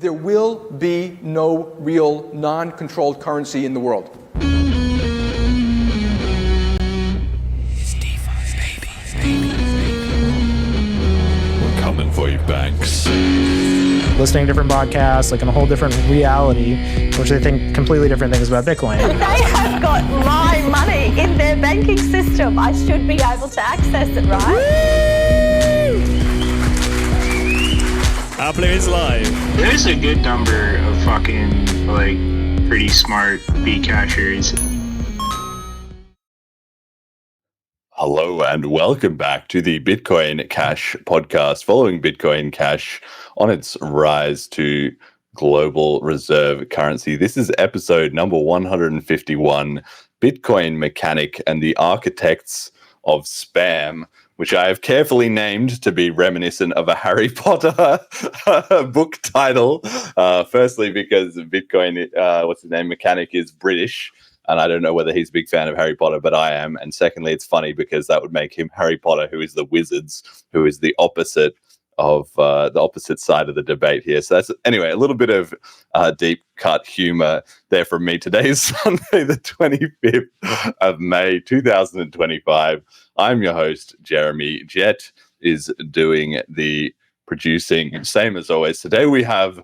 There will be no real non-controlled currency in the world. We're coming for you, banks. Listening to different podcasts, like in a whole different reality, which they think completely different things about Bitcoin. They have got my money in their banking system. I should be able to access it, right? Apple is live. There's a good number of fucking, like, pretty smart Bcashers. Hello and welcome back to the Bitcoin Cash podcast, following Bitcoin Cash on its rise to global reserve currency. This is episode number 151, Bitcoin Mechanic and the Architects of Spam, which I have carefully named to be reminiscent of a Harry Potter book title. Firstly, because Bitcoin, Mechanic is British, and I don't know whether he's a big fan of Harry Potter, but I am. And secondly, it's funny because that would make him Harry Potter, who is the wizards, who is the opposite of the opposite side of the debate here. So that's, anyway, a little bit of deep cut humor there from me. Today is Sunday, the 25th of May, 2025. I'm your host, Jeremy. Jett is doing the producing, same as always. Today we have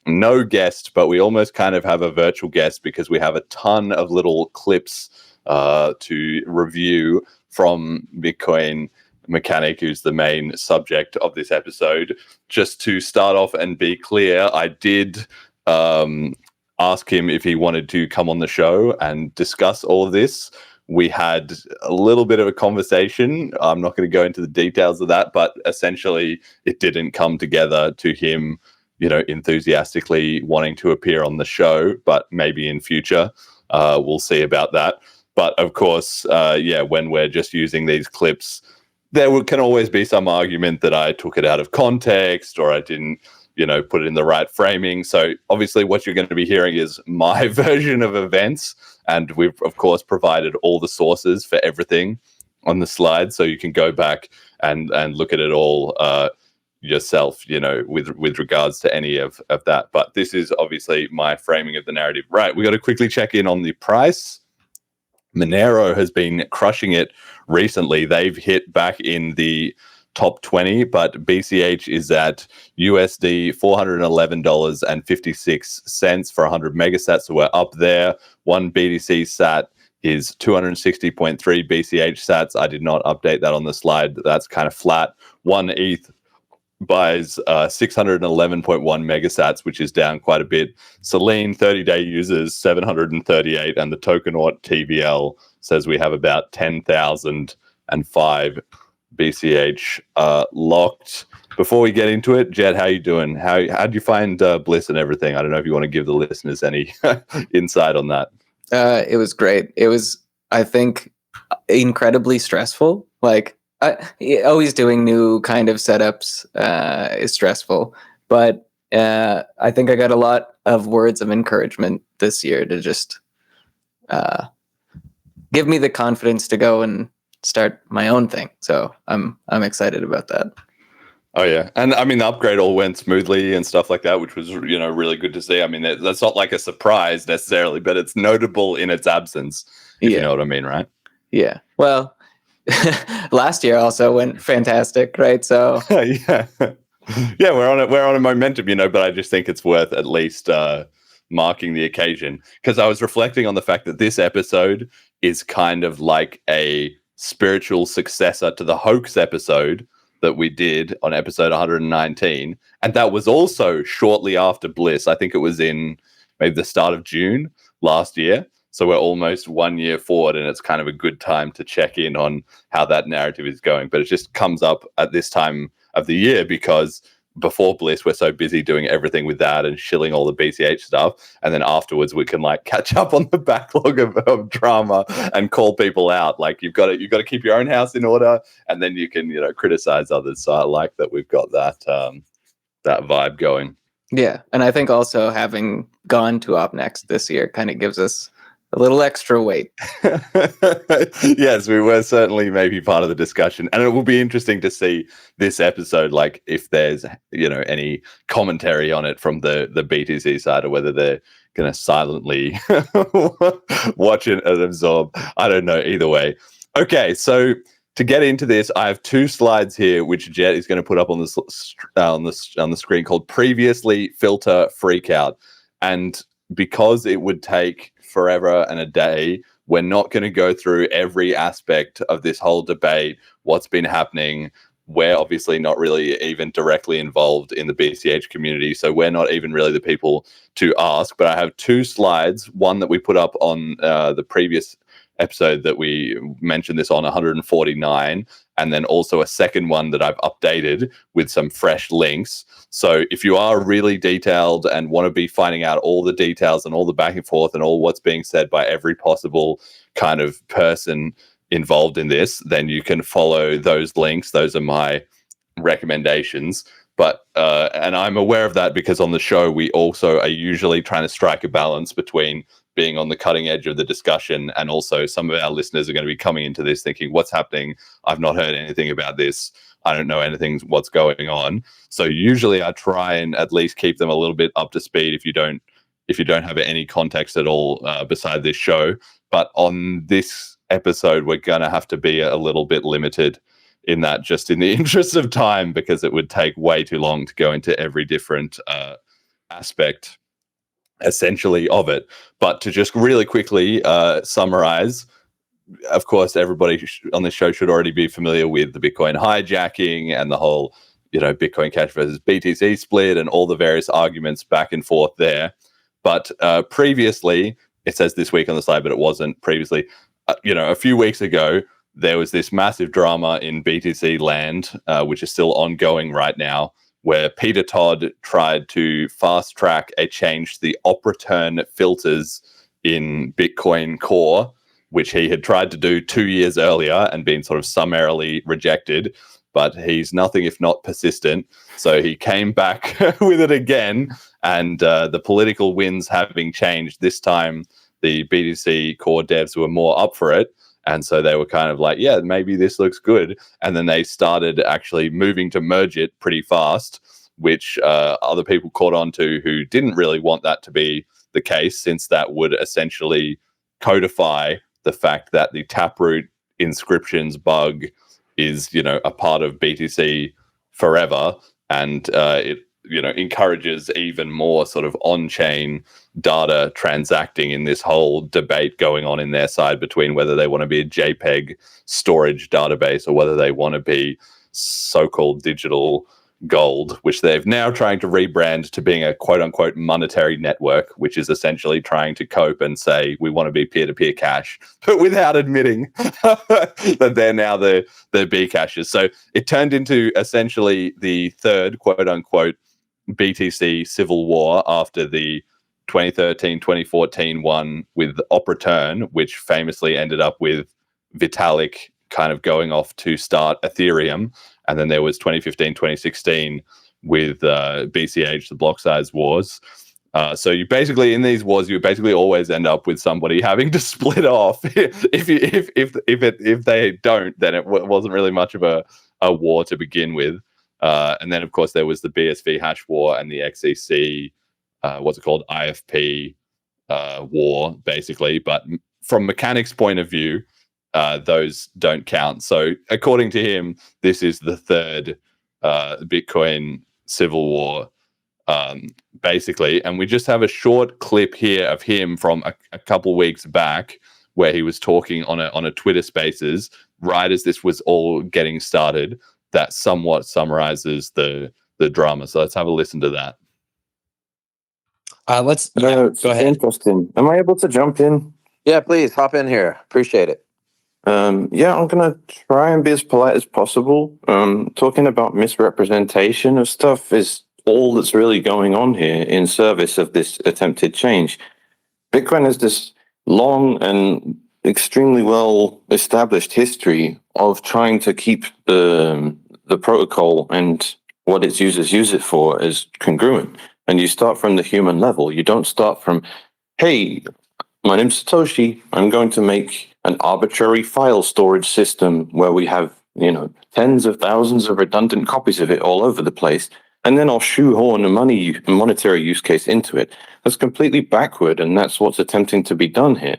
no guest, but we almost kind of have a virtual guest because we have a ton of little clips to review from Bitcoin Mechanic, who's the main subject of this episode. Just to start off and be clear, I did ask him if he wanted to come on the show and discuss all of this. We had a little bit of a conversation. I'm not going to go into the details of that, but essentially it didn't come together to him, enthusiastically wanting to appear on the show, but maybe in future, we'll see about that. But of course, when we're just using these clips, there can always be some argument that I took it out of context or I didn't, put it in the right framing. So obviously what you're going to be hearing is my version of events. And we've, of course, provided all the sources for everything on the slide. So you can go back and look at it all yourself, with regards to any of that. But this is obviously my framing of the narrative. Right, we got to quickly check in on the price. Monero has been crushing it recently. They've hit back in the top 20, but BCH is at USD $411.56 for 100 megasats. So we're up there. One BTC sat is 260.3 BCH sats. I did not update that on the slide. That's kind of flat. One ETH buys 611.1 megasats, which is down quite a bit. Selene 30-day users 738, and the Tokenaut TVL says we have about 10,005 BCH locked. Before we get into it, Jett, how you doing? How'd you find BLISS and everything? I don't know if you want to give the listeners any insight on that. It was great. It was, I think, incredibly stressful. Like, always doing new kind of setups is stressful, but I think I got a lot of words of encouragement this year to just give me the confidence to go and start my own thing. So I'm excited about that. Oh yeah, and I mean the upgrade all went smoothly and stuff like that, which was really good to see. I mean that's not like a surprise necessarily, but it's notable in its absence. If you know what I mean, right? Yeah. Well. Last year also went fantastic, right? So yeah, we're on a momentum, but I just think it's worth at least marking the occasion, because I was reflecting on the fact that this episode is kind of like a spiritual successor to the hoax episode that we did on episode 119, and that was also shortly after BLISS. I think it was in maybe the start of June last year. So we're almost 1 year forward, and it's kind of a good time to check in on how that narrative is going. But it just comes up at this time of the year because before BLISS, we're so busy doing everything with that and shilling all the BCH stuff. And then afterwards, we can catch up on the backlog of drama and call people out. Like you've got to keep your own house in order, and then you can criticize others. So I like that we've got that vibe going. Yeah, and I think also having gone to OpNext this year kind of gives us A little extra weight. Yes, we were certainly maybe part of the discussion, and it will be interesting to see this episode, like if there's any commentary on it from the BTC side, or whether they're going to silently watch it and absorb. I don't know. Either way, okay. So to get into this, I have two slides here, which Jett is going to put up on the screen, called "Previously Filter Freakout," and because it would take forever and a day, we're not going to go through every aspect of this whole debate, what's been happening. We're obviously not really even directly involved in the BCH community, so we're not even really the people to ask. But I have two slides, one that we put up on the previous episode that we mentioned this on, 149, and then also a second one that I've updated with some fresh links. So if you are really detailed and want to be finding out all the details and all the back and forth and all what's being said by every possible kind of person involved in this, then you can follow those links. Those are my recommendations. But and I'm aware of that because on the show we also are usually trying to strike a balance between being on the cutting edge of the discussion, and also some of our listeners are going to be coming into this thinking, what's happening? I've not heard anything about this. I don't know anything what's going on. So usually I try and at least keep them a little bit up to speed if you don't have any context at all beside this show. But on this episode, we're going to have to be a little bit limited in that, just in the interest of time, because it would take way too long to go into every different aspect essentially of it. But to just really quickly summarize, of course, everybody on this show should already be familiar with the Bitcoin hijacking and the whole, Bitcoin Cash versus BTC split and all the various arguments back and forth there. But previously, it says this week on the slide, but it wasn't previously, a few weeks ago, there was this massive drama in BTC land, which is still ongoing right now, where Peter Todd tried to fast track a change to the op return filters in Bitcoin Core, which he had tried to do 2 years earlier and been sort of summarily rejected. But he's nothing if not persistent. So he came back with it again, and the political winds having changed, this time the BTC Core devs were more up for it. And so they were kind of like, yeah, maybe this looks good. And then they started actually moving to merge it pretty fast, which other people caught on to who didn't really want that to be the case, since that would essentially codify the fact that the Taproot inscriptions bug is, a part of BTC forever. And it encourages even more sort of on-chain data transacting in this whole debate going on in their side between whether they want to be a JPEG storage database or whether they want to be so-called digital gold, which they've now trying to rebrand to being a quote-unquote monetary network, which is essentially trying to cope and say we want to be peer-to-peer cash, but without admitting that they're now the Bcashers. So it turned into essentially the third quote-unquote BTC civil war after the 2013-2014 one with op return, which famously ended up with Vitalik kind of going off to start Ethereum. And then there was 2015-2016 with BCH, the block size wars. So you basically, in these wars, you basically always end up with somebody having to split off. If they don't, then it wasn't really much of a war to begin with. And then, of course, there was the BSV hash war and the XEC, IFP war, basically. But from mechanics' point of view, those don't count. So according to him, this is the third Bitcoin civil war, basically. And we just have a short clip here of him from a couple weeks back where he was talking on a Twitter Spaces right as this was all getting started, that somewhat summarizes the drama. So let's have a listen to that. Go ahead. Interesting. Am I able to jump in? Yeah, please hop in here. Appreciate it. I'm going to try and be as polite as possible. Talking about misrepresentation of stuff is all that's really going on here in service of this attempted change. Bitcoin has this long and extremely well established history of trying to keep the protocol and what its users use it for as congruent. And you start from the human level. You don't start from, hey, my name's Satoshi. I'm going to make an arbitrary file storage system where we have, tens of thousands of redundant copies of it all over the place. And then I'll shoehorn a monetary use case into it. That's completely backward, and that's what's attempting to be done here.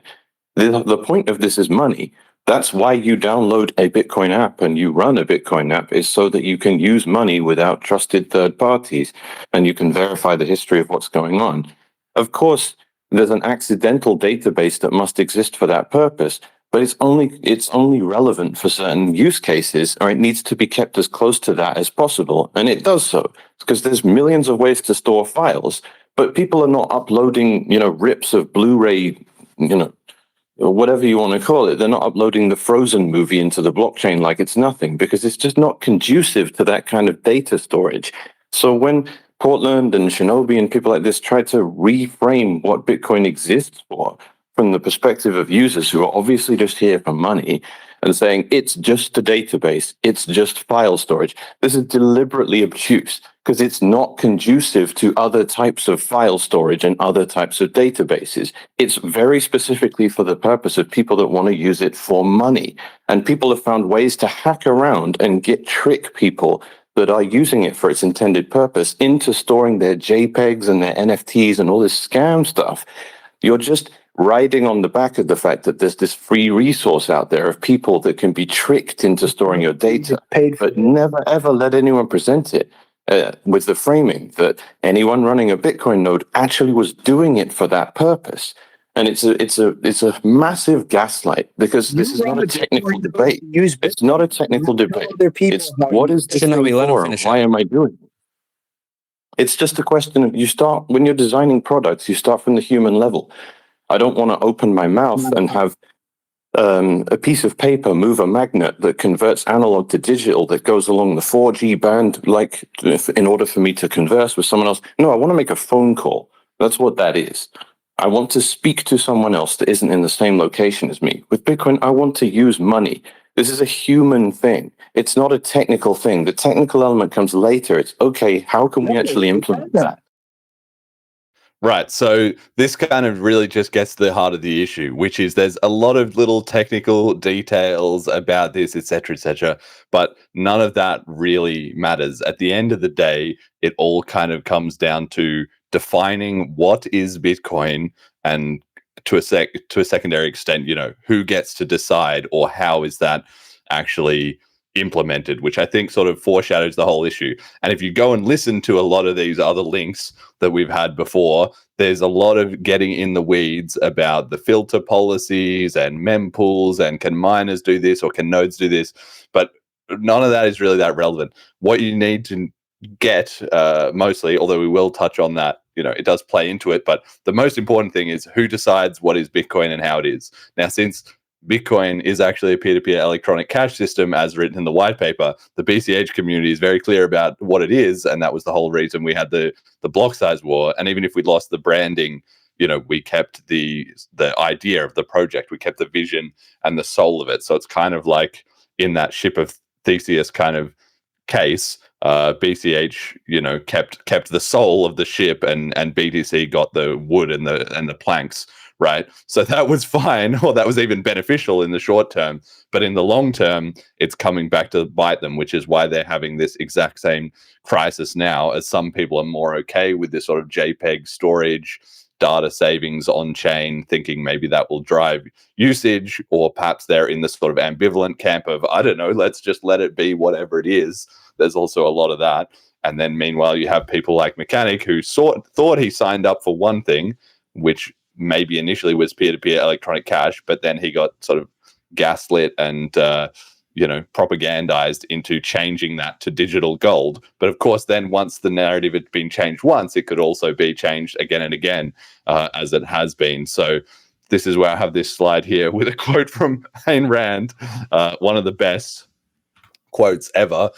The point of this is money. That's why you download a Bitcoin app and you run a Bitcoin app, is so that you can use money without trusted third parties, and you can verify the history of what's going on. Of course, there's an accidental database that must exist for that purpose, but it's only relevant for certain use cases, or it needs to be kept as close to that as possible. And it does so, because there's millions of ways to store files, but people are not uploading, rips of Blu-ray, or whatever you want to call it. They're not uploading the Frozen movie into the blockchain like it's nothing, because it's just not conducive to that kind of data storage. So when Portland and Shinobi and people like this try to reframe what Bitcoin exists for from the perspective of users who are obviously just here for money, and saying it's just a database, it's just file storage, this is deliberately obtuse, because it's not conducive to other types of file storage and other types of databases. It's very specifically for the purpose of people that want to use it for money. And people have found ways to hack around and trick people that are using it for its intended purpose into storing their JPEGs and their NFTs and all this scam stuff. You're just riding on the back of the fact that there's this free resource out there of people that can be tricked into storing your data, but never ever let anyone present it with the framing that anyone running a Bitcoin node actually was doing it for that purpose. And it's a massive gaslight, because this is not a technical debate. It's not a technical debate. It's what is this thing for and why am I doing it? It's just a question of, when you're designing products, you start from the human level. I don't want to open my mouth and have a piece of paper move a magnet that converts analog to digital that goes along the 4G band, in order for me to converse with someone else. No, I want to make a phone call. That's what that is. I want to speak to someone else that isn't in the same location as me. With Bitcoin, I want to use money. This is a human thing. It's not a technical thing. The technical element comes later. It's okay, how can we actually implement that? Right. So this kind of really just gets to the heart of the issue, which is there's a lot of little technical details about this, etc., but none of that really matters. At the end of the day, it all kind of comes down to defining what is Bitcoin, and to a secondary extent, who gets to decide, or how is that actually implemented, which I think sort of foreshadows the whole issue. And if you go and listen to a lot of these other links that we've had before, there's a lot of getting in the weeds about the filter policies and mempools, and can miners do this or can nodes do this, but none of that is really that relevant. What you need to get mostly, although we will touch on that, it does play into it, but the most important thing is who decides what is Bitcoin and how it is. Now, since Bitcoin is actually a peer-to-peer electronic cash system, as written in the white paper, the BCH community is very clear about what it is, and that was the whole reason we had the block size war. And even if we lost the branding, we kept the idea of the project, we kept the vision and the soul of it. So it's kind of like in that ship of Theseus kind of case, BCH, kept the soul of the ship, and BTC got the wood and the planks. Right. So that was fine, or that was even beneficial in the short term. But in the long term, it's coming back to bite them, which is why they're having this exact same crisis now, as some people are more okay with this sort of JPEG storage, data savings on chain, thinking maybe that will drive usage, or perhaps they're in this sort of ambivalent camp of, I don't know, let's just let it be whatever it is. There's also a lot of that. And then meanwhile, you have people like Mechanic, who thought he signed up for one thing, which maybe initially was peer-to-peer electronic cash, but then he got sort of gaslit and propagandized into changing that to digital gold. But of course, then once the narrative had been changed once, it could also be changed again and again, as it has been. So this is where I have this slide here with a quote from Ayn Rand, one of the best quotes ever.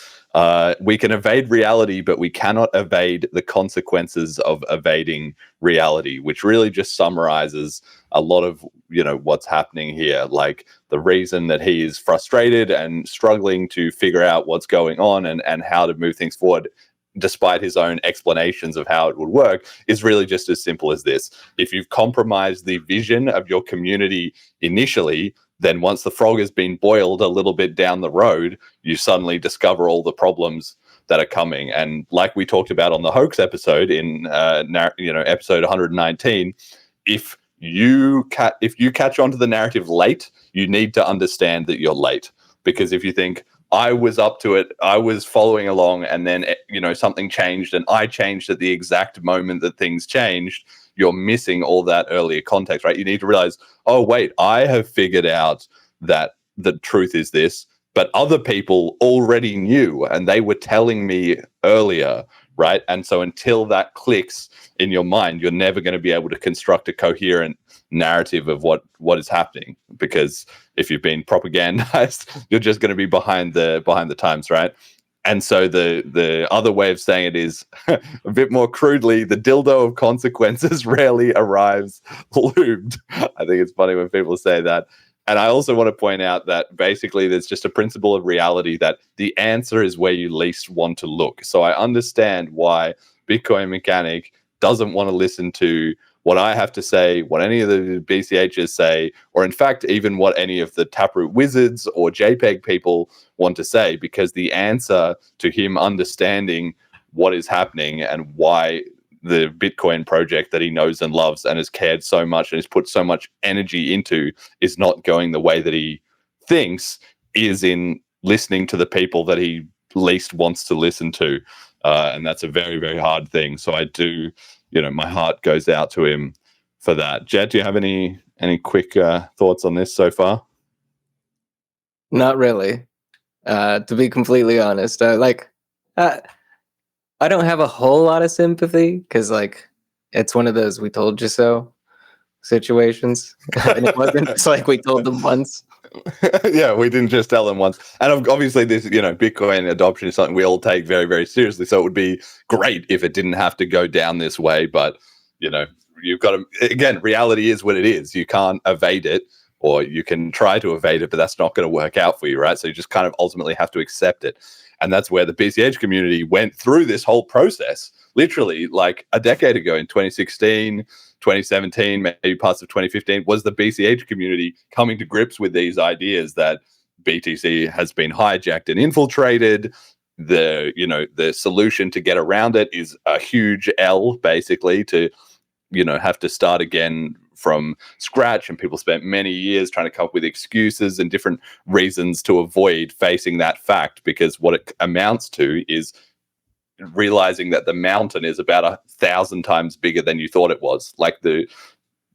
We can evade reality, but we cannot evade the consequences of evading reality, which really just summarizes a lot of what's happening here. Like, the reason that he is frustrated and struggling to figure out what's going on and how to move things forward, despite his own explanations of how it would work, is really just as simple as this. If you've compromised the vision of your community initially, then once the frog has been boiled a little bit down the road, you suddenly discover all the problems that are coming. And like we talked about on the hoax episode in episode 119, if you catch on to the narrative late, you need to understand that you're late. Because if you think, I was up to it, I was following along, and then something changed and I changed at the exact moment that things changed, you're missing all that earlier context, right? You need to realize, oh wait, I have figured out that the truth is this, but other people already knew and they were telling me earlier, right? And so until that clicks in your mind, you're never going to be able to construct a coherent narrative of what is happening, because if you've been propagandized, you're just going to be behind the times, right? And so the other way of saying it is a bit more crudely, the dildo of consequences rarely arrives lubed. I think it's funny when people say that. And I also want to point out that basically there's just a principle of reality that the answer is where you least want to look. So I understand why Bitcoin Mechanic doesn't want to listen to what I have to say, what any of the BCHs say, or in fact, even what any of the Taproot wizards or JPEG people want to say, because the answer to him understanding what is happening and why the Bitcoin project that he knows and loves and has cared so much and has put so much energy into is not going the way that he thinks, is in listening to the people that he least wants to listen to. And that's a very, very hard thing. So I do, my heart goes out to him for that. Jett, do you have any quick thoughts on this so far? Not really. To be completely honest, I don't have a whole lot of sympathy because, it's one of those "we told you so" situations, and it wasn't just like we told them once. Yeah, we didn't just tell them once. And obviously, this Bitcoin adoption is something we all take very, very seriously. So it would be great if it didn't have to go down this way. But you've got to, again, reality is what it is. You can't evade it, or you can try to evade it, but that's not going to work out for you, right? So you just kind of ultimately have to accept it. And that's where the BCH community went through this whole process, literally like a decade ago in 2016, 2017, maybe parts of 2015, was the BCH community coming to grips with these ideas that BTC has been hijacked and infiltrated. The solution to get around it is a huge L, basically, to have to start again from scratch, and people spent many years trying to come up with excuses and different reasons to avoid facing that fact, because what it amounts to is realizing that the mountain is about 1,000 times bigger than you thought it was. Like, the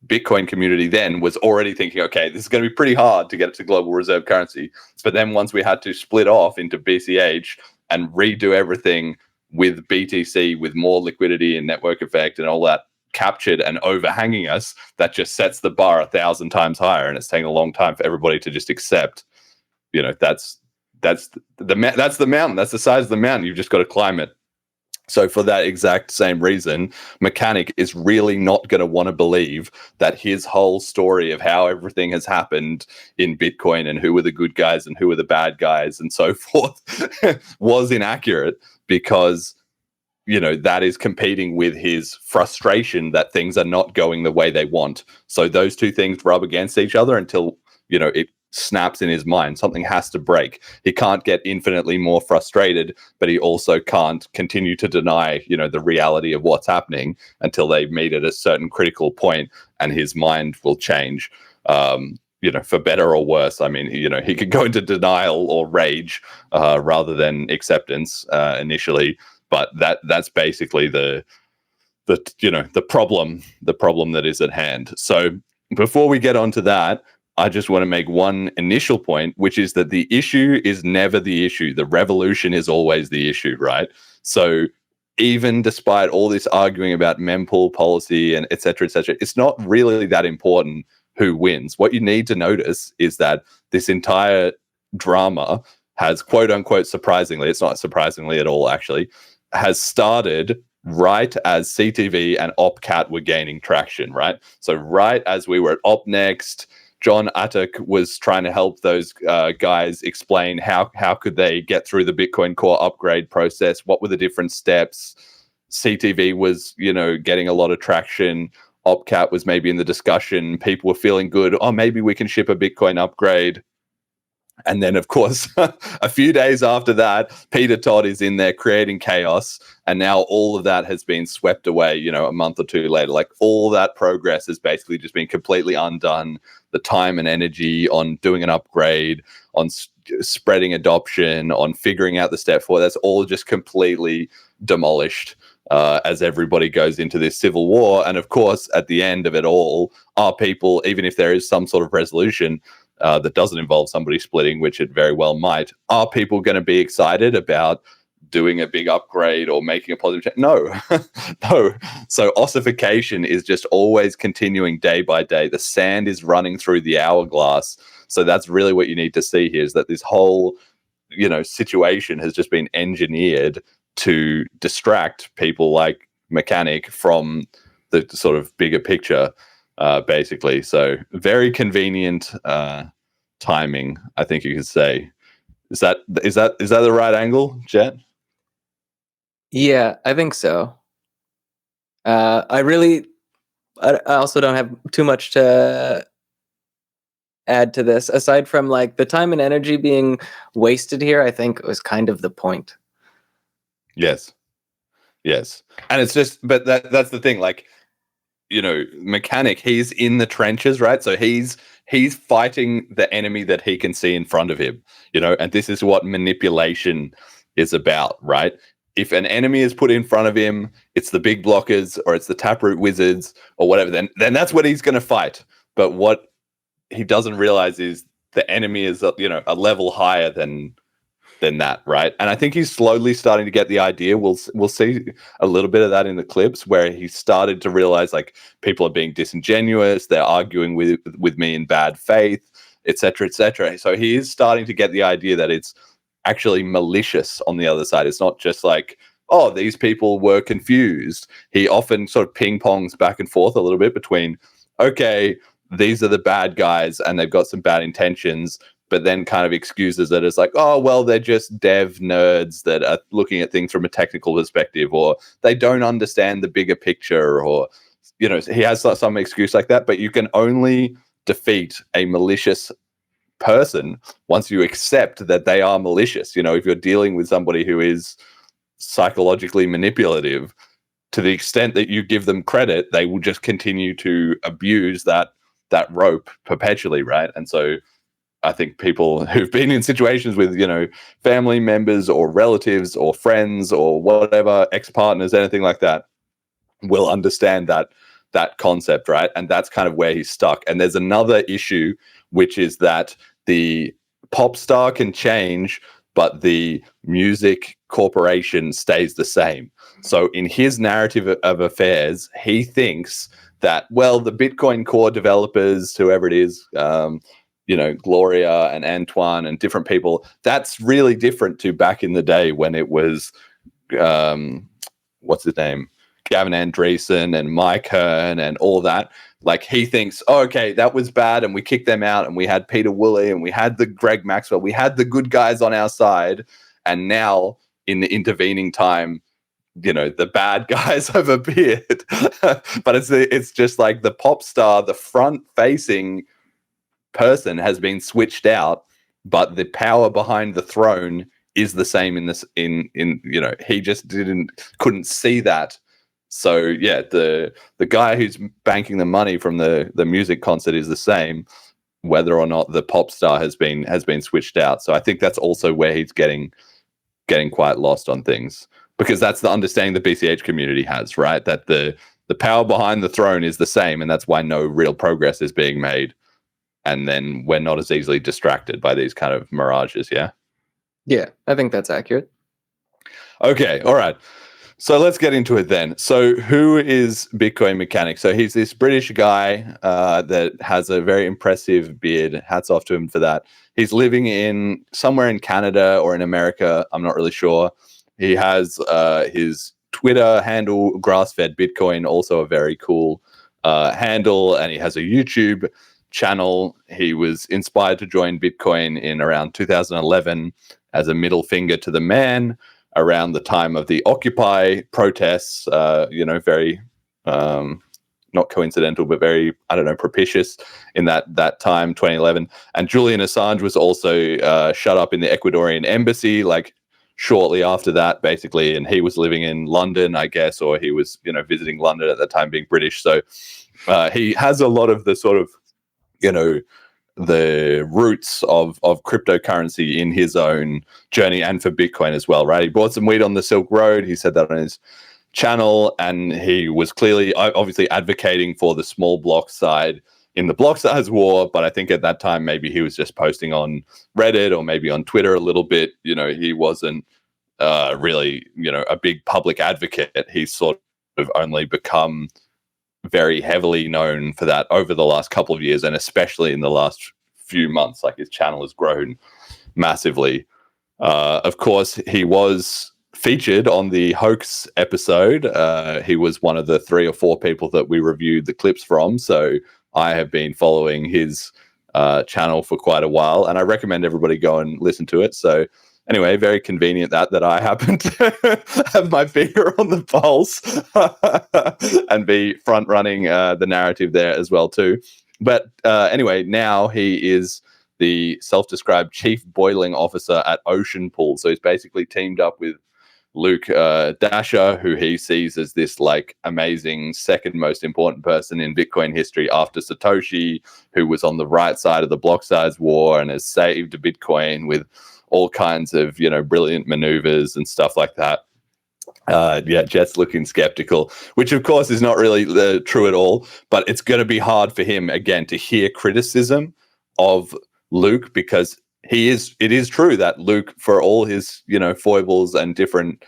Bitcoin community then was already thinking, okay, this is going to be pretty hard to get it to global reserve currency. But then once we had to split off into BCH and redo everything with BTC, with more liquidity and network effect and all that captured and overhanging us, that just sets the bar 1,000 times higher. And it's taking a long time for everybody to just accept, that's the mountain. That's the size of the mountain. You've just got to climb it. So for that exact same reason, Mechanic is really not going to want to believe that his whole story of how everything has happened in Bitcoin and who were the good guys and who were the bad guys and so forth was inaccurate, because that is competing with his frustration that things are not going the way they want. So those two things rub against each other until, it snaps in his mind. Something has to break. He can't get infinitely more frustrated, but he also can't continue to deny, the reality of what's happening until they meet at a certain critical point, and his mind will change, for better or worse. I mean, he could go into denial or rage rather than acceptance initially. But that's basically the problem that is at hand. So before we get onto that, I just want to make one initial point, which is that the issue is never the issue. The revolution is always the issue, right? So even despite all this arguing about mempool policy and et cetera, it's not really that important who wins. What you need to notice is that this entire drama has, quote unquote, surprisingly, it's not surprisingly at all, actually, has started right as CTV and OpCat were gaining traction, right? So right as we were at OpNext, John Atuk was trying to help those guys explain how could they get through the Bitcoin Core upgrade process. What were the different steps? CTV was, getting a lot of traction. OpCat was maybe in the discussion. People were feeling good. Oh, maybe we can ship a Bitcoin upgrade. And then, of course, a few days after that, Peter Todd is in there creating chaos. And now all of that has been swept away, a month or two later. Like, all that progress has basically just been completely undone. The time and energy on doing an upgrade, on spreading adoption, on figuring out the step forward, that's all just completely demolished. As everybody goes into this civil war. And of course, at the end of it all, are people, even if there is some sort of resolution that doesn't involve somebody splitting, which it very well might, are people going to be excited about doing a big upgrade or making a positive change? No, no. So ossification is just always continuing day by day. The sand is running through the hourglass. So that's really what you need to see here, is that this whole, situation has just been engineered to distract people like Mechanic from the sort of bigger picture, basically. So very convenient timing, I think you could say. Is that the right angle, Jett? Yeah, I think so. I also don't have too much to add to this, aside from like the time and energy being wasted here. I think it was kind of the point. Yes. And it's just, but that's the thing, like, Mechanic, he's in the trenches, right? So he's fighting the enemy that he can see in front of him, and this is what manipulation is about, right? If an enemy is put in front of him, it's the big blockers or it's the taproot wizards or whatever, then that's what he's going to fight. But what he doesn't realize is the enemy is, a level higher than that, right? And I think he's slowly starting to get the idea. We'll see a little bit of that in the clips, where he started to realize, like, people are being disingenuous, they're arguing with me in bad faith, etc., etc. So he is starting to get the idea that it's actually malicious on the other side. It's not just like, oh, these people were confused. He often sort of ping pongs back and forth a little bit between, okay, these are the bad guys and they've got some bad intentions, but then kind of excuses it as like, oh, well, they're just dev nerds that are looking at things from a technical perspective, or they don't understand the bigger picture, or, he has some excuse like that. But you can only defeat a malicious person once you accept that they are malicious. If you're dealing with somebody who is psychologically manipulative, to the extent that you give them credit, they will just continue to abuse that rope perpetually, right? And so I think people who've been in situations with, family members or relatives or friends or whatever, ex-partners, anything like that, will understand that concept, right? And that's kind of where he's stuck. And there's another issue, which is that the pop star can change, but the music corporation stays the same. So in his narrative of affairs, he thinks that, well, the Bitcoin Core developers, whoever it is, Gloria and Antoine and different people, that's really different to back in the day when it was, what's his name? Gavin Andreessen and Mike Hearn and all that. Like, he thinks, oh, okay, that was bad and we kicked them out and we had Peter Woolley and we had the Greg Maxwell, we had the good guys on our side. And now in the intervening time, the bad guys have appeared. But it's just like the pop star, the front facing person has been switched out, but the power behind the throne is the same he just couldn't see that. So yeah, the guy who's banking the money from the music concert is the same, whether or not the pop star has been switched out. So I think that's also where he's getting quite lost on things, because that's the understanding the BCH community has, right? That the power behind the throne is the same, and that's why no real progress is being made. And then we're not as easily distracted by these kind of mirages, yeah? Yeah, I think that's accurate. Okay, all right. So let's get into it then. So who is Bitcoin Mechanic? So he's this British guy that has a very impressive beard. Hats off to him for that. He's living somewhere in Canada or in America. I'm not really sure. He has his Twitter handle, Grass-Fed Bitcoin, also a very cool handle. And he has a YouTube channel. He was inspired to join Bitcoin in around 2011 as a middle finger to the man around the time of the Occupy protests, very not coincidental, but very, propitious in that time, 2011. And Julian Assange was also shut up in the Ecuadorian embassy, like shortly after that, basically. And he was living in London, I guess, or he was, visiting London at the time, being British. So he has a lot of the sort of, the roots of cryptocurrency in his own journey, and for Bitcoin as well, right? He bought some weed on the Silk Road. He said that on his channel, and he was clearly obviously advocating for the small block side in the block size war. But I think at that time maybe he was just posting on Reddit or maybe on Twitter a little bit. He wasn't really a big public advocate. He's sort of only become very heavily known for that over the last couple of years, and especially in the last few months. Like, his channel has grown massively. Of course, he was featured on the hoax episode. He was one of the 3 or 4 people that we reviewed the clips from. So I have been following his channel for quite a while, and I recommend everybody go and listen to it. So anyway, very convenient that I happen to have my finger on the pulse and be front running the narrative there as well too. But anyway, now he is the self-described chief boiling officer at Ocean Pool. So he's basically teamed up with Luke Dasher, who he sees as this like amazing second most important person in Bitcoin history after Satoshi, who was on the right side of the block size war and has saved Bitcoin with all kinds of, brilliant maneuvers and stuff like that. Jett's looking skeptical, which of course is not really true at all, but it's going to be hard for him again to hear criticism of Luke, because it is true that Luke, for all his, foibles and different,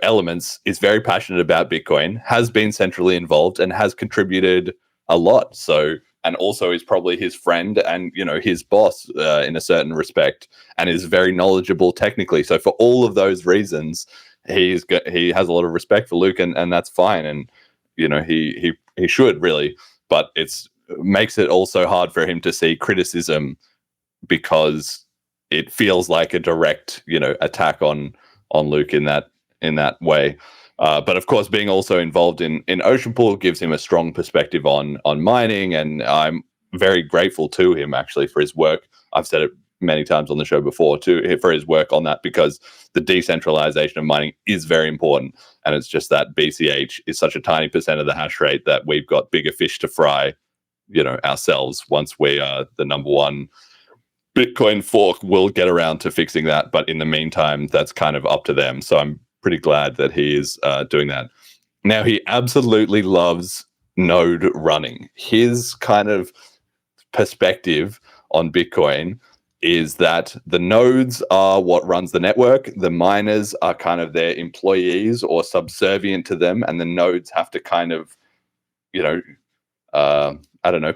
elements, is very passionate about Bitcoin, has been centrally involved and has contributed a lot. So, and also is probably his friend and, his boss in a certain respect, and is very knowledgeable technically. So for all of those reasons, he has a lot of respect for Luke, and that's fine. And, he should really, but makes it also hard for him to see criticism, because it feels like a direct, attack on Luke in that way. But of course, being also involved in Ocean Pool gives him a strong perspective on mining, and I'm very grateful to him actually for his work. I've said it many times on the show before too, for his work on that, because the decentralization of mining is very important, and it's just that BCH is such a tiny percent of the hash rate that we've got bigger fish to fry, ourselves. Once we are the number one Bitcoin fork, we'll get around to fixing that, but in the meantime, that's kind of up to them. So I'm pretty glad that he is doing that. Now, he absolutely loves node running. His kind of perspective on Bitcoin is that the nodes are what runs the network. The miners are kind of their employees or subservient to them, and the nodes have to kind of,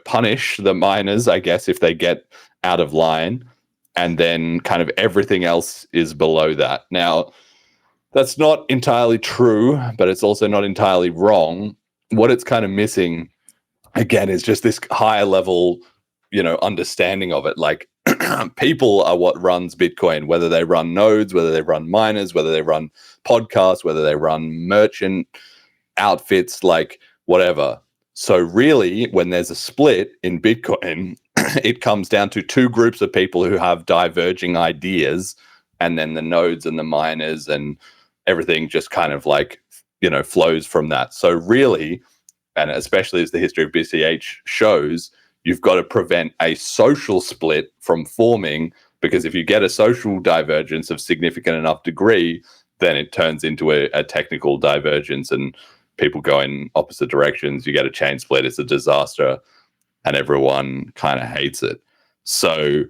punish the miners, I guess, if they get out of line, and then kind of everything else is below that. Now, that's not entirely true, but it's also not entirely wrong. What it's kind of missing, again, is just this higher level, understanding of it. Like, people are what runs Bitcoin, whether they run nodes, whether they run miners, whether they run podcasts, whether they run merchant outfits, like whatever. So really, when there's a split in Bitcoin, it comes down to 2 groups of people who have diverging ideas, and then the nodes and the miners and everything just kind of like, flows from that. So really, and especially as the history of BCH shows, you've got to prevent a social split from forming, because if you get a social divergence of significant enough degree, then it turns into a technical divergence and people go in opposite directions. You get a chain split, it's a disaster, and everyone kind of hates it. So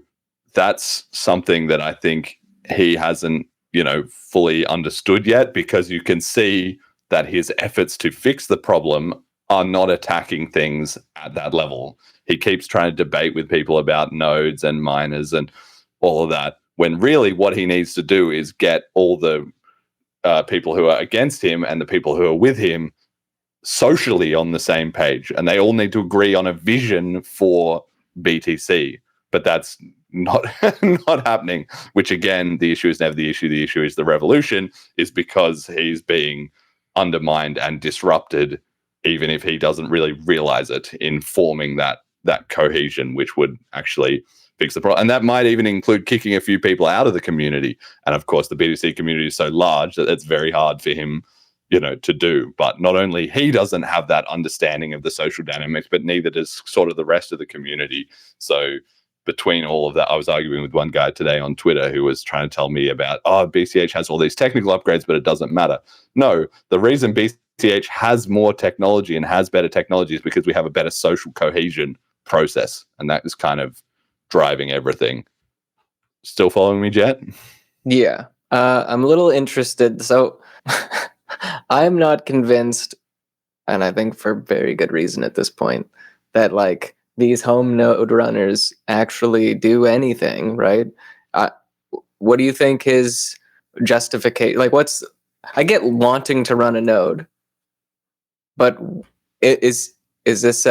that's something that I think he hasn't, fully understood yet, because you can see that his efforts to fix the problem are not attacking things at that level. He keeps trying to debate with people about nodes and miners and all of that, when really what he needs to do is get all the people who are against him and the people who are with him socially on the same page, and they all need to agree on a vision for BTC, but that's not not happening. Which again, the issue is never the issue. The issue is the revolution is because he's being undermined and disrupted, even if he doesn't really realize it, in forming that cohesion, which would actually fix the problem. And that might even include kicking a few people out of the community. And of course, the BTC community is so large that it's very hard for him, to do. But not only he doesn't have that understanding of the social dynamics, but neither does sort of the rest of the community. So between all of that, I was arguing with one guy today on Twitter who was trying to tell me about, BCH has all these technical upgrades, but it doesn't matter. No, the reason BCH has more technology and has better technology is because we have a better social cohesion process. And that is kind of driving everything. Still following me, Jett? Yeah. I'm a little interested. So I'm not convinced, and I think for very good reason at this point, that like these home node runners actually do anything, right? What do you think his justification? Like, I get wanting to run a node, but is this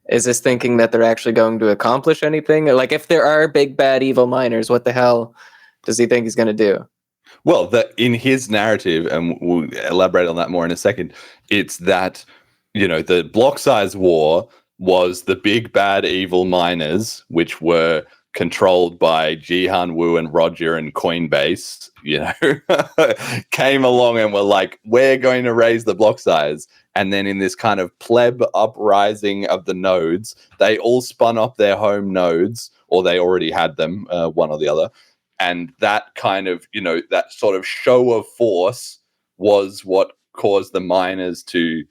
is this thinking that they're actually going to accomplish anything? Like, if there are big bad evil miners, what the hell does he think he's going to do? Well, in his narrative, and we'll elaborate on that more in a second, it's that, the block size war was the big bad evil miners, which were controlled by Jihan Wu and Roger and Coinbase, came along and were like, we're going to raise the block size. And then in this kind of pleb uprising of the nodes, they all spun up their home nodes, or they already had them, one or the other. And that kind of, that sort of show of force was what caused the miners to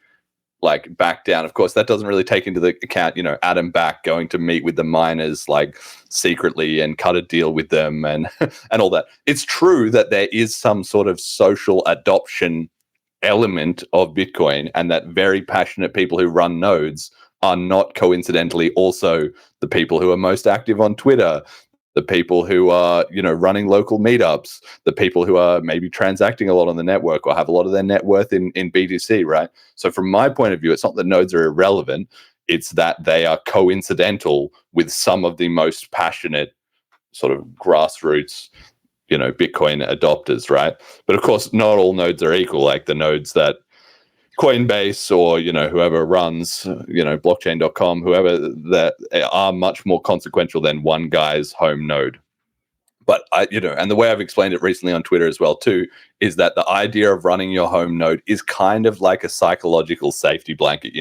like back down. Of course, that doesn't really take into the account, Adam Back going to meet with the miners like secretly and cut a deal with them and and all that. It's true that there is some sort of social adoption element of Bitcoin, and that very passionate people who run nodes are not coincidentally also the people who are most active on Twitter, the people who are, running local meetups, the people who are maybe transacting a lot on the network or have a lot of their net worth in BTC, right? So from my point of view, it's not that nodes are irrelevant. It's that they are coincidental with some of the most passionate sort of grassroots, Bitcoin adopters, right? But of course, not all nodes are equal. Like the nodes that Coinbase or, whoever runs, blockchain.com, whoever, that are much more consequential than one guy's home node. But and the way I've explained it recently on Twitter as well too, is that the idea of running your home node is kind of like a psychological safety blanket.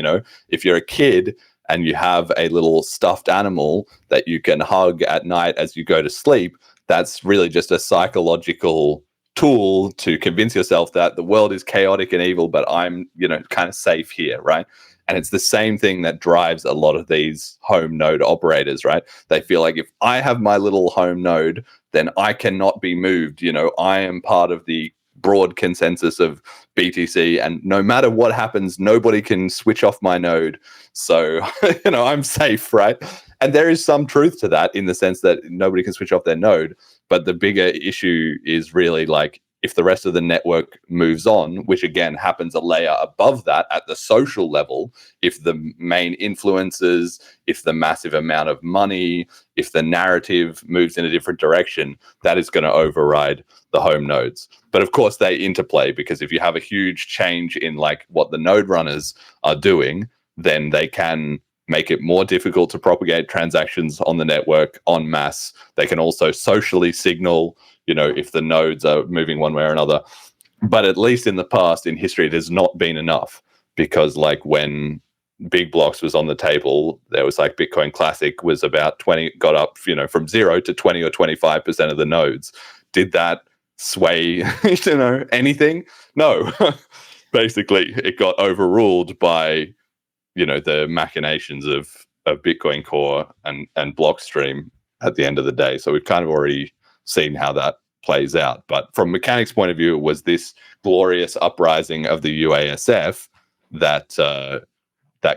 If you're a kid and you have a little stuffed animal that you can hug at night as you go to sleep, that's really just a psychological tool to convince yourself that the world is chaotic and evil, but I'm, kind of safe here, right? And it's the same thing that drives a lot of these home node operators, right? They feel like if I have my little home node, then I cannot be moved. I am part of the broad consensus of BTC, and no matter what happens, nobody can switch off my node. So, I'm safe, right? And there is some truth to that in the sense that nobody can switch off their node. But the bigger issue is really like if the rest of the network moves on, which again happens a layer above that at the social level, if the main influencers, if the massive amount of money, if the narrative moves in a different direction, that is going to override the home nodes. But of course they interplay, because if you have a huge change in like what the node runners are doing, then they can make it more difficult to propagate transactions on the network en masse. They can also socially signal, if the nodes are moving one way or another. But at least in the past, in history, it has not been enough, because like when Big Blocks was on the table, there was like Bitcoin Classic was about 20, got up, from 0 to 20 or 25% of the nodes. Did that sway, anything? No. Basically, it got overruled by the machinations of Bitcoin Core and Blockstream at the end of the day. So we've kind of already seen how that plays out. But from mechanics point of view, it was this glorious uprising of the UASF that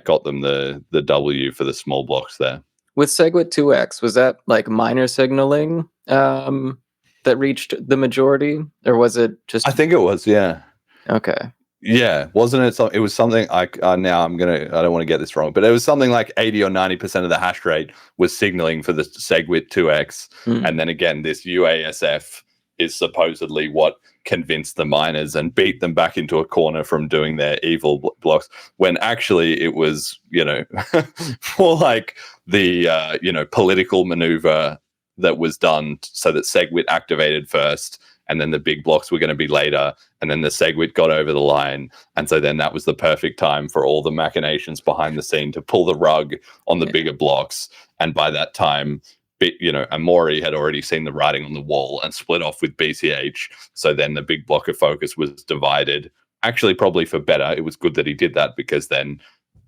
got them the W for the small blocks there. With SegWit 2x, was that like miner signaling that reached the majority, or was it just? I think it was, yeah. Okay. Yeah, wasn't it? It was something like now I don't want to get this wrong, but it was something like 80 or 90% of the hash rate was signaling for the SegWit 2x. And then again, this UASF is supposedly what convinced the miners and beat them back into a corner from doing their evil blocks, when actually it was, more like the, political maneuver that was done so that SegWit activated first, and then the big blocks were going to be later, and then the SegWit got over the line, and so then that was the perfect time for all the machinations behind the scene to pull the rug on the bigger blocks. And by that time, Amori had already seen the writing on the wall and split off with BCH. So then the big block of focus was divided. Actually, probably for better. It was good that he did that, because then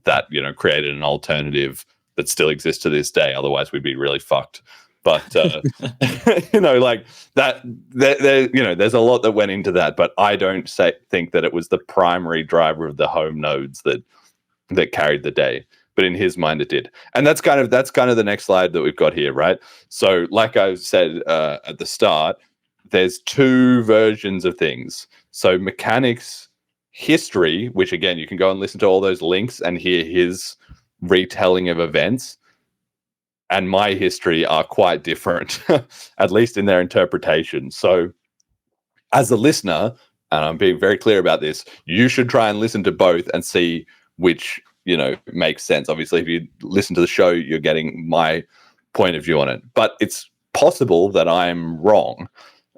that created an alternative that still exists to this day. Otherwise, we'd be really fucked. But like that, there's a lot that went into that. But I don't think that it was the primary driver of the home nodes that carried the day. But in his mind, it did. And that's kind of the next slide that we've got here, right? So, like I said at the start, there's two versions of things. So, Mechanics history, which again, you can go and listen to all those links and hear his retelling of events, and my history are quite different, at least in their interpretation. So as a listener, and I'm being very clear about this, you should try and listen to both and see which, makes sense. Obviously, if you listen to the show, you're getting my point of view on it. But it's possible that I'm wrong.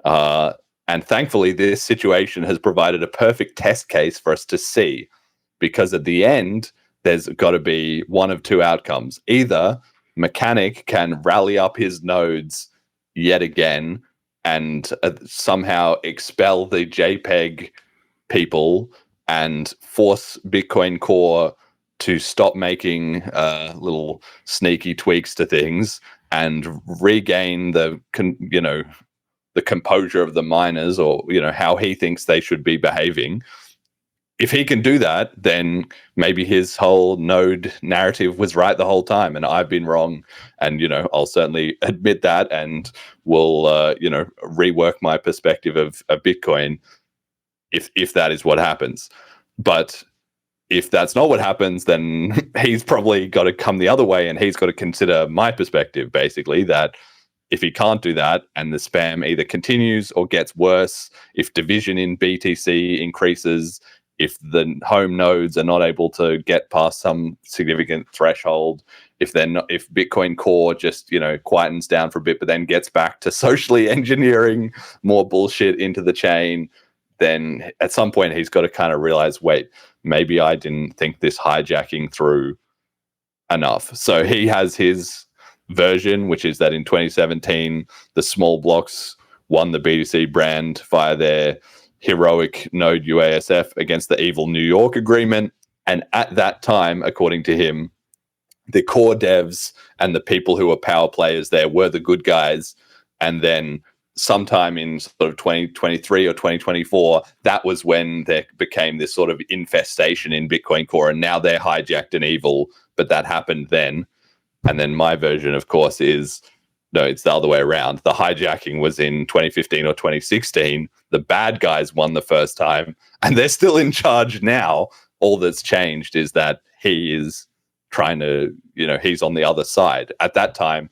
And thankfully, this situation has provided a perfect test case for us to see, because at the end, there's got to be one of two outcomes. Either Mechanic can rally up his nodes yet again and somehow expel the JPEG people and force Bitcoin Core to stop making little sneaky tweaks to things and regain the composure of the miners, or how he thinks they should be behaving. If he can do that, then maybe his whole node narrative was right the whole time, and I've been wrong. And I'll certainly admit that, and will rework my perspective of Bitcoin if that is what happens. But if that's not what happens, then he's probably got to come the other way, and he's got to consider my perspective, basically, that if he can't do that and the spam either continues or gets worse, if division in BTC increases, if the home nodes are not able to get past some significant threshold, if Bitcoin Core just quietens down for a bit but then gets back to socially engineering more bullshit into the chain, then at some point he's got to kind of realize, wait, maybe I didn't think this hijacking through enough. So he has his version, which is that in 2017 the small blocks won the BTC brand via their heroic node UASF against the evil New York agreement. And at that time, according to him, the core devs and the people who were power players there were the good guys. And then sometime in sort of 2023 or 2024, that was when there became this sort of infestation in Bitcoin Core, and now they're hijacked and evil, but that happened then. And then my version, of course, is no, it's the other way around. The hijacking was in 2015 or 2016. The bad guys won the first time, and they're still in charge now. All that's changed is that he is trying to, he's on the other side. At that time,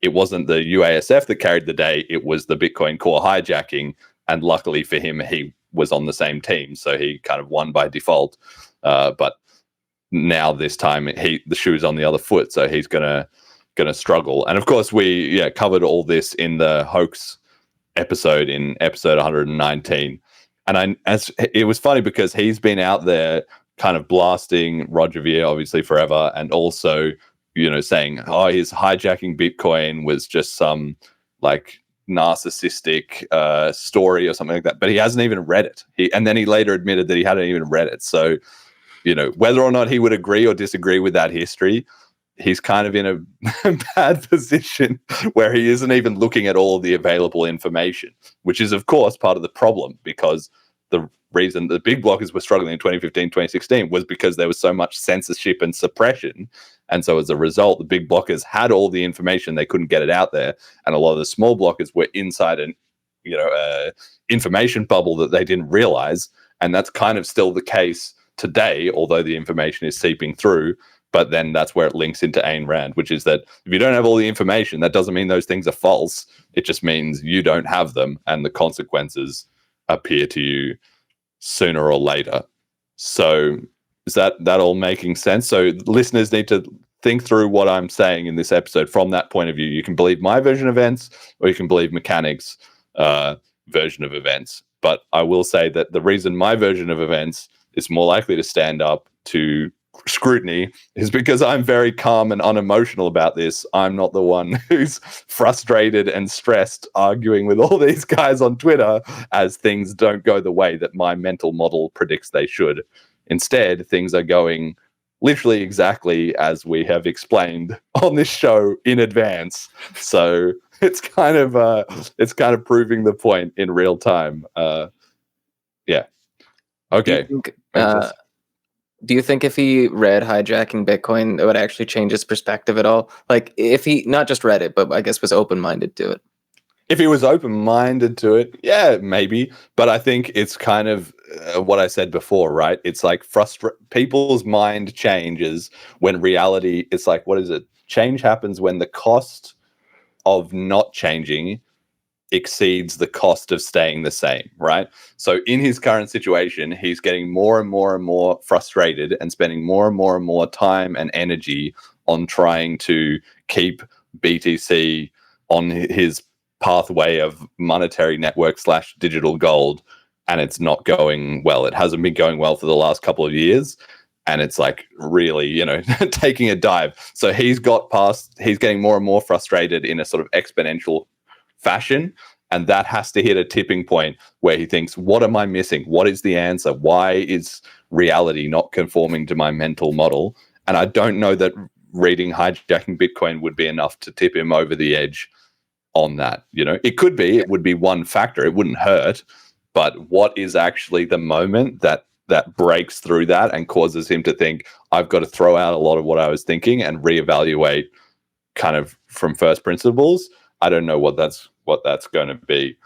it wasn't the UASF that carried the day. It was the Bitcoin Core hijacking. And luckily for him, he was on the same team. So he kind of won by default. But now this time, the shoe's on the other foot. So he's going to struggle. And of course, we covered all this in the hoax episode, in episode 119. And it was funny because he's been out there kind of blasting Roger Ver, obviously, forever, and also saying, his hijacking Bitcoin was just some like narcissistic story or something like that. But he hasn't even read it. And then he later admitted that he hadn't even read it. So whether or not he would agree or disagree with that history, he's kind of in a bad position where he isn't even looking at all of the available information, which is, of course, part of the problem, because the reason the big blockers were struggling in 2015, 2016 was because there was so much censorship and suppression. And so as a result, the big blockers had all the information, they couldn't get it out there. And a lot of the small blockers were inside an information bubble that they didn't realize. And that's kind of still the case today, although the information is seeping through. But then that's where it links into Ayn Rand, which is that if you don't have all the information, that doesn't mean those things are false. It just means you don't have them, and the consequences appear to you sooner or later. So is that all making sense? So listeners need to think through what I'm saying in this episode from that point of view. You can believe my version of events, or you can believe mechanics' version of events. But I will say that the reason my version of events is more likely to stand up to scrutiny is because I'm very calm and unemotional about this. I'm not the one who's frustrated and stressed arguing with all these guys on Twitter as things don't go the way that my mental model predicts they should. Instead, things are going literally exactly as we have explained on this show in advance. So it's kind of proving the point in real time. Yeah. Okay. Do you think if he read Hijacking Bitcoin, it would actually change his perspective at all? Like, if he not just read it, but I guess was open-minded to it. If he was open-minded to it, yeah, maybe. But I think it's kind of what I said before, right? It's like people's mind changes when reality, it's like, what is it? Change happens when the cost of not changing exceeds the cost of staying the same, right? So in his current situation, he's getting more and more and more frustrated and spending more and more time and energy on trying to keep BTC on his pathway of monetary network / digital gold, and it's not going well. It hasn't been going well for the last couple of years, and it's like really, taking a dive. So he's getting more and more frustrated in a sort of exponential fashion, and that has to hit a tipping point where he thinks, what am I missing? What is the answer? Why is reality not conforming to my mental model? And I don't know that reading Hijacking Bitcoin would be enough to tip him over the edge on that. It could be, it would be one factor, it wouldn't hurt, but what is actually the moment that breaks through that and causes him to think, I've got to throw out a lot of what I was thinking and reevaluate kind of from first principles? I don't know what that's going to be.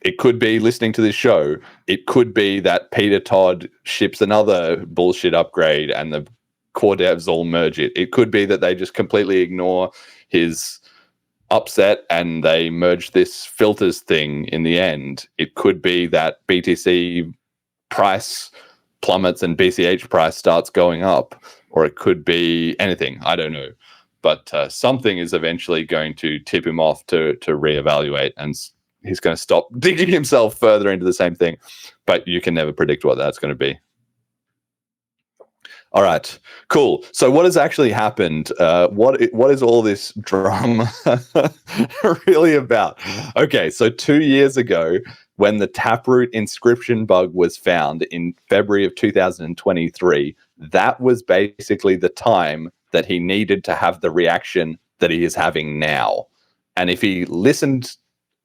It could be listening to this show. It could be that Peter Todd ships another bullshit upgrade and the core devs all merge it. It could be that they just completely ignore his upset and they merge this filters thing in the end. It could be that BTC price plummets and BCH price starts going up, or it could be anything. I don't know. But something is eventually going to tip him off to reevaluate, and he's going to stop digging himself further into the same thing. But you can never predict what that's going to be. All right, cool. So what has actually happened? What is all this drama really about? Okay, so 2 years ago, when the Taproot inscription bug was found in February of 2023, that was basically the time that he needed to have the reaction that he is having now. And if he listened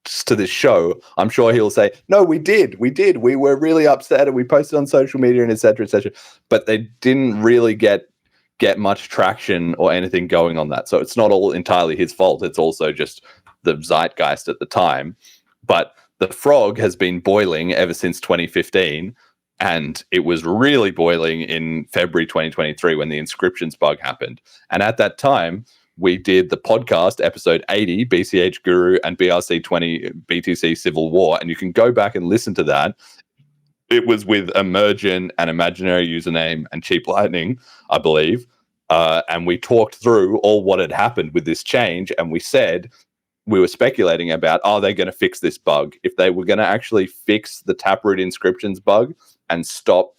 to this show, I'm sure he'll say, no, we did. We were really upset and we posted on social media and et cetera, but they didn't really get much traction or anything going on that. So it's not all entirely his fault. It's also just the zeitgeist at the time. But the frog has been boiling ever since 2015. And it was really boiling in February 2023 when the inscriptions bug happened. And at that time, we did the podcast, episode 80, BCH Guru and BRC20 BTC Civil War. And you can go back and listen to that. It was with Emergent, an imaginary username, and Cheap Lightning, I believe. And we talked through all what had happened with this change. And we said, we were speculating about, are they going to fix this bug? If they were going to actually fix the Taproot inscriptions bug and stop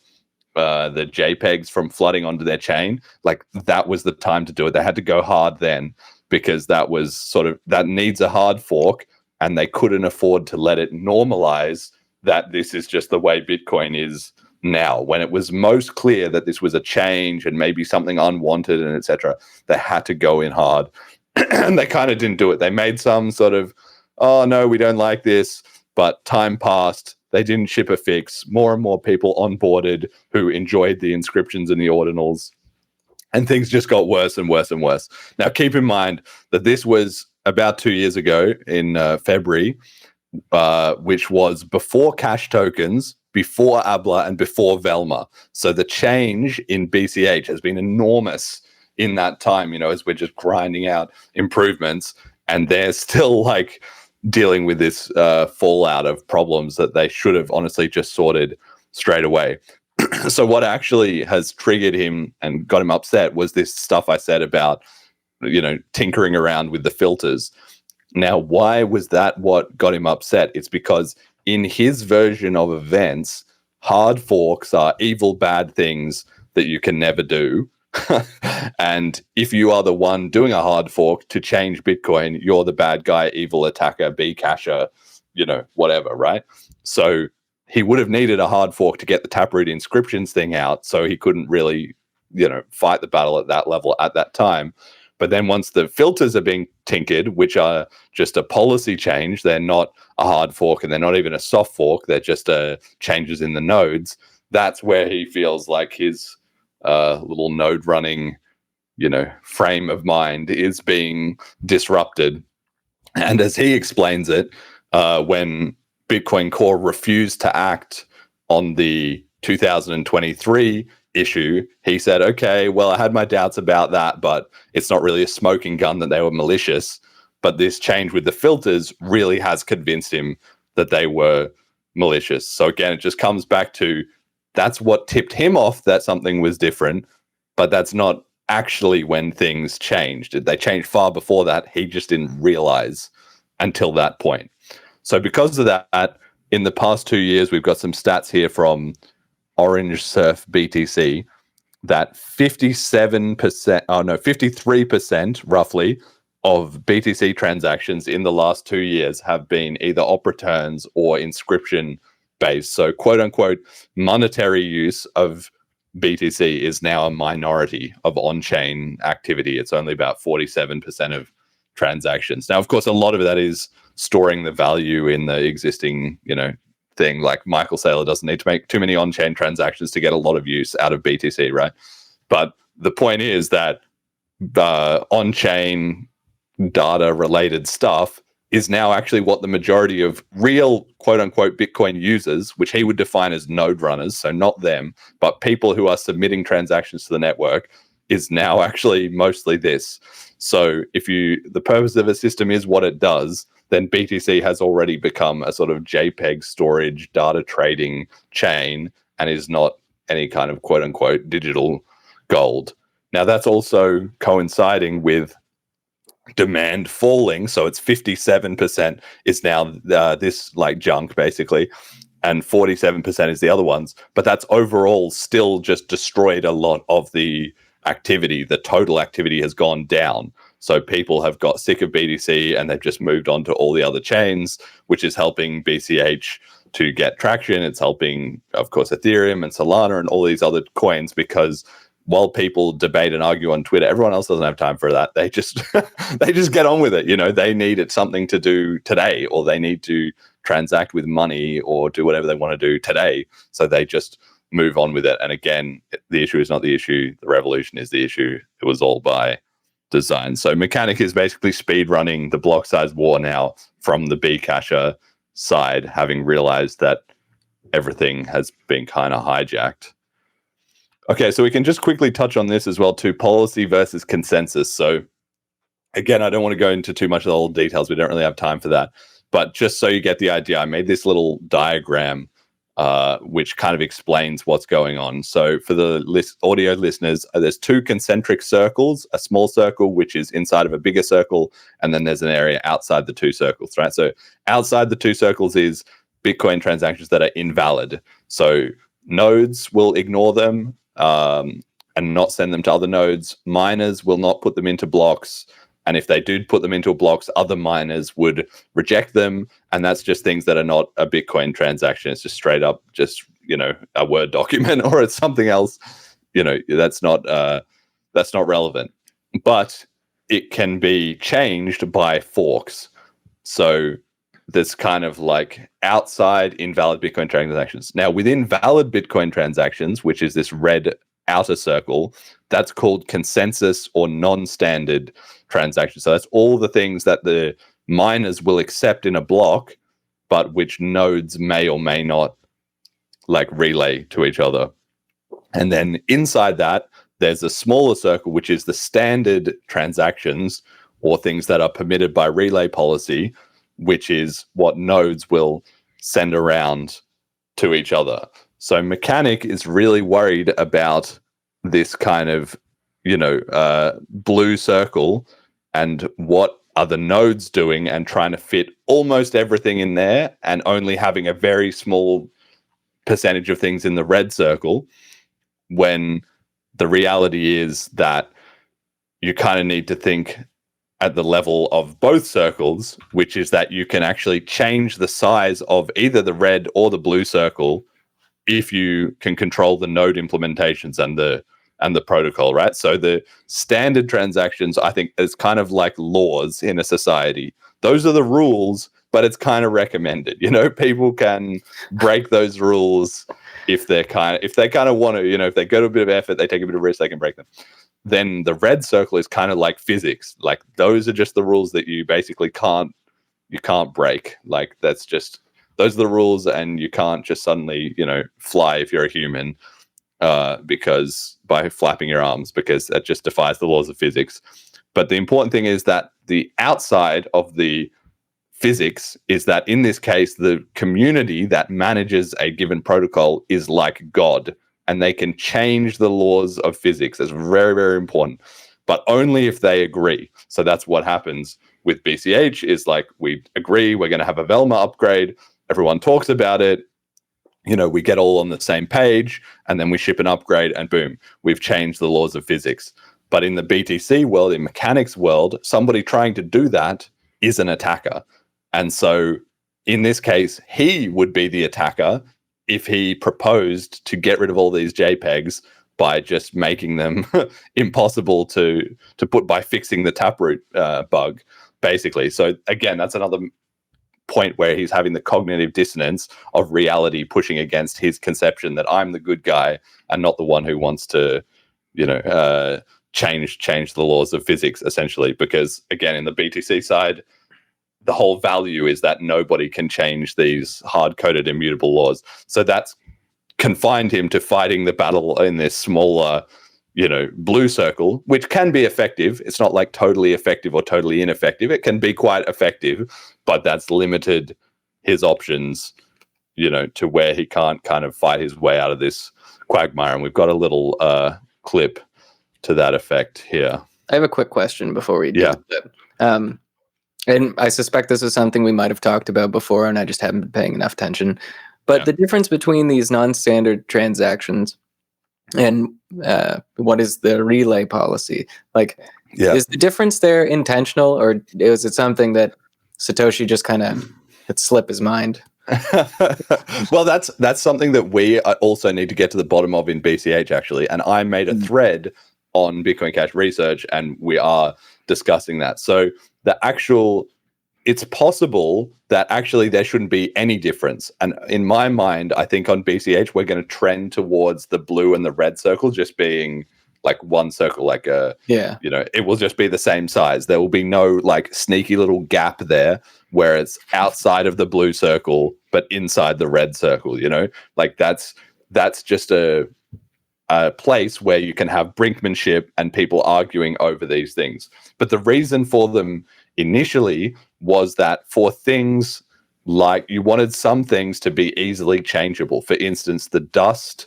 the JPEGs from flooding onto their chain, like that was the time to do it. They had to go hard then, because that was sort of, that needs a hard fork, and they couldn't afford to let it normalize that this is just the way Bitcoin is now. When it was most clear that this was a change and maybe something unwanted and etc., they had to go in hard. And they kind of didn't do it. They made some sort of, oh no, we don't like this, but time passed. They didn't ship a fix. More and more people onboarded who enjoyed the inscriptions and the ordinals, and things just got worse and worse and worse. Now, keep in mind that this was about 2 years ago in February, which was before cash tokens, before Abla and before Velma. So the change in BCH has been enormous in that time, you know, as we're just grinding out improvements, and they're still like dealing with this fallout of problems that they should have honestly just sorted straight away. So what actually has triggered him and got him upset was this stuff I said about, you know, tinkering around with the filters. Now, why was that what got him upset? It's because in his version of events, hard forks are evil, bad things that you can never do. And if you are the one doing a hard fork to change Bitcoin, you're the bad guy, evil attacker, Bcasher, you know, whatever, right? So he would have needed a hard fork to get the Taproot inscriptions thing out, so he couldn't really, you know, fight the battle at that level at that time. But then once the filters are being tinkered, which are just a policy change, they're not a hard fork and they're not even a soft fork, they're just changes in the nodes, that's where he feels like his little node running, you know, frame of mind is being disrupted. And as he explains it, when Bitcoin Core refused to act on the 2023 issue, he said, okay, well, I had my doubts about that, but it's not really a smoking gun that they were malicious. But this change with the filters really has convinced him that they were malicious. So again, it just comes back to that's what tipped him off that something was different, but that's not actually when things changed. They changed far before that. He just didn't realize until that point. So because of that, in the past 2 years, we've got some stats here from Orange Surf BTC that 53% roughly of BTC transactions in the last 2 years have been either op returns or inscription based. So quote unquote monetary use of BTC is now a minority of on-chain activity. It's only about 47% of transactions. Now, of course, a lot of that is storing the value in the existing, you know, thing. Like Michael Saylor doesn't need to make too many on-chain transactions to get a lot of use out of BTC, right? But the point is that on-chain data-related stuff is now actually what the majority of real quote-unquote Bitcoin users, which he would define as node runners, so not them, but people who are submitting transactions to the network, is now actually mostly this. So if the purpose of a system is what it does, then BTC has already become a sort of JPEG storage data trading chain and is not any kind of quote-unquote digital gold. Now, that's also coinciding with demand falling. So it's 57% is now this like junk basically, and 47% is the other ones. But that's overall still just destroyed a lot of the activity. The total activity has gone down. So people have got sick of BTC and they've just moved on to all the other chains, which is helping BCH to get traction. It's helping, of course, Ethereum and Solana and all these other coins, because while people debate and argue on Twitter, everyone else doesn't have time for that. They just they just get on with it. You know, they need it something to do today, or they need to transact with money or do whatever they want to do today. So they just move on with it. And again, the issue is not the issue. The revolution is the issue. It was all by design. So Mechanic is basically speed running the block size war now from the Bcasher side, having realized that everything has been kind of hijacked. Okay, so we can just quickly touch on this as well too, policy versus consensus. So again, I don't want to go into too much of the old details. We don't really have time for that. But just so you get the idea, I made this little diagram which kind of explains what's going on. So for the audio listeners, there's two concentric circles, a small circle, which is inside of a bigger circle, and then there's an area outside the two circles, right? So outside the two circles is Bitcoin transactions that are invalid. So nodes will ignore them and not send them to other nodes. Miners will not put them into blocks. And if they do put them into blocks, other miners would reject them. And that's just things that are not a Bitcoin transaction. It's just straight up just, you know, a Word document, or it's something else. You know, that's not relevant. But it can be changed by forks. So there's kind of like outside invalid Bitcoin transactions. Now, within valid Bitcoin transactions, which is this red outer circle, that's called consensus or non-standard transactions. So that's all the things that the miners will accept in a block, but which nodes may or may not like relay to each other. And then inside that, there's a smaller circle, which is the standard transactions or things that are permitted by relay policy, which is what nodes will send around to each other. So Mechanic is really worried about this kind of, blue circle and what are the nodes doing and trying to fit almost everything in there and only having a very small percentage of things in the red circle, when the reality is that you kind of need to think at the level of both circles, which is that you can actually change the size of either the red or the blue circle if you can control the node implementations and the protocol, right? So the standard transactions, I think, is kind of like laws in a society. Those are the rules, but it's kind of recommended. People can break those rules if they kind of want to. If they go to a bit of effort, they take a bit of risk, they can break them. Then the red circle is kind of like physics. Like those are just the rules that you basically can't break. Like those are the rules, and you can't just suddenly fly if you're a human because by flapping your arms, because that just defies the laws of physics. But the important thing is that the outside of the physics is that in this case, the community that manages a given protocol is like God, and they can change the laws of physics. That's very, very important, but only if they agree. So that's what happens with BCH is like, we agree, we're going to have a Velma upgrade. Everyone talks about it. We get all on the same page, and then we ship an upgrade, and boom, we've changed the laws of physics. But in the BTC world, in mechanics world, somebody trying to do that is an attacker. And so in this case, he would be the attacker if he proposed to get rid of all these JPEGs by just making them impossible to put by fixing the taproot bug, basically. So again, that's another point where he's having the cognitive dissonance of reality pushing against his conception that I'm the good guy and not the one who wants to, change the laws of physics, essentially. Because again, in the BTC side, the whole value is that nobody can change these hard-coded immutable laws. So that's confined him to fighting the battle in this smaller, blue circle, which can be effective. It's not like totally effective or totally ineffective. It can be quite effective, but that's limited his options, to where he can't kind of fight his way out of this quagmire. And we've got a little clip to that effect here. I have a quick question before we do that. And I suspect this is something we might have talked about before, and I just haven't been paying enough attention. But the difference between these non-standard transactions and what is the relay policy? Like, is the difference there intentional, or is it something that Satoshi just kind of had slipped his mind? Well, that's something that we also need to get to the bottom of in BCH, actually. And I made a thread on Bitcoin Cash research, and we are discussing that. So it's possible that actually there shouldn't be any difference. And in my mind, I think on BCH, we're going to trend towards the blue and the red circle just being like one circle, like it will just be the same size. There will be no like sneaky little gap there where it's outside of the blue circle, but inside the red circle, like that's just a place where you can have brinkmanship and people arguing over these things. But the reason for them initially was that for things like you wanted some things to be easily changeable. For instance, the dust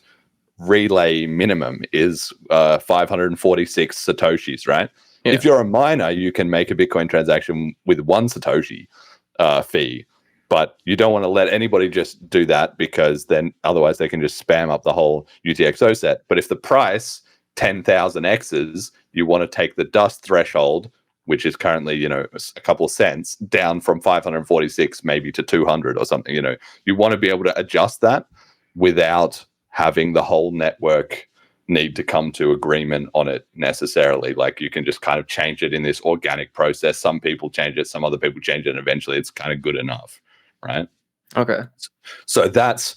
relay minimum is 546 Satoshis, right? Yeah. If you're a miner, you can make a Bitcoin transaction with 1 Satoshi fee. But you don't want to let anybody just do that, because then otherwise they can just spam up the whole UTXO set. But if the price 10,000 X's, you want to take the dust threshold, which is currently, a couple of cents, down from 546 maybe to 200 or something. You want to be able to adjust that without having the whole network need to come to agreement on it necessarily. Like you can just kind of change it in this organic process. Some people change it, some other people change it, and eventually it's kind of good enough. Right. Okay. So that's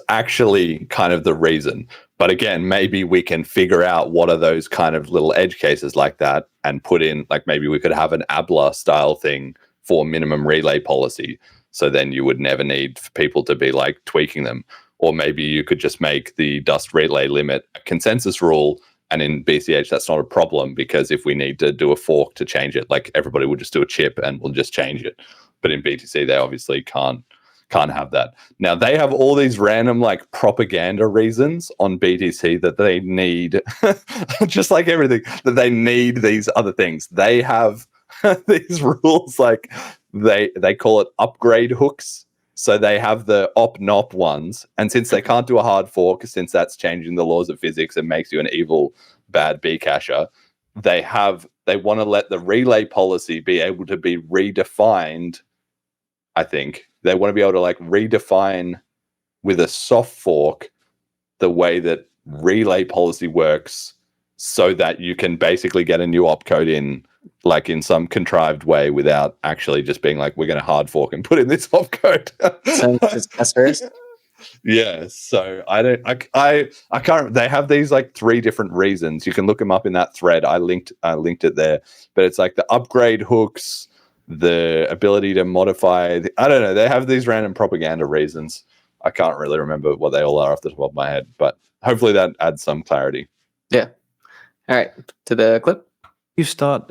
actually kind of the reason. But again, maybe we can figure out what are those kind of little edge cases like that and put in, like maybe we could have an ABLA style thing for minimum relay policy. So then you would never need people to be like tweaking them. Or maybe you could just make the dust relay limit a consensus rule. And in BCH, that's not a problem, because if we need to do a fork to change it, like everybody will just do a chip and we'll just change it. But in BTC, they obviously can't have that. Now, they have all these random like propaganda reasons on BTC that they need, just like everything, that they need these other things. They have these rules, like they call it upgrade hooks. So they have the op-nop ones. And since they can't do a hard fork, since that's changing the laws of physics and makes you an evil, bad Bcasher, they want to let the relay policy be able to be redefined. I think they want to be able to like redefine with a soft fork the way that relay policy works, so that you can basically get a new opcode in, like in some contrived way, without actually just being like, we're going to hard fork and put in this opcode. Yeah, so I can't. They have these like 3 different reasons. You can look them up in that thread. I linked it there, but it's like the upgrade hooks, the ability to modify. I don't know. They have these random propaganda reasons. I can't really remember what they all are off the top of my head, but hopefully that adds some clarity. Yeah. All right, to the clip. You start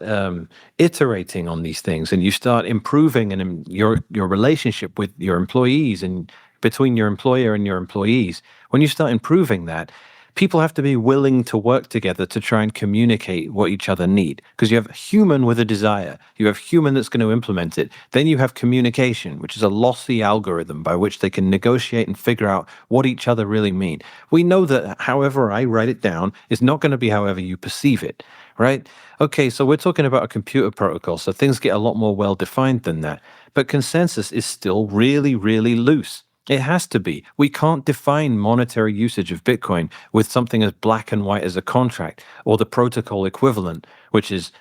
iterating on these things, and you start improving your relationship with your employees and between your employer and your employees. When you start improving that, people have to be willing to work together to try and communicate what each other need. Because you have a human with a desire, you have human that's going to implement it. Then you have communication, which is a lossy algorithm by which they can negotiate and figure out what each other really mean. We know that however I write it down is not going to be however you perceive it, right? Okay, so we're talking about a computer protocol, so things get a lot more well-defined than that. But consensus is still really, really loose. It has to be. We can't define monetary usage of Bitcoin with something as black and white as a contract or the protocol equivalent, which is,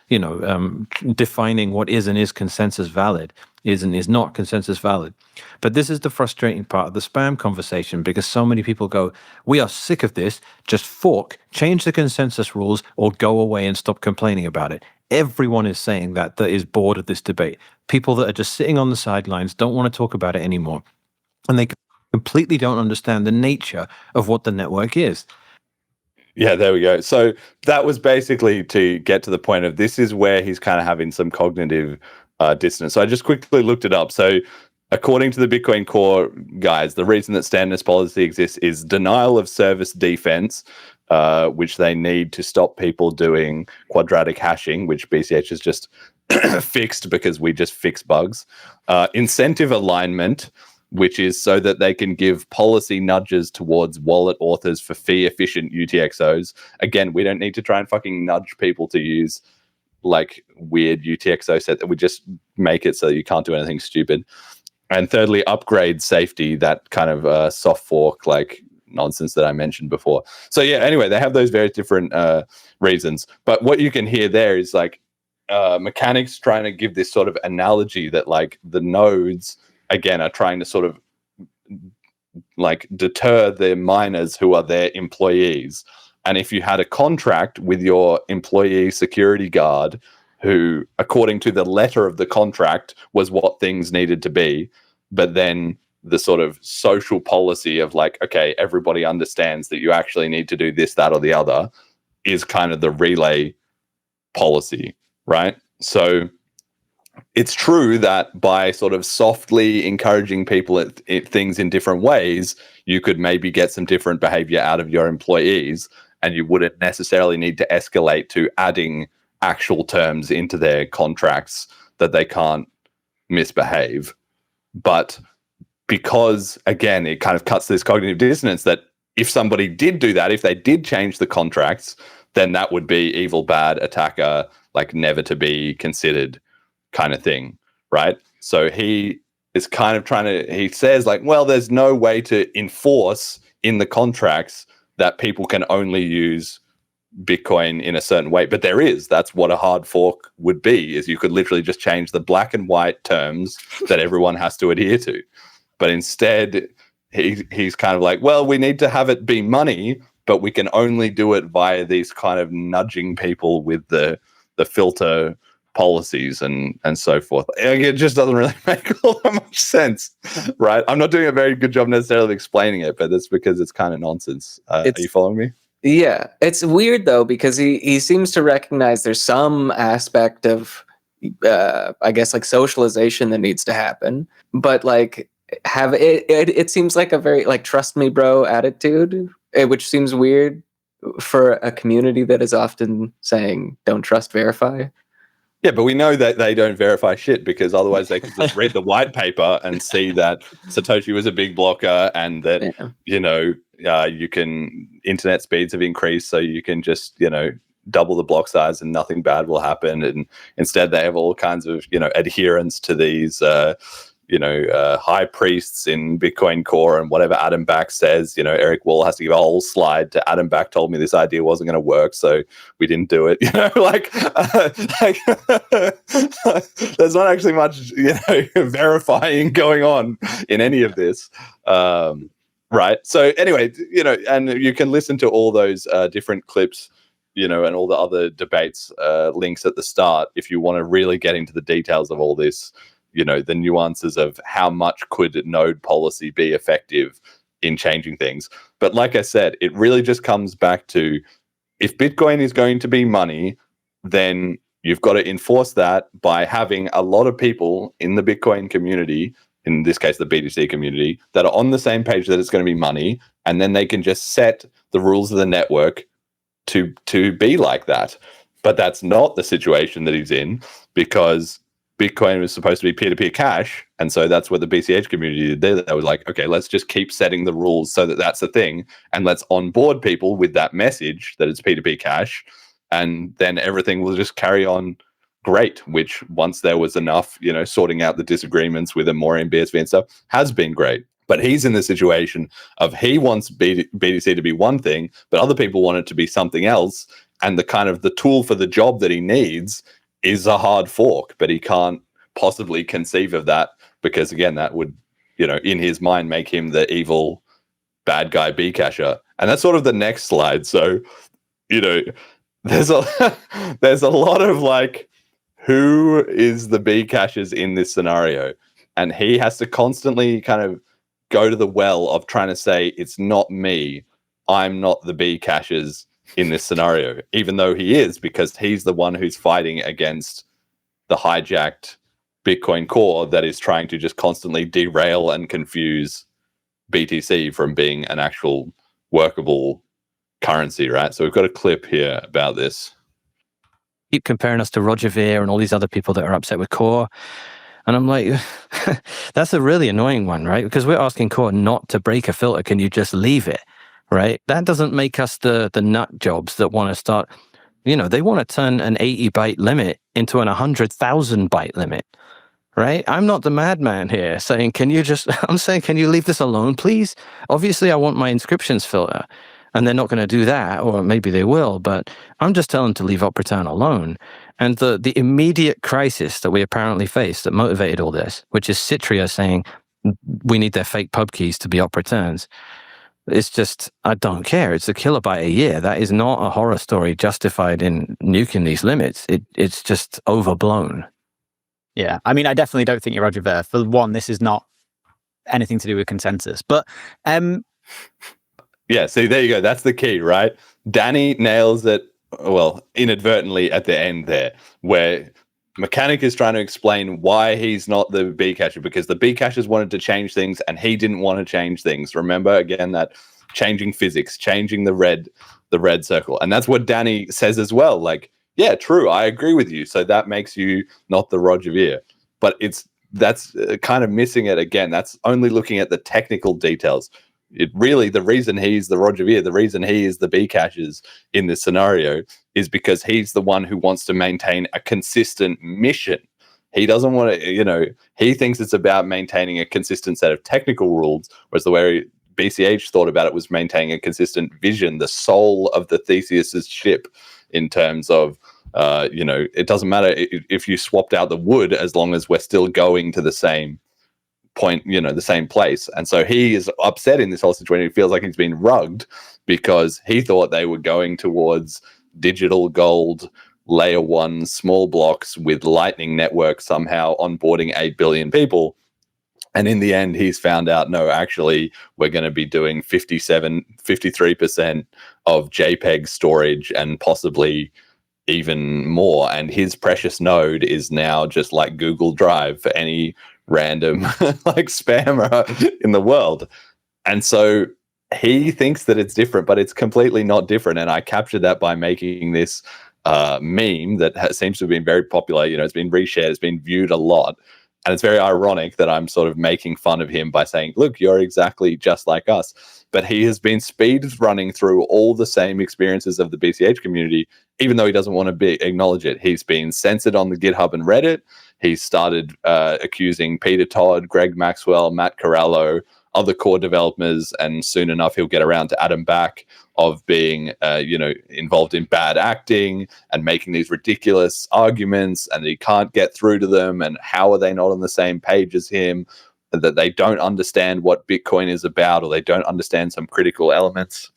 defining what is and is consensus valid, is and is not consensus valid. But this is the frustrating part of the spam conversation, because so many people go, we are sick of this, just fork, change the consensus rules, or go away and stop complaining about it. Everyone is saying that is bored of this debate. People that are just sitting on the sidelines don't want to talk about it anymore. And they completely don't understand the nature of what the network is. Yeah, there we go. So that was basically to get to the point of this is where he's kind of having some cognitive dissonance. So I just quickly looked it up. So according to the Bitcoin Core guys, the reason that standards policy exists is denial of service defense, which they need to stop people doing quadratic hashing, which BCH has just fixed because we just fix bugs. Incentive alignment, which is so that they can give policy nudges towards wallet authors for fee-efficient UTXOs. Again, we don't need to try and fucking nudge people to use like weird UTXO set that we just make it so you can't do anything stupid. And thirdly, upgrade safety, that kind of soft fork like nonsense that I mentioned before. So yeah, anyway, they have those very different reasons. But what you can hear there is like mechanics trying to give this sort of analogy that like the nodes again are trying to sort of like deter the miners who are their employees. And if you had a contract with your employee security guard who, according to the letter of the contract, was what things needed to be, but then the sort of social policy of like, okay, everybody understands that you actually need to do this, that, or the other, is kind of the relay policy, right? So it's true that by sort of softly encouraging people at things in different ways, you could maybe get some different behavior out of your employees, and you wouldn't necessarily need to escalate to adding actual terms into their contracts that they can't misbehave. But because, again, it kind of cuts this cognitive dissonance that if somebody did do that, if they did change the contracts, then that would be evil, bad, attacker, like never to be considered kind of thing, right? So he is kind of trying to, he says like, well, there's no way to enforce in the contracts that people can only use Bitcoin in a certain way, but there is. That's what a hard fork would be, is you could literally just change the black and white terms that everyone has to adhere to. But instead, he's kind of like, well, we need to have it be money, but we can only do it via these kind of nudging people with the filter policies and so forth. Like, it just doesn't really make all that much sense, right? I'm not doing a very good job necessarily of explaining it, but that's because it's kind of nonsense. Are you following me? Yeah, it's weird though, because he seems to recognize there's some aspect of I guess like socialization that needs to happen, but like it seems like a very like trust me bro attitude, which seems weird for a community that is often saying don't trust, verify. Yeah, but we know that they don't verify shit, because otherwise they could just read the white paper and see that Satoshi was a big blocker and that, you can, internet speeds have increased, so you can just, double the block size and nothing bad will happen. And instead they have all kinds of, adherence to these, high priests in Bitcoin Core, and whatever Adam Back says, Eric Wall has to give a whole slide to Adam Back told me this idea wasn't going to work, so we didn't do it. There's not actually much, verifying going on in any of this. Right. So anyway, and you can listen to all those different clips, and all the other debates links at the start if you want to really get into the details of all this. The nuances of how much could node policy be effective in changing things. But like I said, it really just comes back to, if Bitcoin is going to be money, then you've got to enforce that by having a lot of people in the Bitcoin community, in this case, the BTC community, that are on the same page that it's going to be money. And then they can just set the rules of the network to be like that. But that's not the situation that he's in, because Bitcoin was supposed to be peer-to-peer cash, and so that's what the BCH community did. They was like, okay, let's just keep setting the rules so that that's a thing, and let's onboard people with that message that it's peer-to-peer cash, and then everything will just carry on great, which once there was enough, sorting out the disagreements with Amorium, BSV and stuff, has been great. But he's in the situation of he wants BTC to be one thing, but other people want it to be something else, and the tool for the job that he needs is a hard fork, but he can't possibly conceive of that, because again, that would, in his mind, make him the evil bad guy Bcasher. And that's sort of the next slide. So, there's a lot of like, who is the Bcashers in this scenario? And he has to constantly kind of go to the well of trying to say, it's not me, I'm not the Bcashers in this scenario, even though he is, because he's the one who's fighting against the hijacked Bitcoin core that is trying to just constantly derail and confuse BTC from being an actual workable currency, right? So we've got a clip here about this. Keep comparing us to Roger Ver and all these other people that are upset with core. And I'm like, that's a really annoying one, right? Because we're asking core not to break a filter. Can you just leave it? Right? That doesn't make us the nut jobs that want to start, they want to turn an 80 byte limit into an 100,000 byte limit, right? I'm not the madman here saying, I'm saying, can you leave this alone, please? Obviously, I want my inscriptions filter, and they're not going to do that, or maybe they will, but I'm just telling them to leave up return alone. And the immediate crisis that we apparently faced that motivated all this, which is Citria saying we need their fake pub keys to be up returns. It's just, I don't care. It's a kilobyte a year. That is not a horror story justified in nuking these limits. It's just overblown. Yeah, I mean, I definitely don't think you're Roger Ver. For one, this is not anything to do with consensus. But yeah, see, there you go. That's the key, right? Danny nails it, well, inadvertently at the end there, where Mechanic is trying to explain why he's not the Bcasher, because the Bcashers wanted to change things and he didn't want to change things. Remember, again, that changing physics, changing the red circle. And that's what Danny says as well. Like, yeah, true, I agree with you. So that makes you not the Roger Ver. But that's kind of missing it again. That's only looking at the technical details. It really, the reason he's the Roger Ver, the reason he is the Bcashers in this scenario is because he's the one who wants to maintain a consistent mission. He doesn't want to, he thinks it's about maintaining a consistent set of technical rules, whereas the way BCH thought about it was maintaining a consistent vision, the soul of the Theseus's ship, in terms of, it doesn't matter if you swapped out the wood as long as we're still going to the same point, the same place. And so he is upset in this whole situation. He feels like he's been rugged because he thought they were going towards digital gold, layer 1 small blocks with Lightning Network somehow onboarding 8 billion people. And in the end, he's found out, no, actually, we're going to be doing 53% of JPEG storage and possibly even more. And his precious node is now just like Google Drive for any random like spammer in the world. And so he thinks that it's different, but it's completely not different. And I captured that by making this meme that seems to have been very popular. You know, it's been reshared, it's been viewed a lot. And it's very ironic that I'm sort of making fun of him by saying, look, you're exactly just like us. But he has been speed running through all the same experiences of the BCH community, even though he doesn't want to acknowledge it. He's been censored on the GitHub and Reddit. He started accusing Peter Todd, Greg Maxwell, Matt Corallo, other core developers, and soon enough he'll get around to Adam Back of being, involved in bad acting and making these ridiculous arguments, and he can't get through to them. And how are they not on the same page as him? That they don't understand what Bitcoin is about, or they don't understand some critical elements.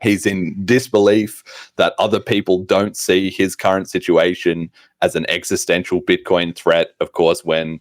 He's in disbelief that other people don't see his current situation as an existential Bitcoin threat. Of course, when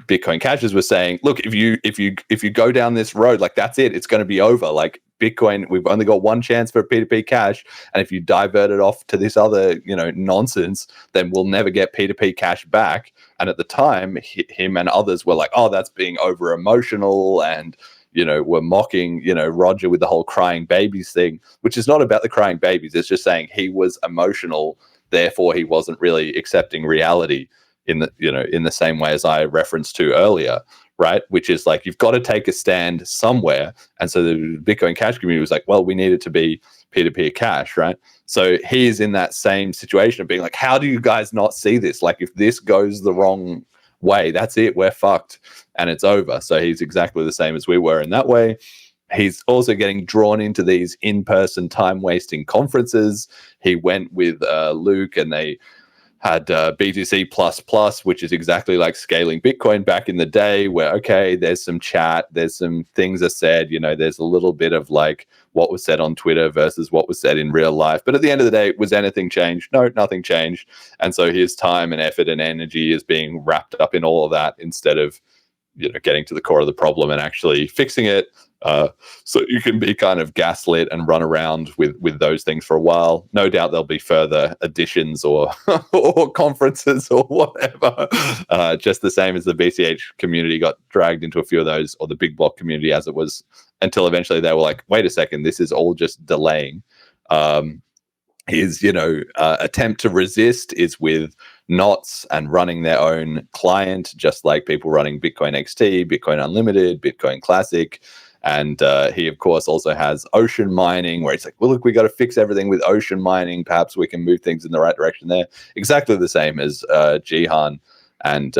Bitcoin Cashers were saying, look, if you go down this road, like that's it, it's going to be over. Like Bitcoin, we've only got one chance for P2P cash, and if you divert it off to this other, nonsense, then we'll never get P2P cash back. And at the time, him and others were like, oh, that's being over emotional, and we're mocking, Roger with the whole crying babies thing, which is not about the crying babies. It's just saying he was emotional, therefore he wasn't really accepting reality in the same way as I referenced to earlier, right? Which is like, you've got to take a stand somewhere. And so the Bitcoin Cash community was like, well, we need it to be peer-to-peer cash, right? So he's in that same situation of being like, how do you guys not see this? Like, if this goes the wrong way, that's it, we're fucked and it's over. So he's exactly the same as we were in that way. He's also getting drawn into these in-person time-wasting conferences. He went with Luke, and they had BTC++, which is exactly like scaling Bitcoin back in the day, where, okay, there's some chat, there's some things are said, there's a little bit of like what was said on Twitter versus what was said in real life. But at the end of the day, was anything changed? No, nothing changed. And so his time and effort and energy is being wrapped up in all of that instead of, getting to the core of the problem and actually fixing it. So you can be kind of gaslit and run around with those things for a while. No doubt there'll be further additions or or conferences or whatever. Just the same as the BCH community got dragged into a few of those, or the big block community as it was, until eventually they were like, wait a second, this is all just delaying. His attempt to resist is with knots and running their own client, just like people running Bitcoin XT, Bitcoin Unlimited, Bitcoin Classic. And he, of course, also has ocean mining, where it's like, well, look, we got to fix everything with ocean mining. Perhaps we can move things in the right direction there. Exactly the same as Jihan and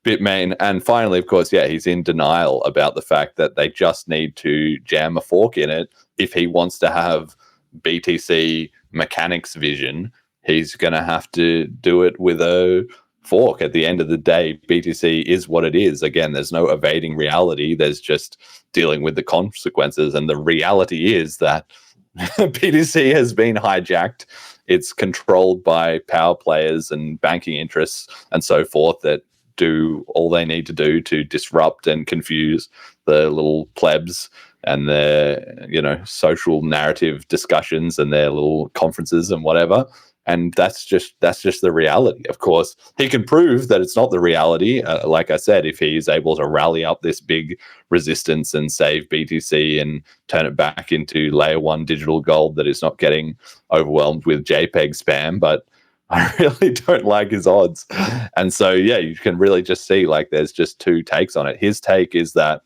Bitmain. And finally, of course, he's in denial about the fact that they just need to jam a fork in it. If he wants to have BTC mechanics vision, he's going to have to do it with a fork. At the end of the day, BTC is what it is. Again, there's no evading reality. There's just dealing with the consequences. And the reality is that BTC has been hijacked. It's controlled by power players and banking interests and so forth that do all they need to do to disrupt and confuse the little plebs and their, social narrative discussions and their little conferences and whatever. And that's just the reality. Of course, he can prove that it's not the reality. Like I said, if he's able to rally up this big resistance and save BTC and turn it back into layer 1 digital gold that is not getting overwhelmed with JPEG spam. But I really don't like his odds. And so, you can really just see like there's just two takes on it. His take is that,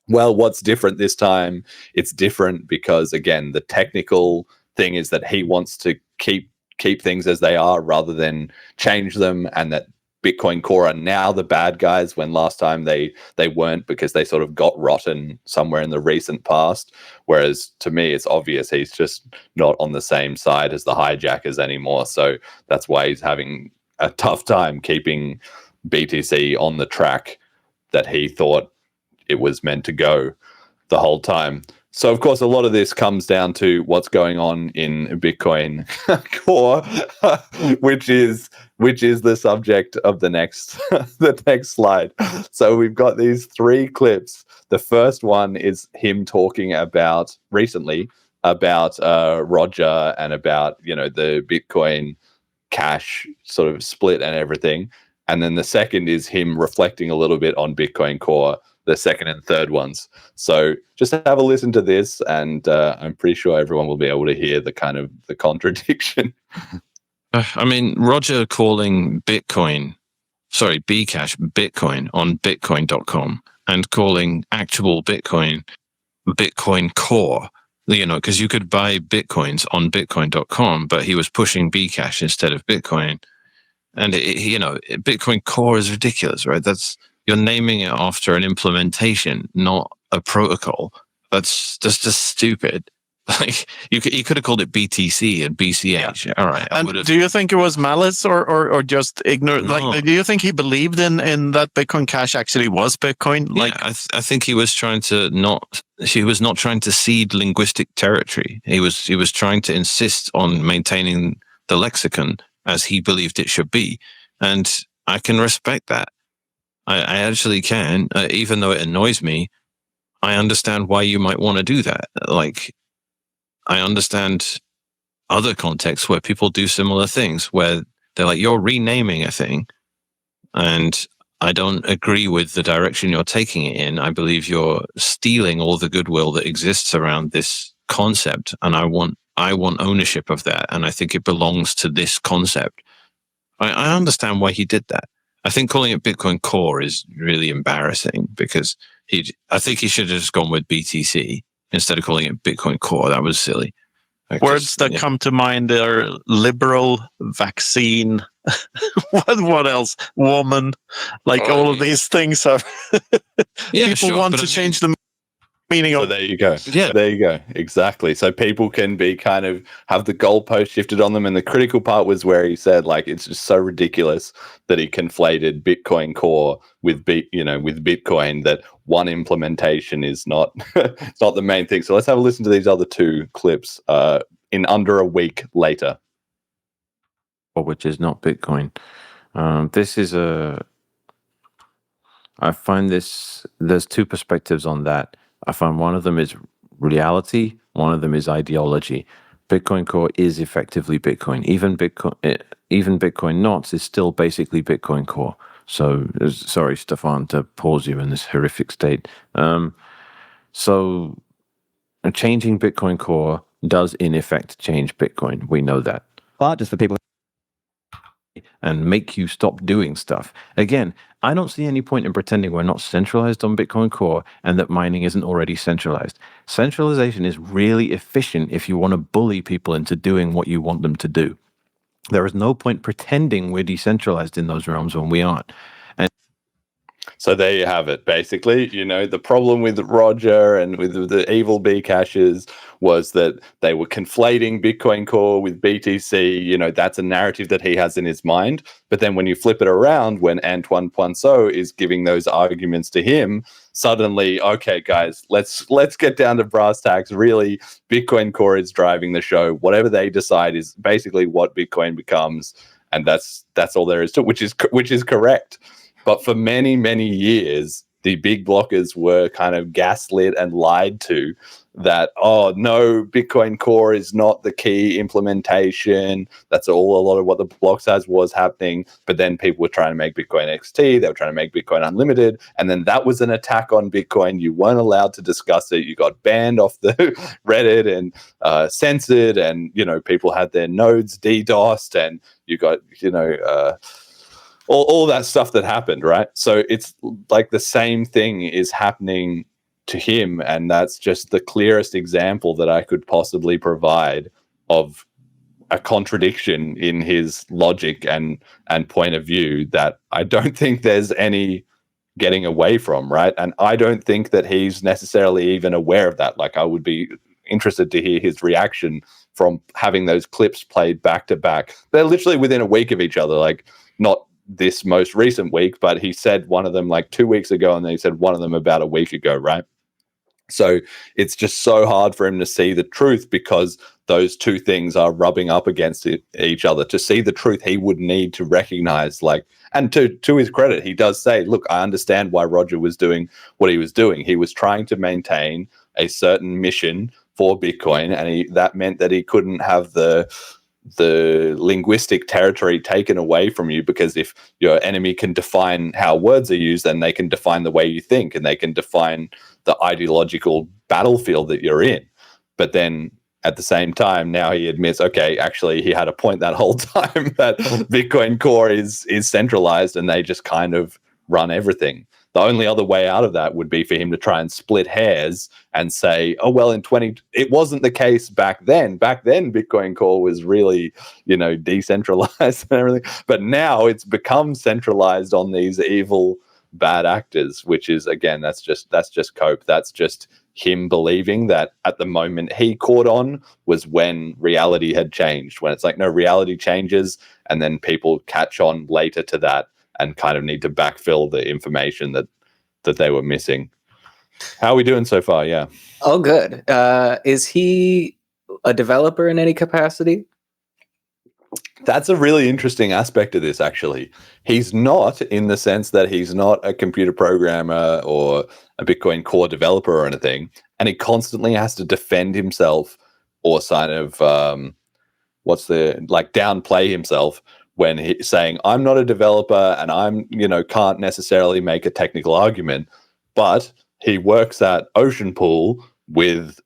well, what's different this time? It's different because, again, the technical thing is that he wants to keep things as they are rather than change them, and that Bitcoin Core are now the bad guys when last time they weren't, because they sort of got rotten somewhere in the recent past. Whereas to me, it's obvious he's just not on the same side as the hijackers anymore. So that's why he's having a tough time keeping BTC on the track that he thought it was meant to go the whole time. So, of course, a lot of this comes down to what's going on in Bitcoin Core, which is the subject of the next slide. So we've got these 3 clips. The first one is him talking recently about Roger and about the Bitcoin Cash sort of split and everything. And then the second is him reflecting a little bit on Bitcoin Core, the second and third ones. So just have a listen to this, and I'm pretty sure everyone will be able to hear the contradiction. I mean, Roger calling Bcash Bitcoin on bitcoin.com and calling actual Bitcoin Core, because you could buy Bitcoins on bitcoin.com, but he was pushing Bcash instead of Bitcoin. And, Bitcoin Core is ridiculous, right? You're naming it after an implementation, not a protocol. That's just stupid. Like you could have called it BTC and BCH. Yeah. All right. And do you think it was malice or just ignorant? No. Like, do you think he believed in that Bitcoin Cash actually was Bitcoin? Like, I think he was trying to he was not trying to cede linguistic territory. He was trying to insist on maintaining the lexicon as he believed it should be, and I can respect that. I actually can, even though it annoys me. I understand why you might want to do that. Like, I understand other contexts where people do similar things, where they're like, you're renaming a thing, and I don't agree with the direction you're taking it in. I believe you're stealing all the goodwill that exists around this concept, and I want ownership of that, and I think it belongs to this concept. I understand why he did that. I think calling it Bitcoin Core is really embarrassing, because I think he should have just gone with BTC instead of calling it Bitcoin Core. That was silly. Words that come to mind are liberal, vaccine, what else? Woman. Like all of these things are people want to change the meaning of. So there you go. Yeah. There you go. Exactly. So people can be have the goalpost shifted on them. And the critical part was where he said, like, it's just so ridiculous that he conflated Bitcoin Core with Bitcoin, that one implementation is not it's not the main thing. So let's have a listen to these other 2 clips in under a week later. Which is not Bitcoin. This is I find there's 2 perspectives on that. I find one of them is reality, one of them is ideology. Bitcoin Core is effectively Bitcoin. Even Bitcoin Knots is still basically Bitcoin Core. So, sorry, Stefan, to pause you in this horrific state. So, changing Bitcoin Core does in effect change Bitcoin. We know that. But just for people and make you stop doing stuff. Again, I don't see any point in pretending we're not centralized on Bitcoin Core and that mining isn't already centralized. Centralization is really efficient if you want to bully people into doing what you want them to do. There is no point pretending we're decentralized in those realms when we aren't. So there you have it. Basically, the problem with Roger and with the evil Bcashes was that they were conflating Bitcoin Core with BTC. That's a narrative that he has in his mind. But then when you flip it around, when Antoine Poinceau is giving those arguments to him, suddenly, okay, guys, let's get down to brass tacks. Really, Bitcoin Core is driving the show. Whatever they decide is basically what Bitcoin becomes, and that's all there is to it, which is correct. But for many, many years, the big blockers were kind of gaslit and lied to that, oh, no, Bitcoin Core is not the key implementation. That's a lot of what the block size was happening. But then people were trying to make Bitcoin XT. They were trying to make Bitcoin Unlimited. And then that was an attack on Bitcoin. You weren't allowed to discuss it. You got banned off the Reddit and censored. And, people had their nodes DDoSed. And you got, all that stuff that happened, right? So it's like the same thing is happening to him, and that's just the clearest example that I could possibly provide of a contradiction in his logic and point of view that I don't think there's any getting away from, right? And I don't think that he's necessarily even aware of that. Like, I would be interested to hear his reaction from having those clips played back to back. They're literally within a week of each other, like not this most recent week, but he said one of them like 2 weeks ago, and then he said one of them about a week ago, right? So it's just so hard for him to see the truth because those two things are rubbing up against each other. To see the truth, he would need to recognize, like, and to his credit, he does say, look, I understand why Roger was doing what he was doing. He was trying to maintain a certain mission for Bitcoin, and that meant that he couldn't have the linguistic territory taken away from you, because if your enemy can define how words are used, then they can define the way you think, and they can define the ideological battlefield that you're in. But then at the same time, now he admits, okay, actually he had a point that whole time that Bitcoin Core is centralized and they just kind of run everything. The only other way out of that would be for him to try and split hairs and say, oh, well, it wasn't the case back then. Back then, Bitcoin Core was really, decentralized and everything. But now it's become centralized on these evil, bad actors, which is, again, that's just cope. That's just him believing that at the moment he caught on was when reality had changed, when it's like, no, reality changes and then people catch on later to that and kind of need to backfill the information that they were missing. How are we doing so far? Yeah. Oh, good. Is he a developer in any capacity? That's a really interesting aspect of this, actually. He's not, in the sense that he's not a computer programmer or a Bitcoin Core developer or anything, and he constantly has to defend himself or kind of downplay himself when he's saying, I'm not a developer and I'm, can't necessarily make a technical argument. But he works at Ocean Pool with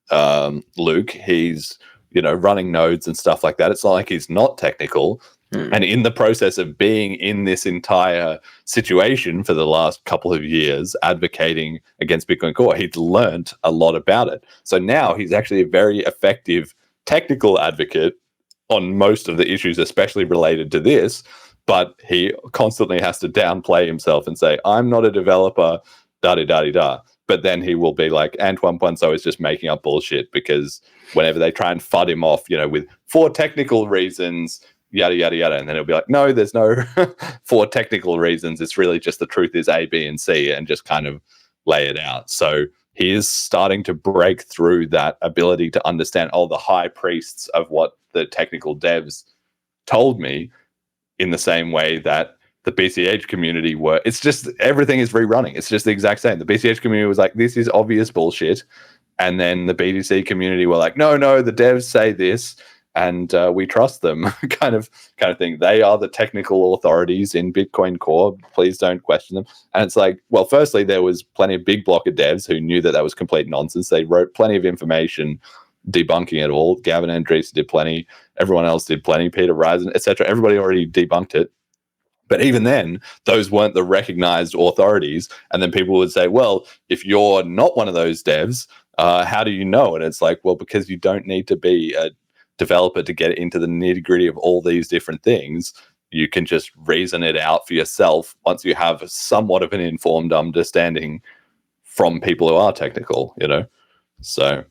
Luke. He's, running nodes and stuff like that. It's not like he's not technical. And in the process of being in this entire situation for the last couple of years, advocating against Bitcoin Core, he'd learned a lot about it. So now he's actually a very effective technical advocate on most of the issues, especially related to this. But he constantly has to downplay himself and say, I'm not a developer, da-da-da-da-da. But then he will be like, Antoine Poinceau is just making up bullshit, because whenever they try and FUD him off, with 4 technical reasons, yada, yada, yada. And then he'll be like, no, there's no 4 technical reasons. It's really just the truth is A, B, and C, and just kind of lay it out. So he is starting to break through that ability to understand, the high priests of what the technical devs told me, in the same way that the BCH community were. It's just everything is rerunning. It's just the exact same. The BCH community was like, this is obvious bullshit. And then the BTC community were like, no, the devs say this and we trust them, kind of thing. They are the technical authorities in Bitcoin Core. Please don't question them. And it's like, well, firstly, there was plenty of big block of devs who knew that was complete nonsense. They wrote plenty of information debunking it all. Gavin Andreessen did plenty. Everyone else did plenty. Peter Risen, etc. Everybody already debunked it. But even then, those weren't the recognized authorities. And then people would say, well, if you're not one of those devs, how do you know? And it's like, well, because you don't need to be a developer to get into the nitty-gritty of all these different things. You can just reason it out for yourself once you have somewhat of an informed understanding from people who are technical, So...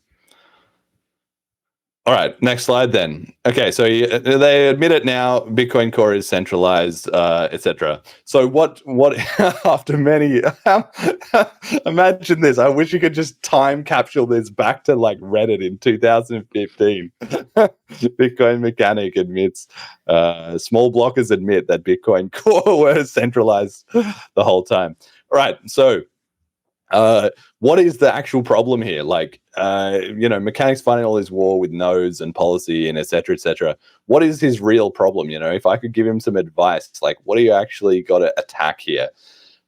All right, next slide then. Okay, so they admit it now. Bitcoin Core is centralized, etc. So what? After many, imagine this. I wish you could just time capsule this back to like Reddit in 2015. Bitcoin Mechanic admits, small blockers admit that Bitcoin Core was centralized the whole time. All right, so. What is the actual problem here? Like, Mechanic's fighting all this war with nodes and policy and et cetera, et cetera. What is his real problem? If I could give him some advice, like, what do you actually got to attack here?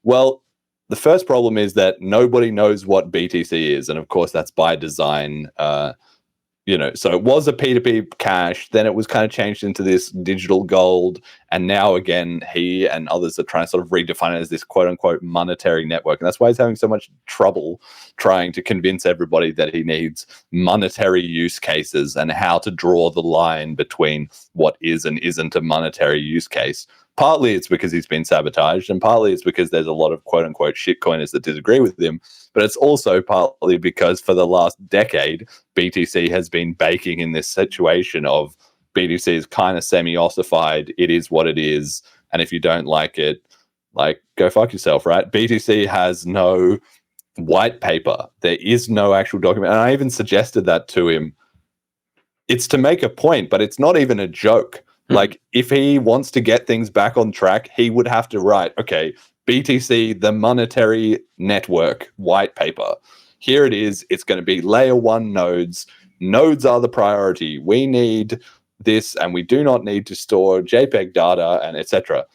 Well, the first problem is that nobody knows what BTC is. And of course, that's by design. So it was a P2P cash, then it was kind of changed into this digital gold, and now again, he and others are trying to sort of redefine it as this quote-unquote monetary network. And that's why he's having so much trouble trying to convince everybody that he needs monetary use cases and how to draw the line between what is and isn't a monetary use case. Partly it's because he's been sabotaged, and partly it's because there's a lot of quote-unquote shitcoiners that disagree with him. But it's also partly because for the last decade, BTC has been baking in this situation of BTC is kind of semi-ossified. It is what it is. And if you don't like it, like, go fuck yourself, right? BTC has no white paper. There is no actual document. And I even suggested that to him. It's to make a point, but it's not even a joke. Like, if he wants to get things back on track, he would have to write, okay, BTC, the monetary network white paper. Here it is. It's going to be layer 1 nodes. Nodes are the priority. We need this, and we do not need to store JPEG data, and etc.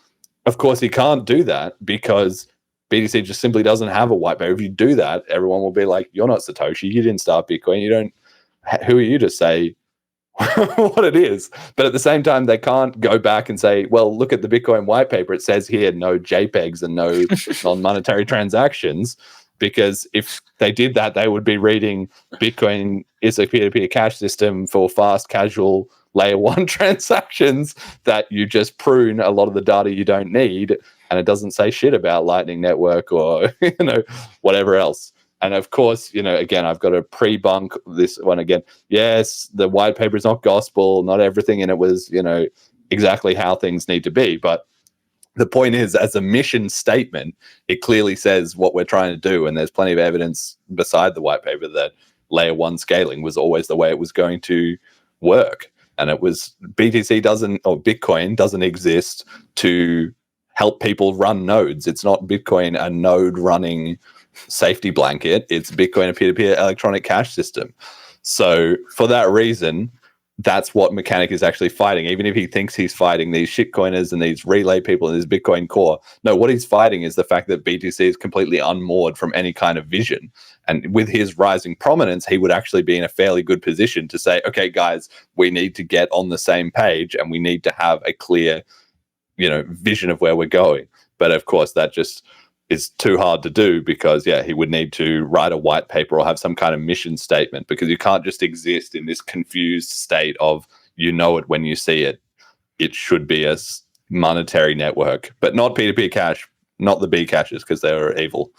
Of course, he can't do that because BTC just simply doesn't have a white paper. If you do that, everyone will be like, you're not Satoshi. You didn't start Bitcoin. You don't. Who are you to say what it is? But at the same time, they can't go back and say, well, look at the Bitcoin white paper. It says here no JPEGs and no non-monetary transactions. Because if they did that, they would be reading Bitcoin is a peer-to-peer cash system for fast, casual, layer 1 transactions that you just prune a lot of the data you don't need, and it doesn't say shit about Lightning Network or whatever else. And of course, again, I've got to pre-bunk this one again. Yes, the white paper is not gospel. Not everything in it was, exactly how things need to be. But the point is, as a mission statement, it clearly says what we're trying to do. And there's plenty of evidence beside the white paper that layer 1 scaling was always the way it was going to work. And it was Bitcoin doesn't exist to help people run nodes. It's not Bitcoin a node running safety blanket. It's Bitcoin a peer-to-peer electronic cash system. So for that reason, that's what Mechanic is actually fighting. Even if he thinks he's fighting these shitcoiners and these relay people in his Bitcoin core, no, what he's fighting is the fact that BTC is completely unmoored from any kind of vision. And with his rising prominence, he would actually be in a fairly good position to say, okay, guys, we need to get on the same page and we need to have a clear, vision of where we're going. But of course, that just is too hard to do because, he would need to write a white paper or have some kind of mission statement, because you can't just exist in this confused state of it when you see it. It should be a monetary network, but not P2P cash, not the B caches, because they are evil.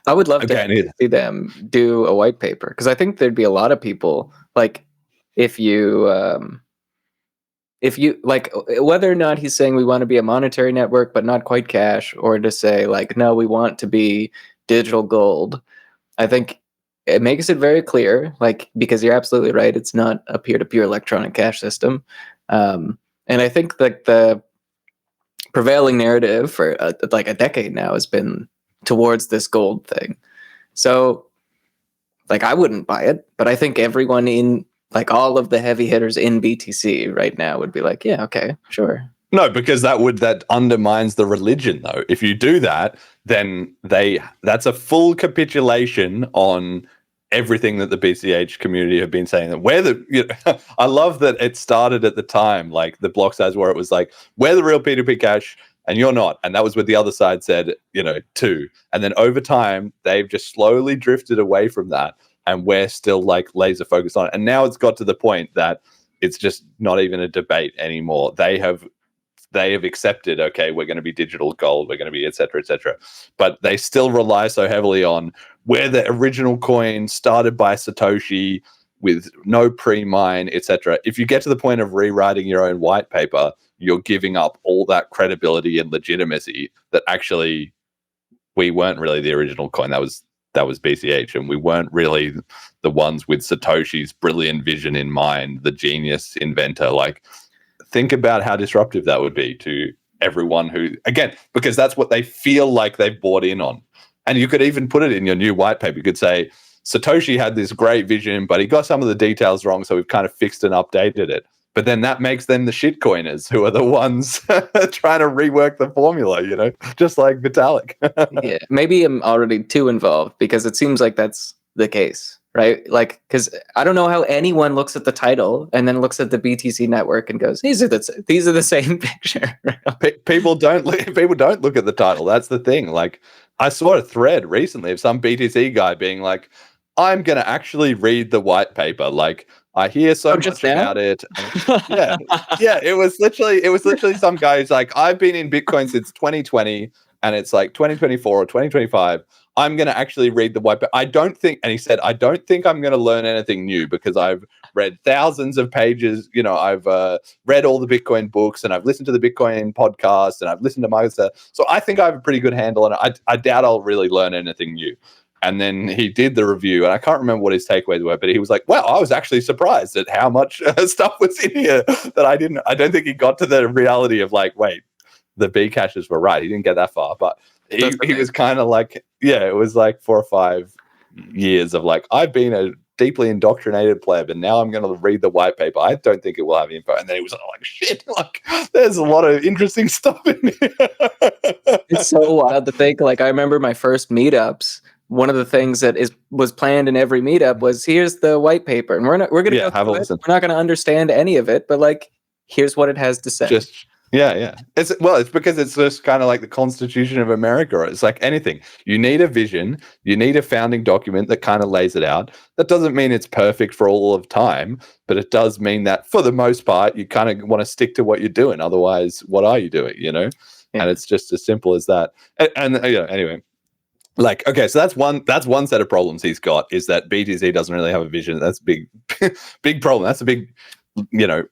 I would love to see them do a white paper, because I think there'd be a lot of people, like, if you like, whether or not he's saying we want to be a monetary network but not quite cash, or to say like, no, we want to be digital gold, I think it makes it very clear, like, because you're absolutely right, it's not a peer-to-peer electronic cash system. And I think like the prevailing narrative for like a decade now has been towards this gold thing. So like, I wouldn't buy it, but I think everyone in, like, all of the heavy hitters in BTC right now would be like, yeah, okay, sure. No, because that undermines the religion, though. If you do that, then that's a full capitulation on everything that the BCH community have been saying. That I love that it started at the time, like the block size where it was like, we're the real P2P cash and you're not. And that was what the other side said, too. And then over time, they've just slowly drifted away from that. And we're still like laser focused on it. And now it's got to the point that it's just not even a debate anymore. They have accepted, okay, we're going to be digital gold, we're going to be et cetera, but they still rely so heavily on where the original coin started by Satoshi with no pre-mine, etc. If you get to the point of rewriting your own white paper, you're giving up all that credibility and legitimacy that actually we weren't really the original coin. That was BCH, and we weren't really the ones with Satoshi's brilliant vision in mind, the genius inventor. Like, think about how disruptive that would be to everyone who, again, because that's what they feel like they've bought in on. And you could even put it in your new white paper. You could say, Satoshi had this great vision, but he got some of the details wrong, so we've kind of fixed and updated it. But then that makes them the shitcoiners who are the ones trying to rework the formula, just like Vitalik. Yeah, maybe I'm already too involved, because it seems like that's the case, right? Like, because I don't know how anyone looks at the title and then looks at the BTC network and goes, these are the same picture. People don't look at the title. That's the thing. Like, I saw a thread recently of some BTC guy being like, I'm going to actually read the white paper. Like, I hear so much about it. Yeah. It was literally some guy who's like, I've been in Bitcoin since 2020 and it's like 2024 or 2025. I'm going to actually read the white paper. And he said, I don't think I'm going to learn anything new, because I've read thousands of pages. I've read all the Bitcoin books and I've listened to the Bitcoin podcast and I've listened to my stuff. So I think I have a pretty good handle on it. I doubt I'll really learn anything new. And then he did the review, and I can't remember what his takeaways were, but he was like, "Well, I was actually surprised at how much stuff was in here that I don't think he got to the reality of like, wait, the B caches were right." He didn't get that far, but he was kind of like, yeah, it was like 4 or 5 years of like, I've been a deeply indoctrinated player, but now I'm going to read the white paper. I don't think it will have info. And then he was like, shit, like there's a lot of interesting stuff in here. It's so wild to think. Like, I remember my first meetups. One of the things that was planned in every meetup was, here's the white paper, and we're going to go through it. We're not going to understand any of it, but like, here's what it has to say. Yeah. It's because it's just kind of like the Constitution of America. It's like anything. You need a vision. You need a founding document that kind of lays it out. That doesn't mean it's perfect for all of time, but it does mean that for the most part, you kind of want to stick to what you're doing. Otherwise, what are you doing? Yeah. And it's just as simple as that. And anyway. Like, okay, so that's one set of problems he's got, is that BTC doesn't really have a vision. That's a big problem. That's a big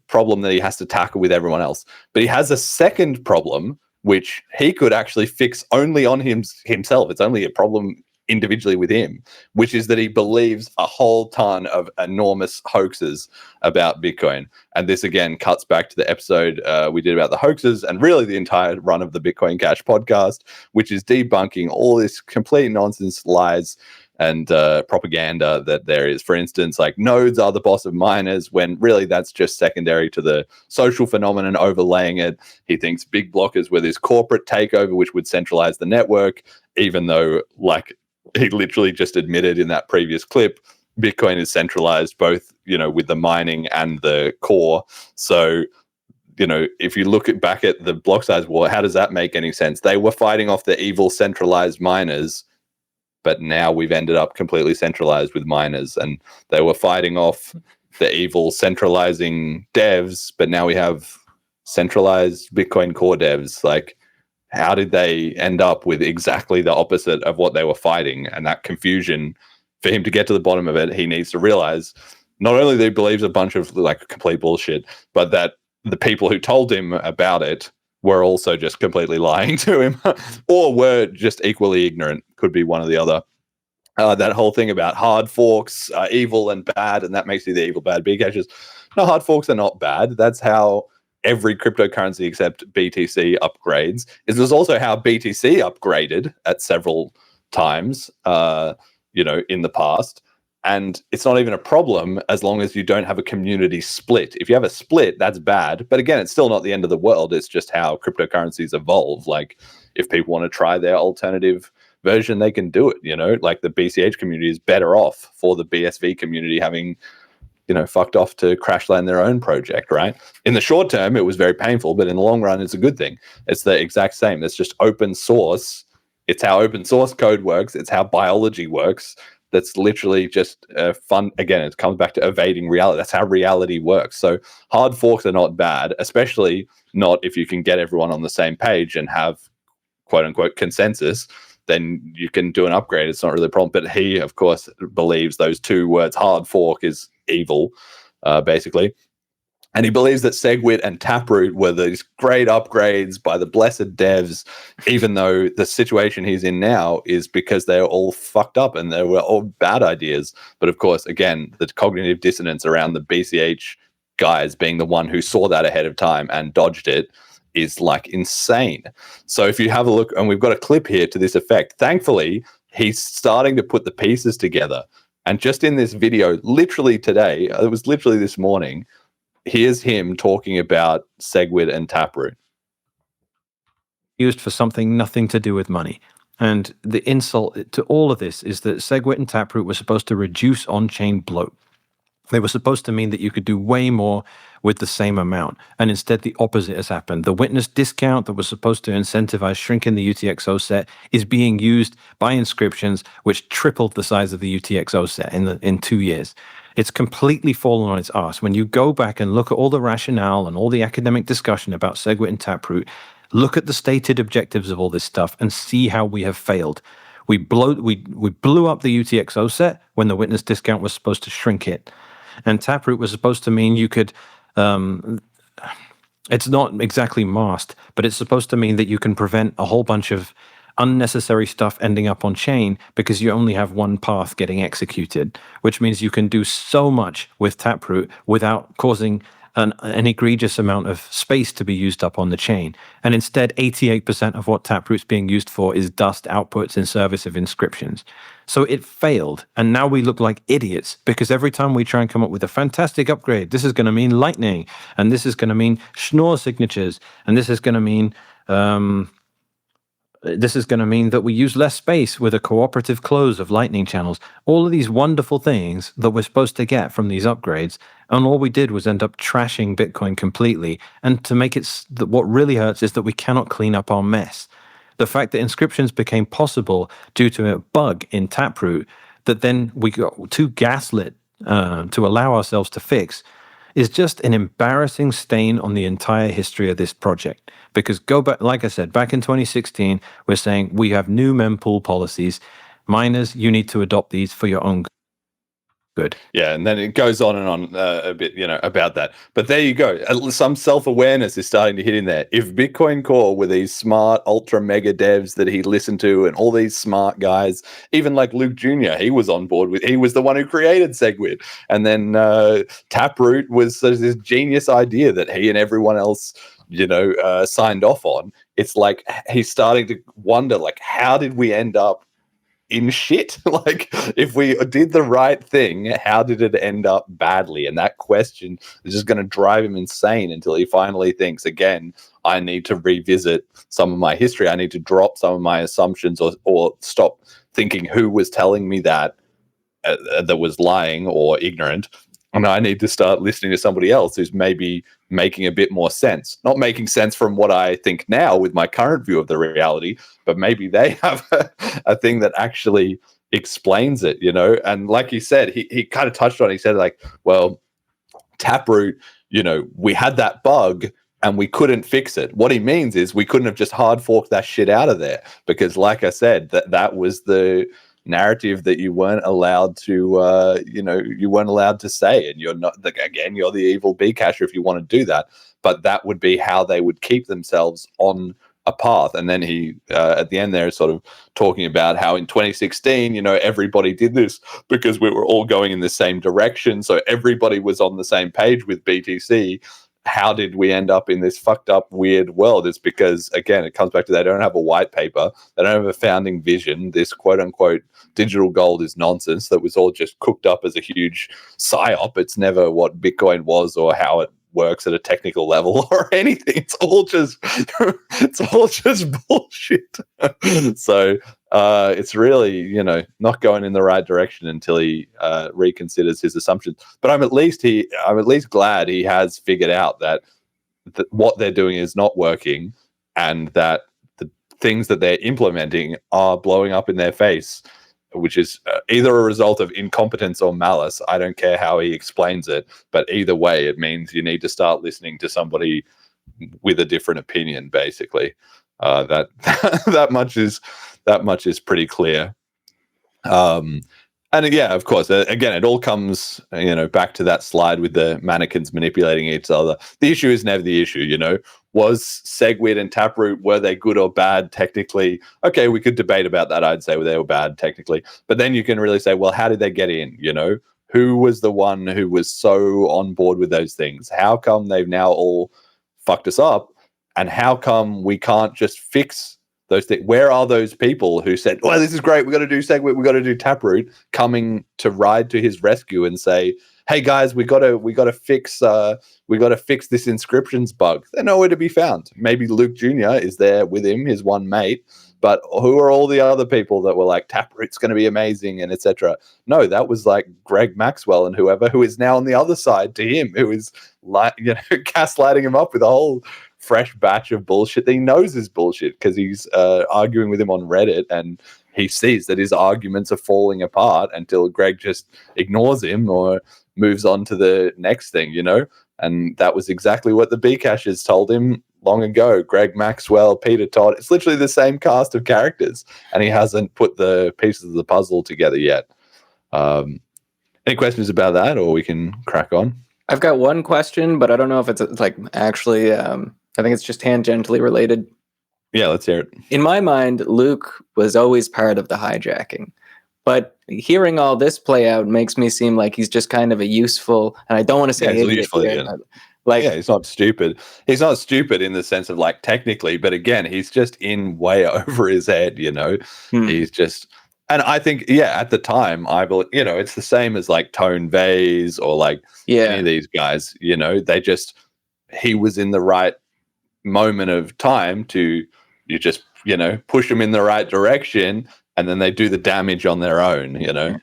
problem that he has to tackle with everyone else. But he has a second problem, which he could actually fix only on himself. It's only a problem individually with him, which is that he believes a whole ton of enormous hoaxes about Bitcoin. And this again cuts back to the episode we did about the hoaxes, and really the entire run of the Bitcoin Cash podcast, which is debunking all this complete nonsense, lies, and propaganda that there is. For instance, like nodes are the boss of miners, when really that's just secondary to the social phenomenon overlaying it. He thinks big blockers were this corporate takeover which would centralize the network, even though, like he literally just admitted in that previous clip, Bitcoin is centralized both, with the mining and the core. So, if you look back at the block size war, how does that make any sense? They were fighting off the evil centralized miners, but now we've ended up completely centralized with miners, and they were fighting off the evil centralizing devs, but now we have centralized Bitcoin core devs. Like, how did they end up with exactly the opposite of what they were fighting? And that confusion, for him to get to the bottom of it, he needs to realize not only that he believes a bunch of like complete bullshit, but that the people who told him about it were also just completely lying to him or were just equally ignorant. Could be one or the other. That whole thing about hard forks are evil and bad, and that makes you the evil bad B caches. No, hard forks are not bad. That's how every cryptocurrency except BTC upgrades. It was also how BTC upgraded at several times, in the past. And it's not even a problem as long as you don't have a community split. If you have a split, that's bad. But again, it's still not the end of the world. It's just how cryptocurrencies evolve. Like, if people want to try their alternative version, they can do it. Like the BCH community is better off for the BSV community having fucked off to crash land their own project, right? In the short term, it was very painful, but in the long run, it's a good thing. It's the exact same. It's just open source. It's how open source code works. It's how biology works. That's literally just fun. Again, it comes back to evading reality. That's how reality works. So hard forks are not bad, especially not if you can get everyone on the same page and have quote unquote consensus. Then you can do an upgrade. It's not really a problem. But he, of course, believes those two words, hard fork, is evil, basically. And he believes that SegWit and Taproot were these great upgrades by the blessed devs, even though the situation he's in now is because they're all fucked up and they were all bad ideas. But of course, again, the cognitive dissonance around the BCH guys being the one who saw that ahead of time and dodged it is like insane. So if you have a look, and we've got a clip here to this effect, thankfully, he's starting to put the pieces together. And just in this video, literally today, it was literally this morning, here's him talking about SegWit and Taproot. Used for something nothing to do with money. And the insult to all of this is that SegWit and Taproot were supposed to reduce on-chain bloat. They were supposed to mean that you could do way more with the same amount. And instead, the opposite has happened. The witness discount that was supposed to incentivize shrinking the UTXO set is being used by inscriptions, which tripled the size of the UTXO set in 2 years. It's completely fallen on its ass. When you go back and look at all the rationale and all the academic discussion about SegWit and Taproot, look at the stated objectives of all this stuff and see how we have failed. We blew up the UTXO set when the witness discount was supposed to shrink it. And Taproot was supposed to mean you could, it's not exactly masked, but it's supposed to mean that you can prevent a whole bunch of unnecessary stuff ending up on chain because you only have one path getting executed, which means you can do so much with Taproot without causing an egregious amount of space to be used up on the chain. And instead, 88% of what Taproot's being used for is dust outputs in service of inscriptions. So it failed. And now we look like idiots because every time we try and come up with a fantastic upgrade, this is going to mean Lightning, and this is going to mean Schnorr signatures, and this is going to mean that we use less space with a cooperative close of Lightning channels. All of these wonderful things that we're supposed to get from these upgrades, and all we did was end up trashing Bitcoin completely. And to make it, what really hurts is that we cannot clean up our mess. The fact that inscriptions became possible due to a bug in Taproot that then we got too gaslit to allow ourselves to fix is just an embarrassing stain on the entire history of this project. Because go back, like I said, back in 2016, we're saying we have new mempool policies. Miners, you need to adopt these for your own good. Yeah, and then it goes on and on a bit, about that. But there you go. Some self-awareness is starting to hit in there. If Bitcoin Core were these smart, ultra mega devs that he listened to and all these smart guys, even like Luke Jr., he was on board with, he was the one who created SegWit. And then Taproot was this genius idea that he and everyone else, signed off on. It's like he's starting to wonder, like, how did we end up in shit? Like, if we did the right thing, how did it end up badly? And that question is just going to drive him insane until he finally thinks, again, I need to revisit some of my history. I need to drop some of my assumptions or stop thinking who was telling me that was lying or ignorant. And I need to start listening to somebody else who's maybe making a bit more sense. Not making sense from what I think now with my current view of the reality, but maybe they have a thing that actually explains it, And like he said, he kind of touched on it. He said, like, well, Taproot, we had that bug and we couldn't fix it. What he means is we couldn't have just hard forked that shit out of there because, like I said, that was the narrative that you weren't allowed to you weren't allowed to say, and you're not, again, you're the evil Bcasher if you want to do that, but that would be how they would keep themselves on a path. And then he at the end there is sort of talking about how in 2016 everybody did this because we were all going in the same direction, so everybody was on the same page with BTC. How did we end up in this fucked up, weird world? It's because, again, it comes back to they don't have a white paper. They don't have a founding vision. This quote unquote digital gold is nonsense that was all just cooked up as a huge psyop. It's never what Bitcoin was or how it works at a technical level or anything. It's all just bullshit. So it's really, not going in the right direction until he reconsiders his assumptions. But I'm at least glad he has figured out that what they're doing is not working, and that the things that they're implementing are blowing up in their face, which is either a result of incompetence or malice. I don't care how he explains it, but either way, it means you need to start listening to somebody with a different opinion, basically. That much is pretty clear. And yeah, of course, again, it all comes, back to that slide with the mannequins manipulating each other. The issue is never the issue, Was SegWit and Taproot, were they good or bad technically? Okay, we could debate about that. I'd say they were bad technically. But then you can really say, well, how did they get in, Who was the one who was so on board with those things? How come they've now all fucked us up? And how come we can't just fix those things? Where are those people who said, well, this is great, we got to do SegWit, we got to do Taproot, coming to ride to his rescue and say, hey guys, we got to fix this inscriptions bug? They're nowhere to be found. Maybe Luke Jr. is there with him, his one mate, but who are all the other people that were like, Taproot's going to be amazing and etc.? No, that was like Greg Maxwell and whoever, who is now on the other side to him, who is like, gaslighting him up with a whole fresh batch of bullshit that he knows is bullshit because he's arguing with him on Reddit, and he sees that his arguments are falling apart until Greg just ignores him or moves on to the next thing, And that was exactly what the Bcashers told him long ago. Greg Maxwell, Peter Todd, it's literally the same cast of characters, and he hasn't put the pieces of the puzzle together yet. Any questions about that, or we can crack on? I've got one question, but I don't know if it's like actually, I think it's just tangentially related. Yeah, let's hear it. In my mind, Luke was always part of the hijacking. But hearing all this play out makes me seem like he's just kind of a useful, and I don't want to say he's a idiot useful here, idiot. but, like, yeah, he's not stupid. He's not stupid in the sense of like technically, but again, he's just in way over his head, you know. He's just, and I think, yeah, at the time, I believe, you know, it's the same as like Tone Vase or like any of these guys, you know, he was in the right moment of time to, you just, you know, push them in the right direction, and then they do the damage on their own, you know.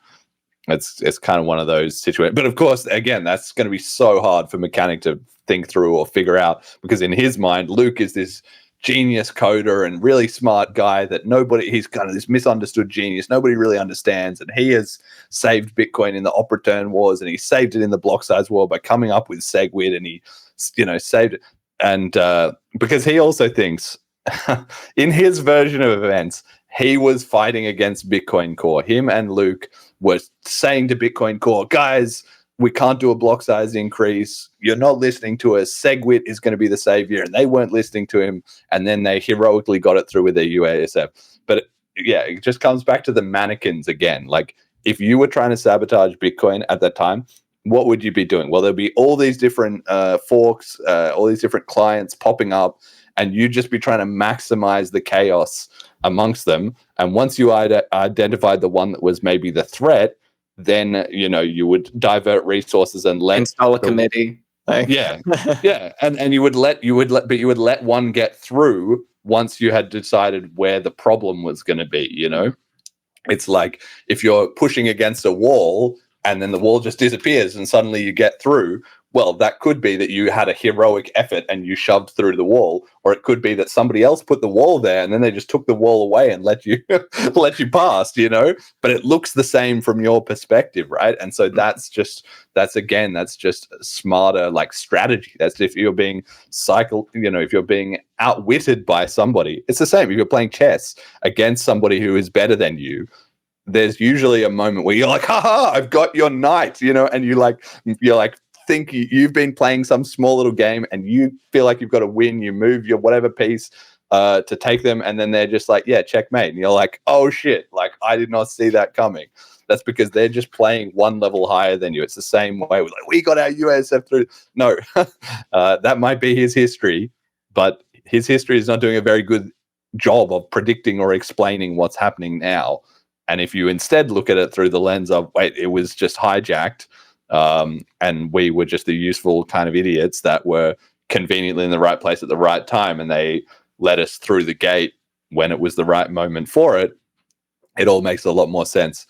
It's kind of one of those situations. But of course, again, that's going to be so hard for Mechanic to think through or figure out, because in his mind, Luke is this genius coder and really smart guy that he's kind of this misunderstood genius nobody really understands, and he has saved Bitcoin in the op return wars, and he saved it in the block size war by coming up with SegWit, and he, you know, saved it. And because he also thinks in his version of events, he was fighting against Bitcoin Core. Him and Luke were saying to Bitcoin Core, guys, we can't do a block size increase. You're not listening to us. SegWit is going to be the savior. And they weren't listening to him. And then they heroically got it through with their UASF. But yeah, it just comes back to the mannequins again. Like, if you were trying to sabotage Bitcoin at that time, what would you be doing? Well, there'll be all these different forks, all these different clients popping up, and you'd just be trying to maximize the chaos amongst them. And once you identified the one that was maybe the threat, then, you know, you would divert resources and install a committee. Yeah. And you would let one get through once you had decided where the problem was going to be, you know. It's like if you're pushing against a wall and then the wall just disappears and suddenly you get through. Well, that could be that you had a heroic effort and you shoved through the wall, or it could be that somebody else put the wall there and then they just took the wall away and let you past, you know. But it looks the same from your perspective, right? And so that's just smarter, like, strategy. That's if you're being if you're being outwitted by somebody. It's the same if you're playing chess against somebody who is better than you. There's usually a moment where you're like, haha, I've got your knight, you know, and you're like think you've been playing some small little game and you feel like you've got to win. You move your whatever piece to take them, and then they're just like, yeah, checkmate. And you're like, oh shit, like, I did not see that coming. That's because they're just playing one level higher than you. It's the same way. We're like, we got our USF through. No, that might be his history, but his history is not doing a very good job of predicting or explaining what's happening now. And if you instead look at it through the lens of, wait, it was just hijacked, and we were just the useful kind of idiots that were conveniently in the right place at the right time, and they let us through the gate when it was the right moment for it, it all makes a lot more sense.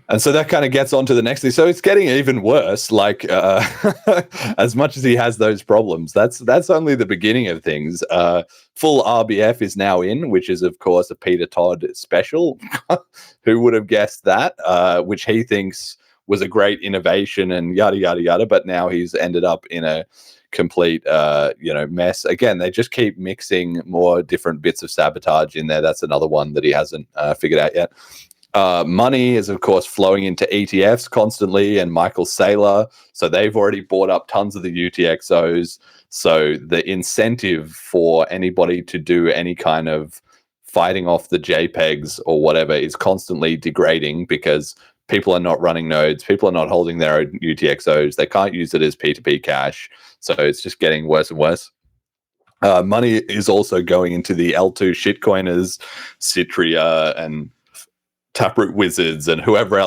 And so that kind of gets on to the next thing. So it's getting even worse. Like, as much as he has those problems, that's only the beginning of things. Full RBF is now in, which is, of course, a Peter Todd special. Who would have guessed that? Which he thinks was a great innovation and yada, yada, yada. But now he's ended up in a complete, mess. Again, they just keep mixing more different bits of sabotage in there. That's another one that he hasn't figured out yet. Money is, of course, flowing into ETFs constantly, and Michael Saylor. So they've already bought up tons of the UTXOs. So the incentive for anybody to do any kind of fighting off the JPEGs or whatever is constantly degrading, because people are not running nodes. People are not holding their own UTXOs. They can't use it as P2P cash. So it's just getting worse and worse. Money is also going into the L2 shitcoiners, Citria and Taproot Wizards and whoever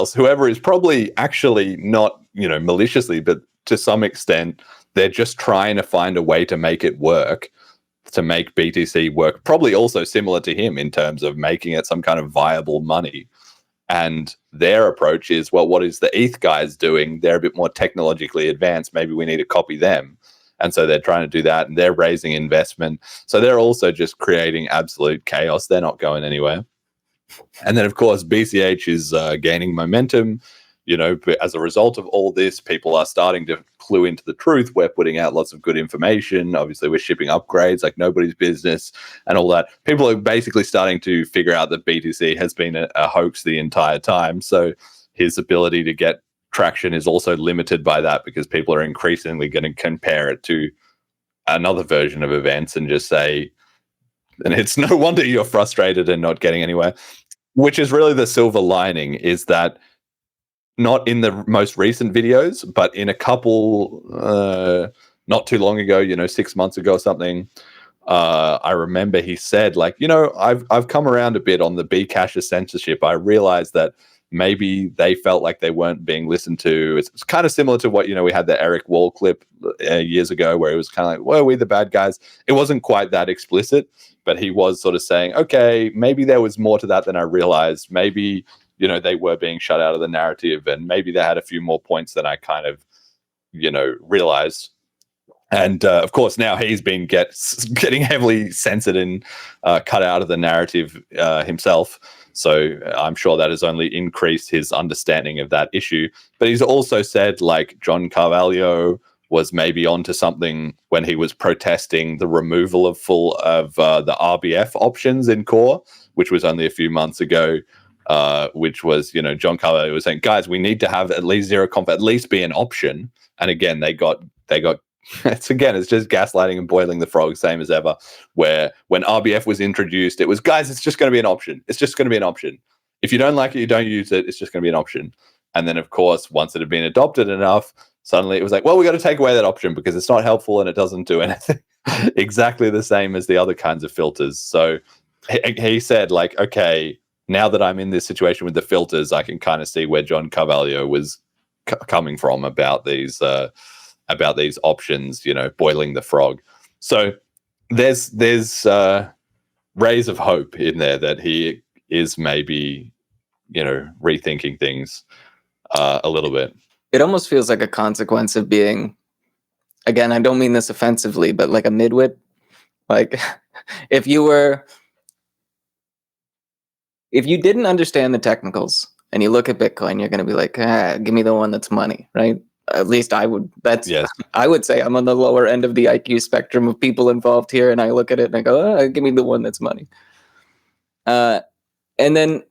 is probably actually not, maliciously, but to some extent, they're just trying to find a way to make it work, to make BTC work, probably also similar to him in terms of making it some kind of viable money. And their approach is, well, what is the ETH guys doing? They're a bit more technologically advanced. Maybe we need to copy them. And so they're trying to do that, and they're raising investment. So they're also just creating absolute chaos. They're not going anywhere. And then, of course, BCH is gaining momentum. As a result of all this, people are starting to clue into the truth. We're putting out lots of good information. Obviously, we're shipping upgrades like nobody's business and all that. People are basically starting to figure out that BTC has been a hoax the entire time. So his ability to get traction is also limited by that, because people are increasingly going to compare it to another version of events and just say, And it's no wonder you're frustrated and not getting anywhere, which is really the silver lining, is that not in the most recent videos, but in a couple, not too long ago, 6 months ago or something, I remember he said, like, I've come around a bit on the Bcash's censorship. I realized that maybe they felt like they weren't being listened to. It's kind of similar to what, we had the Eric Wall clip years ago, where it was kind of like, well, we're the bad guys. It wasn't quite that explicit, but he was sort of saying, okay, maybe there was more to that than I realized. Maybe, they were being shut out of the narrative, and maybe they had a few more points than I kind of, realized. And of course, now he's been getting heavily censored and cut out of the narrative himself. So I'm sure that has only increased his understanding of that issue. But he's also said, like, John Carvalho was maybe onto something when he was protesting the removal of the RBF options in core, which was only a few months ago. Which was, John Carvalho was saying, guys, we need to have at least zero conf, at least be an option. And again, they got it's just gaslighting and boiling the frog, same as ever, where when RBF was introduced, it was, guys, it's just going to be an option. It's just going to be an option. If you don't like it, you don't use it. It's just going to be an option. And then, of course, once it had been adopted enough, suddenly it was like, well, we got to take away that option because it's not helpful and it doesn't do anything. Exactly the same as the other kinds of filters. So he said, like, okay, now that I'm in this situation with the filters, I can kind of see where John Carvalho was coming from about these options, boiling the frog. So there's rays of hope in there that he is maybe, rethinking things a little bit. It almost feels like a consequence of being, again, I don't mean this offensively, but like a midwit. Like if you didn't understand the technicals and you look at Bitcoin, you're going to be like, give me the one that's money, right? At least I would. I would say I'm on the lower end of the IQ spectrum of people involved here, and I look at it and I go, give me the one that's money. And then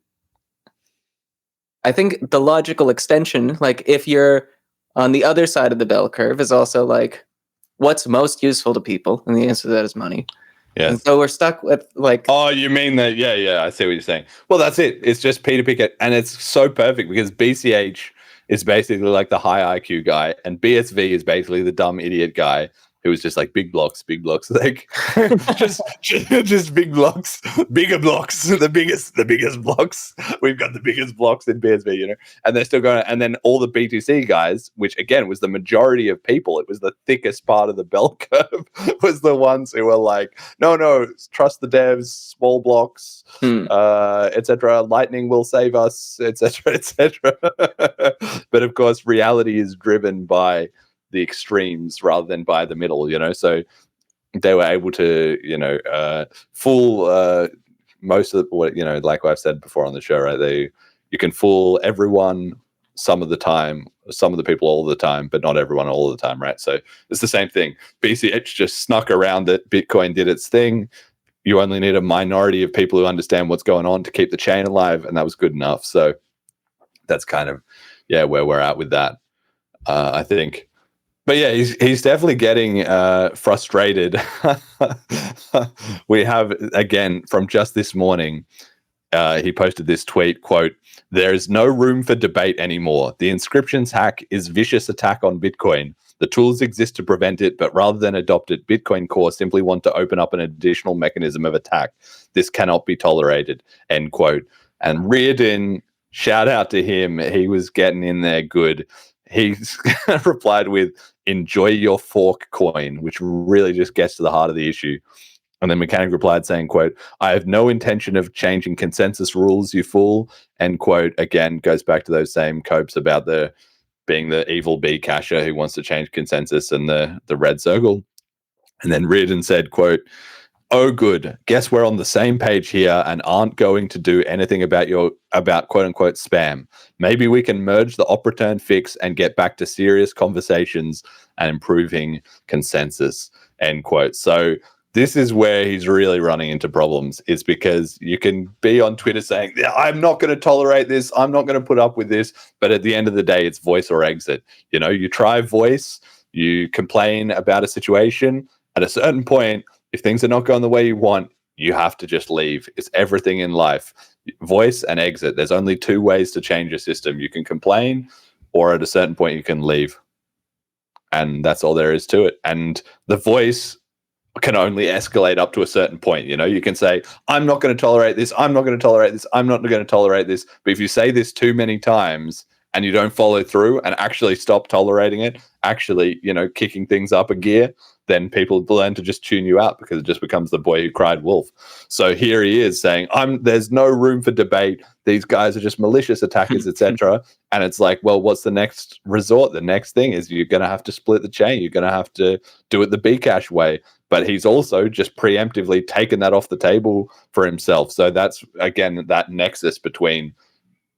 I think the logical extension, like if you're on the other side of the bell curve, is also like, what's most useful to people? And the answer to that is money. Yeah. And so we're stuck with like. Oh, you mean that? Yeah. I see what you're saying. Well, that's it. It's just Peter Pickett, and it's so perfect because BCH is basically like the high IQ guy, and BSV is basically the dumb idiot guy who was just like big blocks, like just big blocks, bigger blocks, the biggest blocks. We've got the biggest blocks in BSV, and they're still going. And then all the BTC guys, which again was the majority of people, it was the thickest part of the bell curve, was the ones who were like, no, trust the devs, small blocks, etc. Lightning will save us, etc. But of course, reality is driven by the extremes rather than by the middle, so they were able to, fool most of what, like I've said before on the show, right? You can fool everyone some of the time, some of the people all the time, but not everyone all the time, right? So it's the same thing. BCH just snuck around it. Bitcoin did its thing. You only need a minority of people who understand what's going on to keep the chain alive, and that was good enough. So that's kind of, where we're at with that, I think. But yeah, he's definitely getting frustrated. We have, again, from just this morning, he posted this tweet, quote, "There is no room for debate anymore. The inscriptions hack is vicious attack on Bitcoin. The tools exist to prevent it, but rather than adopt it, Bitcoin Core simply want to open up an additional mechanism of attack. This cannot be tolerated," end quote. And Reardon, shout out to him. He was getting in there good. He replied with, "Enjoy your fork coin," which really just gets to the heart of the issue. And then Mechanic replied saying, quote, "I have no intention of changing consensus rules, you fool," end quote. Again, goes back to those same copes about being the evil B casher who wants to change consensus and the red circle. And then Reardon said, quote, "Oh, good. Guess we're on the same page here and aren't going to do anything about quote unquote spam. Maybe we can merge the op return fix and get back to serious conversations and improving consensus," end quote. So this is where he's really running into problems, is because you can be on Twitter saying, "I'm not going to tolerate this. I'm not going to put up with this." But at the end of the day, it's voice or exit. You try voice, you complain about a situation. At a certain point, if things are not going the way you want, you have to just leave. It's everything in life. Voice and exit. There's only two ways to change a system. You can complain, or at a certain point you can leave. And that's all there is to it. And the voice can only escalate up to a certain point. You know, you can say, I'm not going to tolerate this. I'm not going to tolerate this. I'm not going to tolerate this. But if you say this too many times and you don't follow through and actually stop tolerating it, actually, you know, kicking things up a gear, then people learn to just tune you out, because it just becomes the boy who cried wolf. So here he is saying, there's no room for debate. These guys are just malicious attackers, etc. And it's like, well, what's the next resort? The next thing is you're going to have to split the chain. You're going to have to do it the Bcash way. But he's also just preemptively taken that off the table for himself. So that's, again, that nexus between,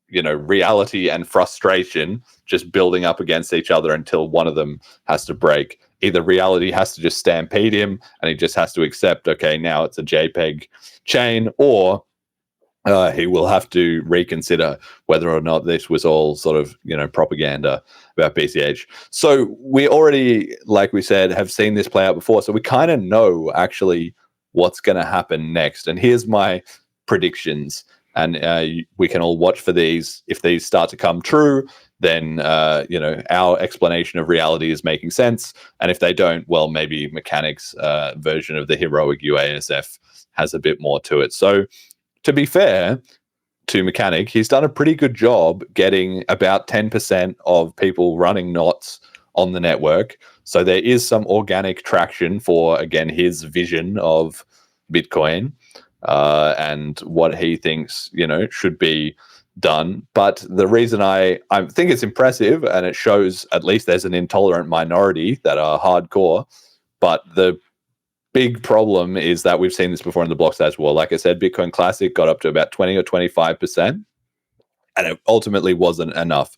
you know, reality and frustration just building up against each other until one of them has to break. Either reality has to just stampede him and he just has to accept, okay, now it's a JPEG chain, or he will have to reconsider whether or not this was all sort of, you know, propaganda about BCH. So we already, like we said, have seen this play out before. So we kind of know actually what's going to happen next. And here's my predictions. And we can all watch for these. If these start to come true, then, you know, our explanation of reality is making sense. And if they don't, well, maybe Mechanic's version of the heroic UASF has a bit more to it. So to be fair to Mechanic, he's done a pretty good job getting about 10% of people running knots on the network. So there is some organic traction for, again, his vision of Bitcoin and what he thinks, you know, should be done. But the reason I think it's impressive, and it shows at least there's an intolerant minority that are hardcore, but the big problem is that we've seen this before in the block size war. Like I said, Bitcoin Classic got up to about 20 or 25%, and it ultimately wasn't enough.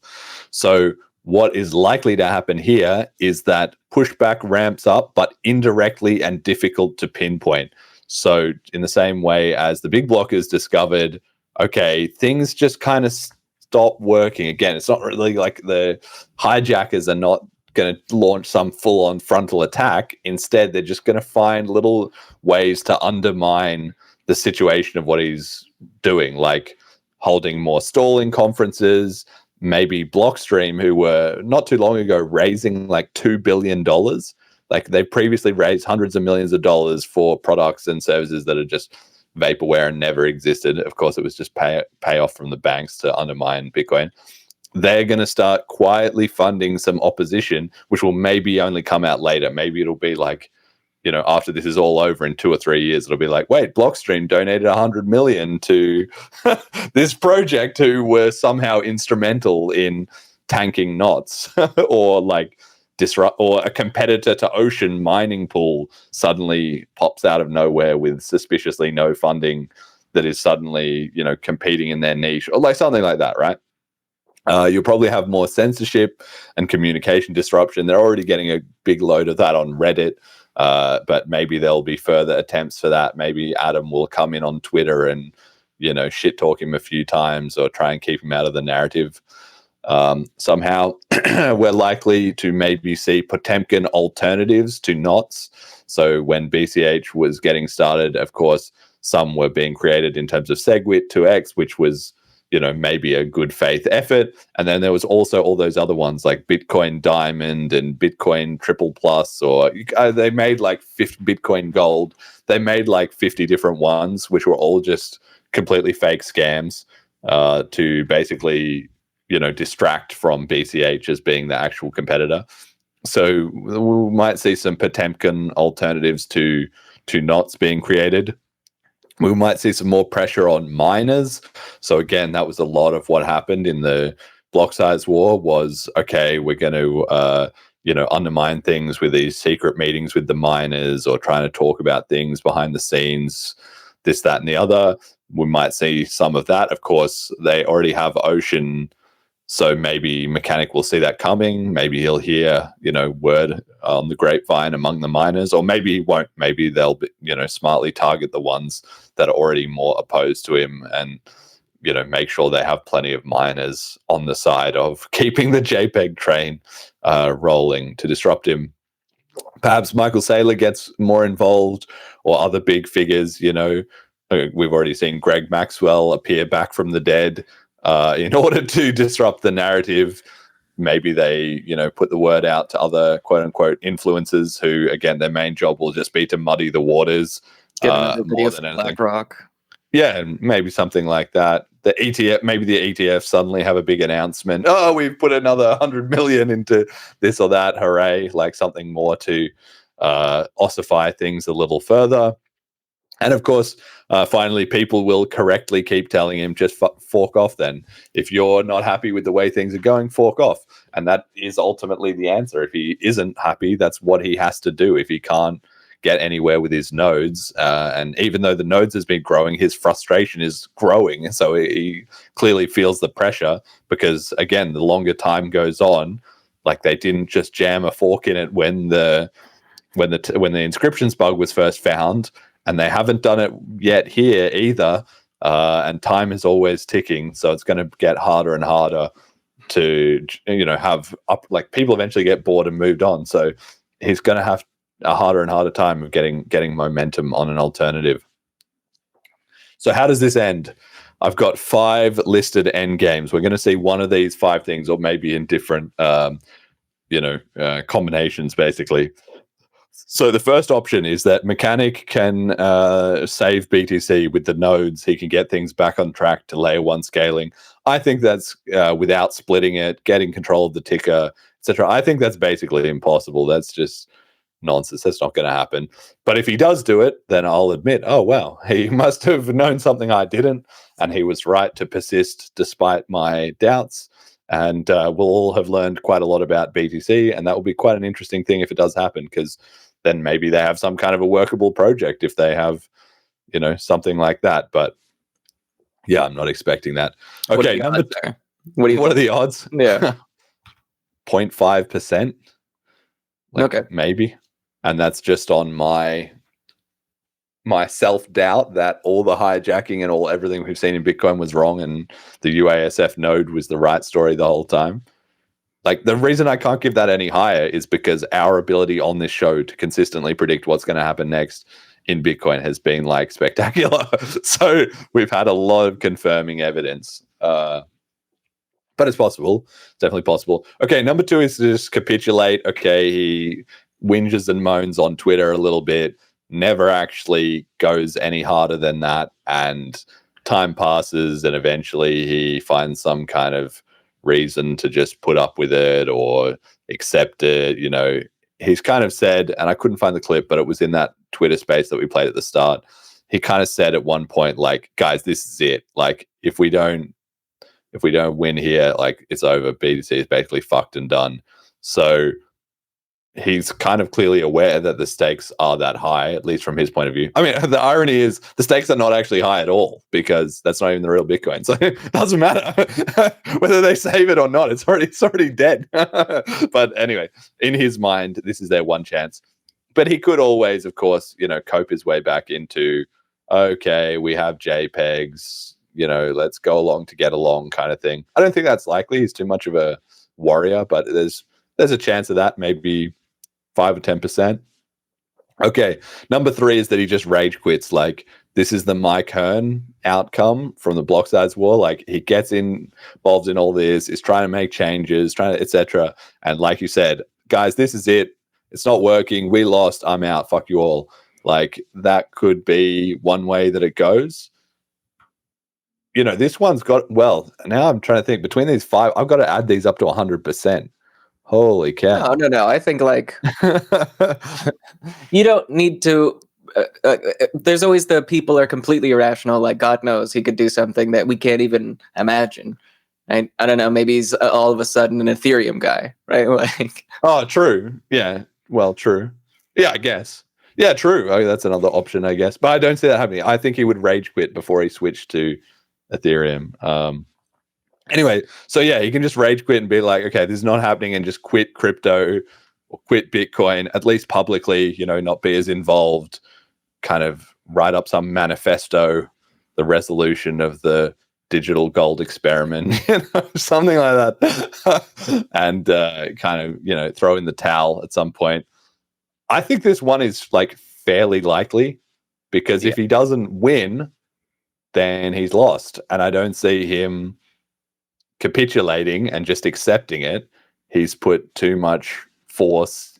So what is likely to happen here is that pushback ramps up, but indirectly and difficult to pinpoint. So in the same way as the big blockers discovered, okay, things just kind of stop working. Again, it's not really like the hijackers are not going to launch some full-on frontal attack. Instead, they're just going to find little ways to undermine the situation of what he's doing, like holding more stalling conferences, maybe Blockstream, who were not too long ago raising like $2 billion. Like they previously raised hundreds of millions of dollars for products and services that are just vaporware and never existed. Of course, it was just payoff from the banks to undermine Bitcoin. They're going to start quietly funding some opposition, which will maybe only come out later. Maybe it'll be like, you know, after this is all over in 2 or 3 years, it'll be like, wait, Blockstream donated 100 million to this project who were somehow instrumental in tanking knots, or like disrupt, or a competitor to Ocean mining pool suddenly pops out of nowhere with suspiciously no funding that is suddenly, you know, competing in their niche, or like something like that, right? You'll probably have more censorship and communication disruption. They're already getting a big load of that on Reddit, but maybe there'll be further attempts for that. Maybe Adam will come in on Twitter and, you know, shit talk him a few times or try and keep him out of the narrative. Somehow we're likely to maybe see Potemkin alternatives to knots. So when BCH was getting started, of course, some were being created in terms of SegWit 2x, which was, you know, maybe a good faith effort. And then there was also all those other ones like Bitcoin Diamond and Bitcoin Triple Plus, or they made like 50 Bitcoin Gold. They made like 50 different ones, which were all just completely fake scams to basically, you know, distract from BCH as being the actual competitor. So we might see some Potemkin alternatives to knots being created. We might see some more pressure on miners. So again, that was a lot of what happened in the block size war was, okay, we're going to, you know, undermine things with these secret meetings with the miners, or trying to talk about things behind the scenes, this, that, and the other. We might see some of that. Of course, they already have Ocean, so maybe Mechanic will see that coming. Maybe he'll hear, you know, word on the grapevine among the miners, or maybe he won't. Maybe they'll, you know, smartly target the ones that are already more opposed to him, and, you know, make sure they have plenty of miners on the side of keeping the JPEG train rolling to disrupt him. perhaps Michael Saylor gets more involved, or other big figures. We've already seen Greg Maxwell appear back from the dead in order to disrupt the narrative. Maybe they, put the word out to other quote unquote influencers who, again, their main job will just be to muddy the waters. Get another video from BlackRock. Yeah, and maybe something like that. The ETF suddenly have a big announcement. Oh, we've put another 100 million into this or that. Hooray! Like something more to ossify things a little further. And of course, finally, people will correctly keep telling him, just fork off then. If you're not happy with the way things are going, fork off. And that is ultimately the answer. If he isn't happy, that's what he has to do. If he can't get anywhere with his nodes, and even though the nodes has been growing, his frustration is growing. So he clearly feels the pressure because, again, the longer time goes on, like they didn't just jam a fork in it when the inscriptions bug was first found. And they haven't done it yet here either. And time is always ticking. So it's going to get harder and harder to, have up, like people eventually get bored and moved on. So he's going to have a harder and harder time of getting momentum on an alternative. So how does this end? I've got 5 listed end games. We're going to see one of these 5 things, or maybe in different, combinations, basically. So the first option is that Mechanic can save BTC with the nodes. He can get things back on track to layer 1 scaling. I think that's without splitting it, getting control of the ticker, etc. I think that's basically impossible. That's just nonsense. That's not going to happen. But if he does do it, then I'll admit, oh, well, he must have known something I didn't, and he was right to persist despite my doubts. And we'll all have learned quite a lot about BTC, and that will be quite an interesting thing if it does happen, because then maybe they have some kind of a workable project if they have, something like that. But yeah, I'm not expecting that. Okay, number 2. What are the odds? Yeah. 0.5%. Okay. Maybe. And that's just on my self-doubt that all the hijacking and everything we've seen in Bitcoin was wrong and the UASF node was the right story the whole time. Like, the reason I can't give that any higher is because our ability on this show to consistently predict what's going to happen next in Bitcoin has been like spectacular. So we've had a lot of confirming evidence. But it's possible. It's definitely possible. Okay, number 2 is to just capitulate. Okay, he whinges and moans on Twitter a little bit, never actually goes any harder than that, and time passes and eventually he finds some kind of reason to just put up with it or accept it. He's kind of said, and I couldn't find the clip, but it was in that Twitter space that we played at the start. He kind of said at one point, like, guys, this is it. Like, if we don't win here, like, it's over. BTC is basically fucked and done. So he's kind of clearly aware that the stakes are that high, at least from his point of view. I mean, the irony is the stakes are not actually high at all, because that's not even the real Bitcoin. So it doesn't matter whether they save it or not. It's already dead. But anyway, in his mind, this is their one chance. But he could always, of course, cope his way back into, okay, we have JPEGs, let's go along to get along kind of thing. I don't think that's likely. He's too much of a warrior, but there's a chance of that, maybe 5 or 10%. Okay, number 3 is that he just rage quits. Like, this is the Mike Hearn outcome from the block size war. Like, he gets involved in all this, is trying to make changes, etc. And like you said, guys, this is it. It's not working. We lost. I'm out. Fuck you all. Like, that could be one way that it goes. This one's got, well, now I'm trying to think, between these 5, I've got to add these up to 100%. Holy cow. No. I think, like, you don't need to. There's always the people are completely irrational. Like, God knows he could do something that we can't even imagine. I don't know. Maybe he's all of a sudden an Ethereum guy, right? Like, oh, true. Yeah. Well, true. Yeah, I guess. Yeah, true. Oh, that's another option, I guess. But I don't see that happening. I think he would rage quit before he switched to Ethereum. Anyway, so yeah, he can just rage quit and be like, okay, this is not happening, and just quit crypto or quit Bitcoin, at least publicly, not be as involved, kind of write up some manifesto, the resolution of the digital gold experiment, something like that, and kind of, throw in the towel at some point. I think this one is like fairly likely, because if he doesn't win, then he's lost. And I don't see him capitulating and just accepting it. He's put too much force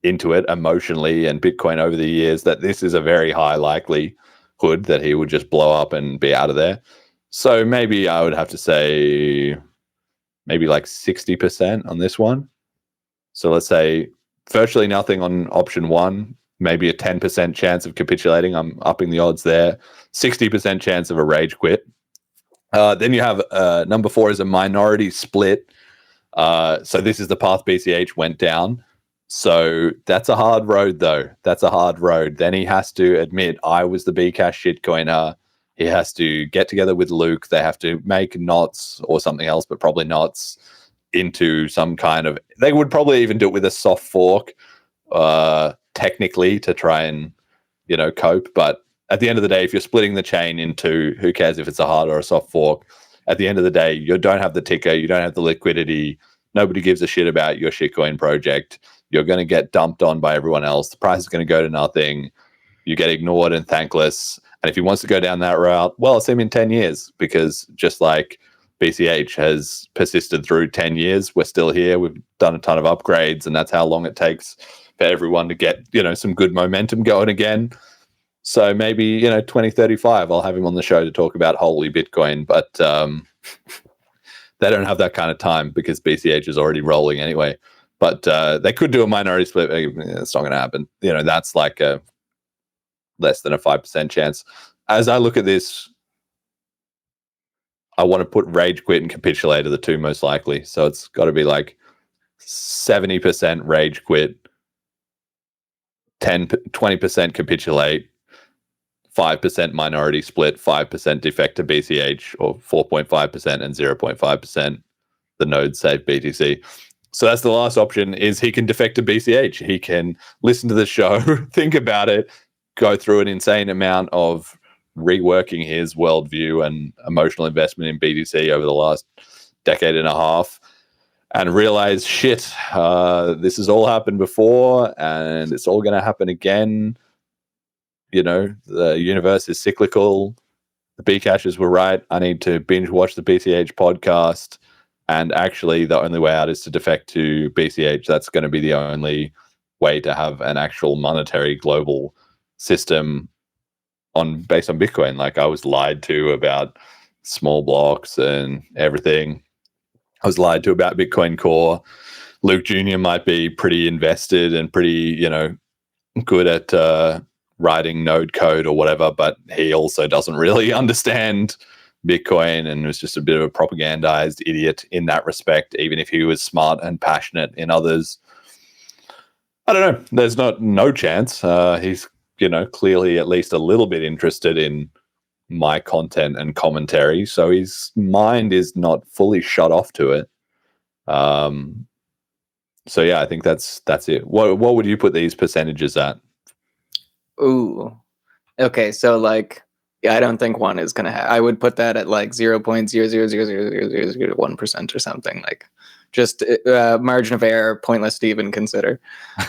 into it emotionally and Bitcoin over the years that this is a very high likelihood that he would just blow up and be out of there. So maybe I would have to say maybe like 60% on this one. So let's say virtually nothing on option 1, maybe a 10% chance of capitulating. I'm upping the odds there. 60% chance of a rage quit. Then you have number 4 is a minority split. So this is the path BCH went down. So that's a hard road, though. That's a hard road. Then he has to admit, I was the Bcash shitcoiner. He has to get together with Luke. They have to make knots or something else, but probably knots into some kind of... They would probably even do it with a soft fork, technically, to try and, cope. But at the end of the day, if you're splitting the chain into, who cares if it's a hard or a soft fork? At the end of the day, you don't have the ticker. You don't have the liquidity. Nobody gives a shit about your shitcoin project. You're going to get dumped on by everyone else. The price is going to go to nothing. You get ignored and thankless. And if he wants to go down that route, well, it's him in 10 years, because just like BCH has persisted through 10 years, we're still here. We've done a ton of upgrades, and that's how long it takes for everyone to get, some good momentum going again. So maybe, 2035, I'll have him on the show to talk about holy Bitcoin, but they don't have that kind of time because BCH is already rolling anyway. But they could do a minority split. It's not going to happen. That's like a less than a 5% chance. As I look at this, I want to put rage quit and capitulate are the two most likely. So it's got to be like 70% rage quit, 20% capitulate, 5% minority split, 5% defect to BCH, or 4.5% and 0.5% the node save BTC. So that's the last option, is he can defect to BCH. He can listen to the show, think about it, go through an insane amount of reworking his worldview and emotional investment in BTC over the last decade and a half, and realize, shit, this has all happened before and it's all going to happen again. The universe is cyclical. The Bcashers were right. I need to binge watch the BCH podcast. And actually, the only way out is to defect to BCH. That's going to be the only way to have an actual monetary global system based on Bitcoin. Like, I was lied to about small blocks and everything. I was lied to about Bitcoin Core. Luke Jr. might be pretty invested and pretty, good at writing node code or whatever, but he also doesn't really understand Bitcoin and was just a bit of a propagandized idiot in that respect, even if he was smart and passionate in others. I don't know. There's no chance. He's, clearly at least a little bit interested in my content and commentary, so his mind is not fully shut off to it. So yeah, I think that's it. What would you put these percentages at? Ooh. Okay, so like, I don't think one is gonna I would put that at like 0.0000001% or something, like just margin of error, pointless to even consider.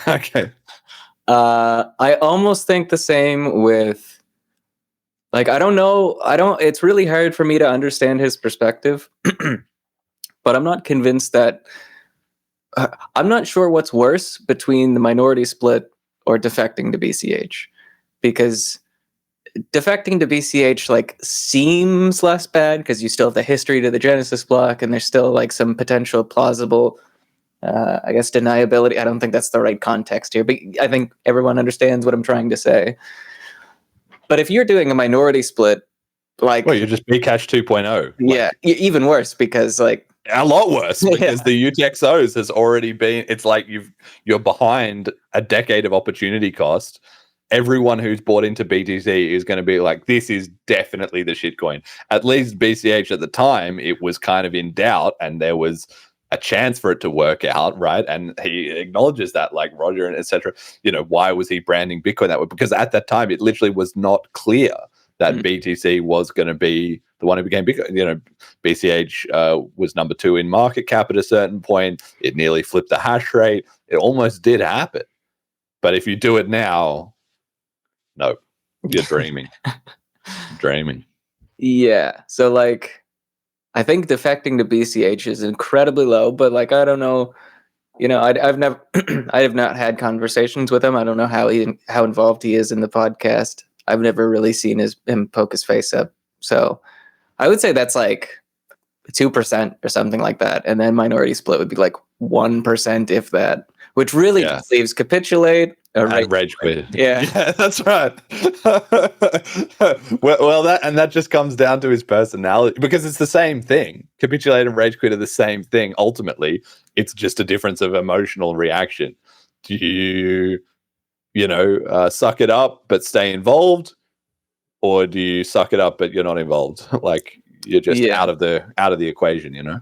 Okay. I almost think the same with, like, I don't know. It's really hard for me to understand his perspective, but I'm not convinced that, I'm not sure what's worse between the minority split or defecting to BCH, because defecting to BCH like seems less bad because you still have the history to the Genesis block and there's still like some potential plausible, I guess, deniability. I don't think that's the right context here, but I think everyone understands what I'm trying to say. But if you're doing a minority split, like, well, you're just Bcash 2.0. Yeah, even worse, because like a lot worse, because the UTXOs has already been, it's like you're behind a decade of opportunity cost. Everyone who's bought into BTC is going to be like, this is definitely the shitcoin. At least BCH at the time, it was kind of in doubt and there was a chance for it to work out, right? And he acknowledges that, like Roger and etc. Why was he branding Bitcoin that way? Because at that time, it literally was not clear that BTC was going to be the one who became Bitcoin. BCH was number 2 in market cap at a certain point. It nearly flipped the hash rate. It almost did happen. But if you do it now, no, you're dreaming. Dreaming. Yeah. So like, I think defecting to BCH is incredibly low, but like, I don't know. I've never, I have not had conversations with him. I don't know how involved he is in the podcast. I've never really seen him poke his face up. So I would say that's like 2% or something like that. And then minority split would be like 1%, if that, which really just leaves capitulate or rage quit. Yeah. Yeah, that's right. well, that just comes down to his personality, because it's the same thing. Capitulate and rage quit are the same thing. Ultimately, it's just a difference of emotional reaction. Do you suck it up but stay involved, or do you suck it up but you're not involved? Like, you're just out of the equation,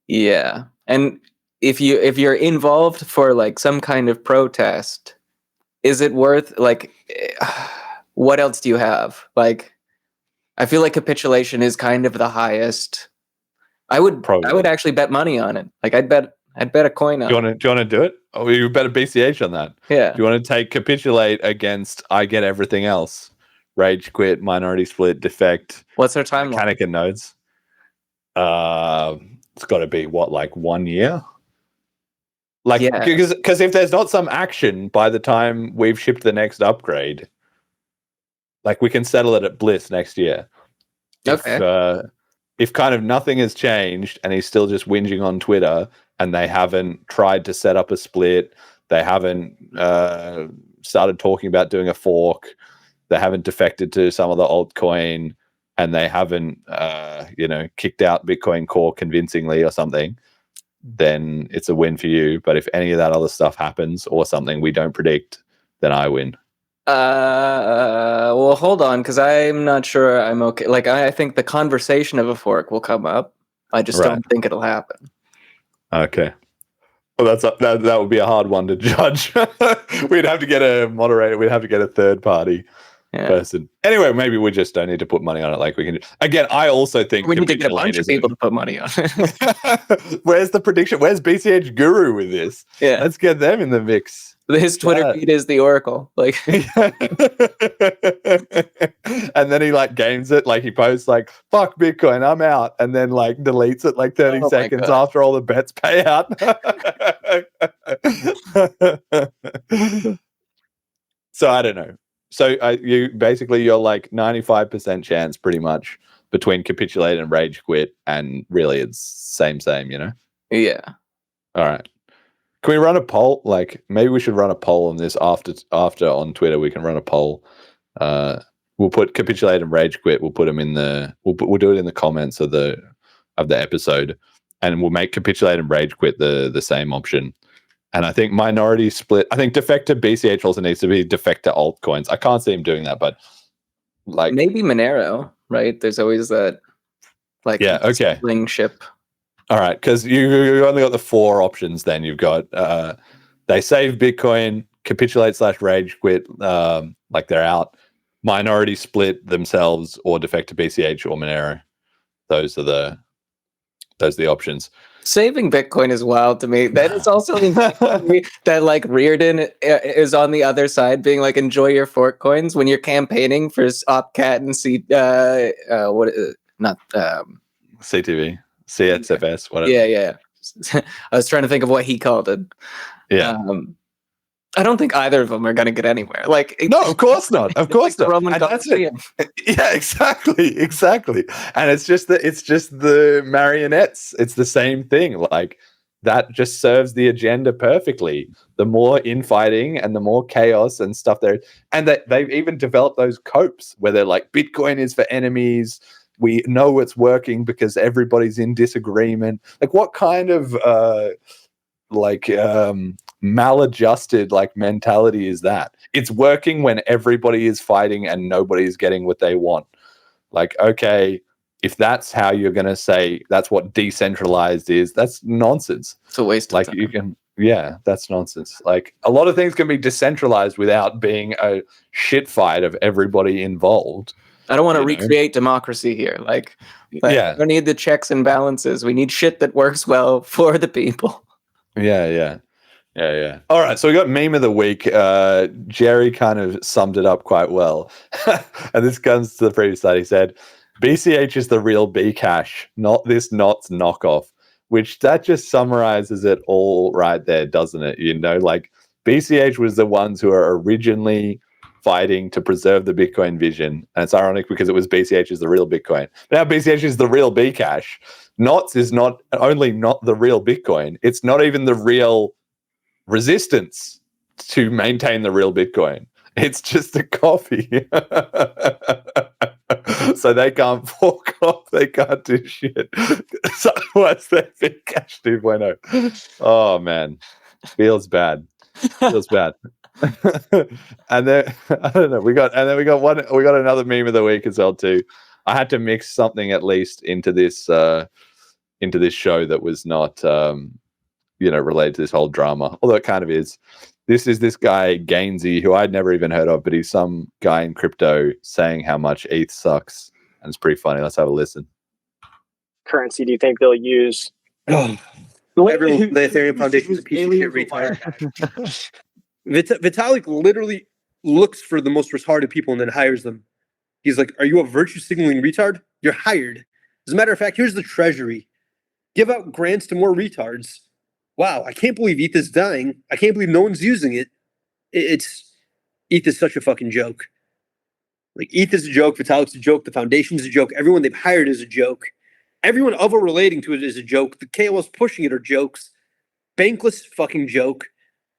Yeah. And if you're involved for like some kind of protest, is it worth, like, what else do you have? Like, I feel like capitulation is kind of the highest. I would actually bet money on it. Like, I'd bet a coin on it. Do you want to do it? Oh, you bet a BCH on that. Yeah. Do you want to take capitulate against I get everything else? Rage quit, minority split, defect. What's their timeline? Mechanic and nodes. It's got to be like 1 year. Like, because if there's not some action by the time we've shipped the next upgrade, like, we can settle it at BLISS next year. Okay. If kind of nothing has changed and he's still just whinging on Twitter, and they haven't tried to set up a split, they haven't started talking about doing a fork, they haven't defected to some other altcoin, and they haven't kicked out Bitcoin Core convincingly or something, then it's a win for you. But if any of that other stuff happens or something we don't predict, then I win. Well, hold on, because I'm not sure I'm okay. Like, I think the conversation of a fork will come up. I just don't think it'll happen. Okay. Well, that would be a hard one to judge. We'd have to get a moderator. We'd have to get a third party person. Anyway, maybe we just don't need to put money on it. Like, we can. Again, I also think we need to get a bunch of people to put money on it. Where's the prediction? Where's BCH Guru with this? Yeah, let's get them in the mix. His Twitter feed is the Oracle. Like, and then he like games it. Like, he posts like, "Fuck Bitcoin, I'm out," and then like deletes it like 30 seconds after all the bets pay out. So I don't know. So you're like 95% chance pretty much between capitulate and rage quit, and really it's same, Yeah. All right. Can we run a poll? Like, maybe we should run a poll on this after on Twitter. We can run a poll. We'll put capitulate and rage quit. We'll put them in we'll do it in the comments of the episode, and we'll make capitulate and rage quit the same option. And I think minority split. I think defect to BCH also needs to be defect to altcoins. I can't see him doing that, but like maybe Monero, right? There's always that sibling ship. All right, because you only got the 4 options. Then you've got they save Bitcoin, capitulate / rage quit, like they're out, minority split themselves, or defect to BCH or Monero. Those are the options. Saving Bitcoin is wild to me. That is also that like Reardon is on the other side, being like, enjoy your fork coins when you're campaigning for OpCat and CTV. CXFS, whatever. Yeah. I was trying to think of what he called it. Yeah. I don't think either of them are going to get anywhere. Like, no, of course not. Of course not. Roman That's it. Yeah, exactly. And it's just the marionettes. It's the same thing. Like, that just serves the agenda perfectly. The more infighting and the more chaos and stuff there, and they've even developed those copes where they're like, Bitcoin is for enemies. We know it's working because everybody's in disagreement. Like, what kind of maladjusted like mentality is that? It's working when everybody is fighting and nobody's getting what they want. Like, okay, if that's how you're going to say that's what decentralized is, that's nonsense. It's a waste of time. That's nonsense. Like, a lot of things can be decentralized without being a shit fight of everybody involved. I don't want to recreate democracy here. Like, we don't need the checks and balances. We need shit that works well for the people. Yeah. Yeah. All right, so we got meme of the week. Jerry kind of summed it up quite well. And this comes to the previous slide. He said, BCH is the real Bcash, not this Knots knockoff, which that just summarizes it all right there, doesn't it? You know, like BCH was the ones who are originally fighting to preserve the Bitcoin vision. And it's ironic because it was BCH is the real Bitcoin. But now BCH is the real Bcash. Knots is not only not the real Bitcoin, it's not even the real resistance to maintain the real Bitcoin. It's just a copy. So they can't fork off, they can't do shit. So what's their Bitcash 2.0? Oh man, feels bad. And then I don't know. We got another meme of the week as well too. I had to mix something at least into this show that was not related to this whole drama, although it kind of is. This is this guy Gainsey, who I'd never even heard of, but he's some guy in crypto saying how much ETH sucks, and it's pretty funny. Let's have a listen. Currency do you think they'll use? The Ethereum Foundation is a piece of shit retard. Vitalik literally looks for the most retarded people and then hires them. He's like, are you a virtue signaling retard? You're hired. As a matter of fact, here's the treasury. Give out grants to more retards. Wow, I can't believe ETH is dying. I can't believe no one's using it. ETH is such a fucking joke. Like, ETH is a joke, Vitalik's a joke, the foundation's a joke, everyone they've hired is a joke. Everyone other relating to it is a joke. The KOLs pushing it are jokes. Bankless fucking joke.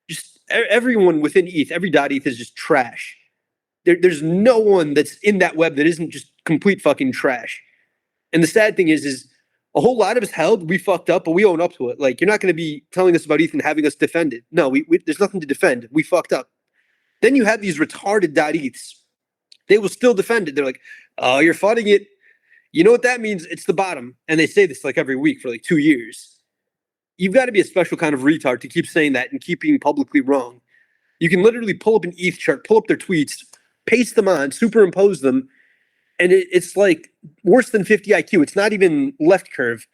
Just everyone within ETH, every .ETH is just trash. There's no one that's in that web that isn't just complete fucking trash. And the sad thing is a whole lot of us held, we fucked up, but we own up to it. Like, you're not going to be telling us about ETH and having us defend it. No, there's nothing to defend. We fucked up. Then you have these retarded .ETHs. They will still defend it. They're like, oh, you're funding it. You know what that means? It's the bottom. And they say this like every week for like 2 years. You've got to be a special kind of retard to keep saying that and keep being publicly wrong. You can literally pull up an ETH chart, pull up their tweets, paste them on, superimpose them, and it's like worse than 50 IQ. It's not even left curve.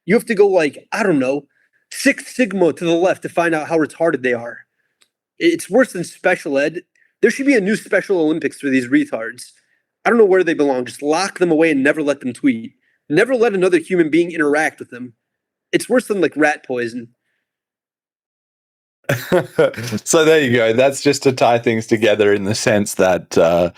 You have to go like, I don't know, 6 sigma to the left to find out how retarded they are. It's worse than special ed. There should be a new Special Olympics for these retards. I don't know where they belong. Just lock them away and never let them tweet. Never let another human being interact with them. It's worse than like rat poison. So there you go. That's just to tie things together in the sense that,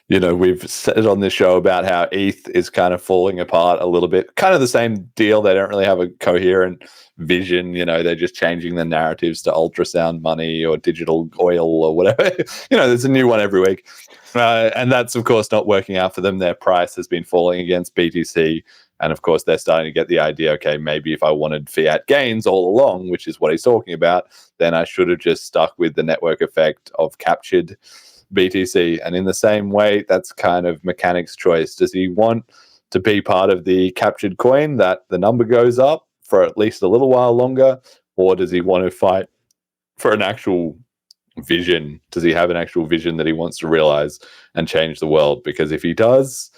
we've said on this show about how ETH is kind of falling apart a little bit. Kind of the same deal. They don't really have a coherent vision. They're just changing the narratives to ultrasound money or digital oil or whatever. There's a new one every week. And that's, of course, not working out for them. Their price has been falling against BTC. And, of course, they're starting to get the idea, okay, maybe if I wanted fiat gains all along, which is what he's talking about, then I should have just stuck with the network effect of captured BTC. And in the same way, that's kind of Mechanic's choice. Does he want to be part of the captured coin that the number goes up for at least a little while longer? Or does he want to fight for an actual vision? Does he have an actual vision that he wants to realize and change the world? Because if he does,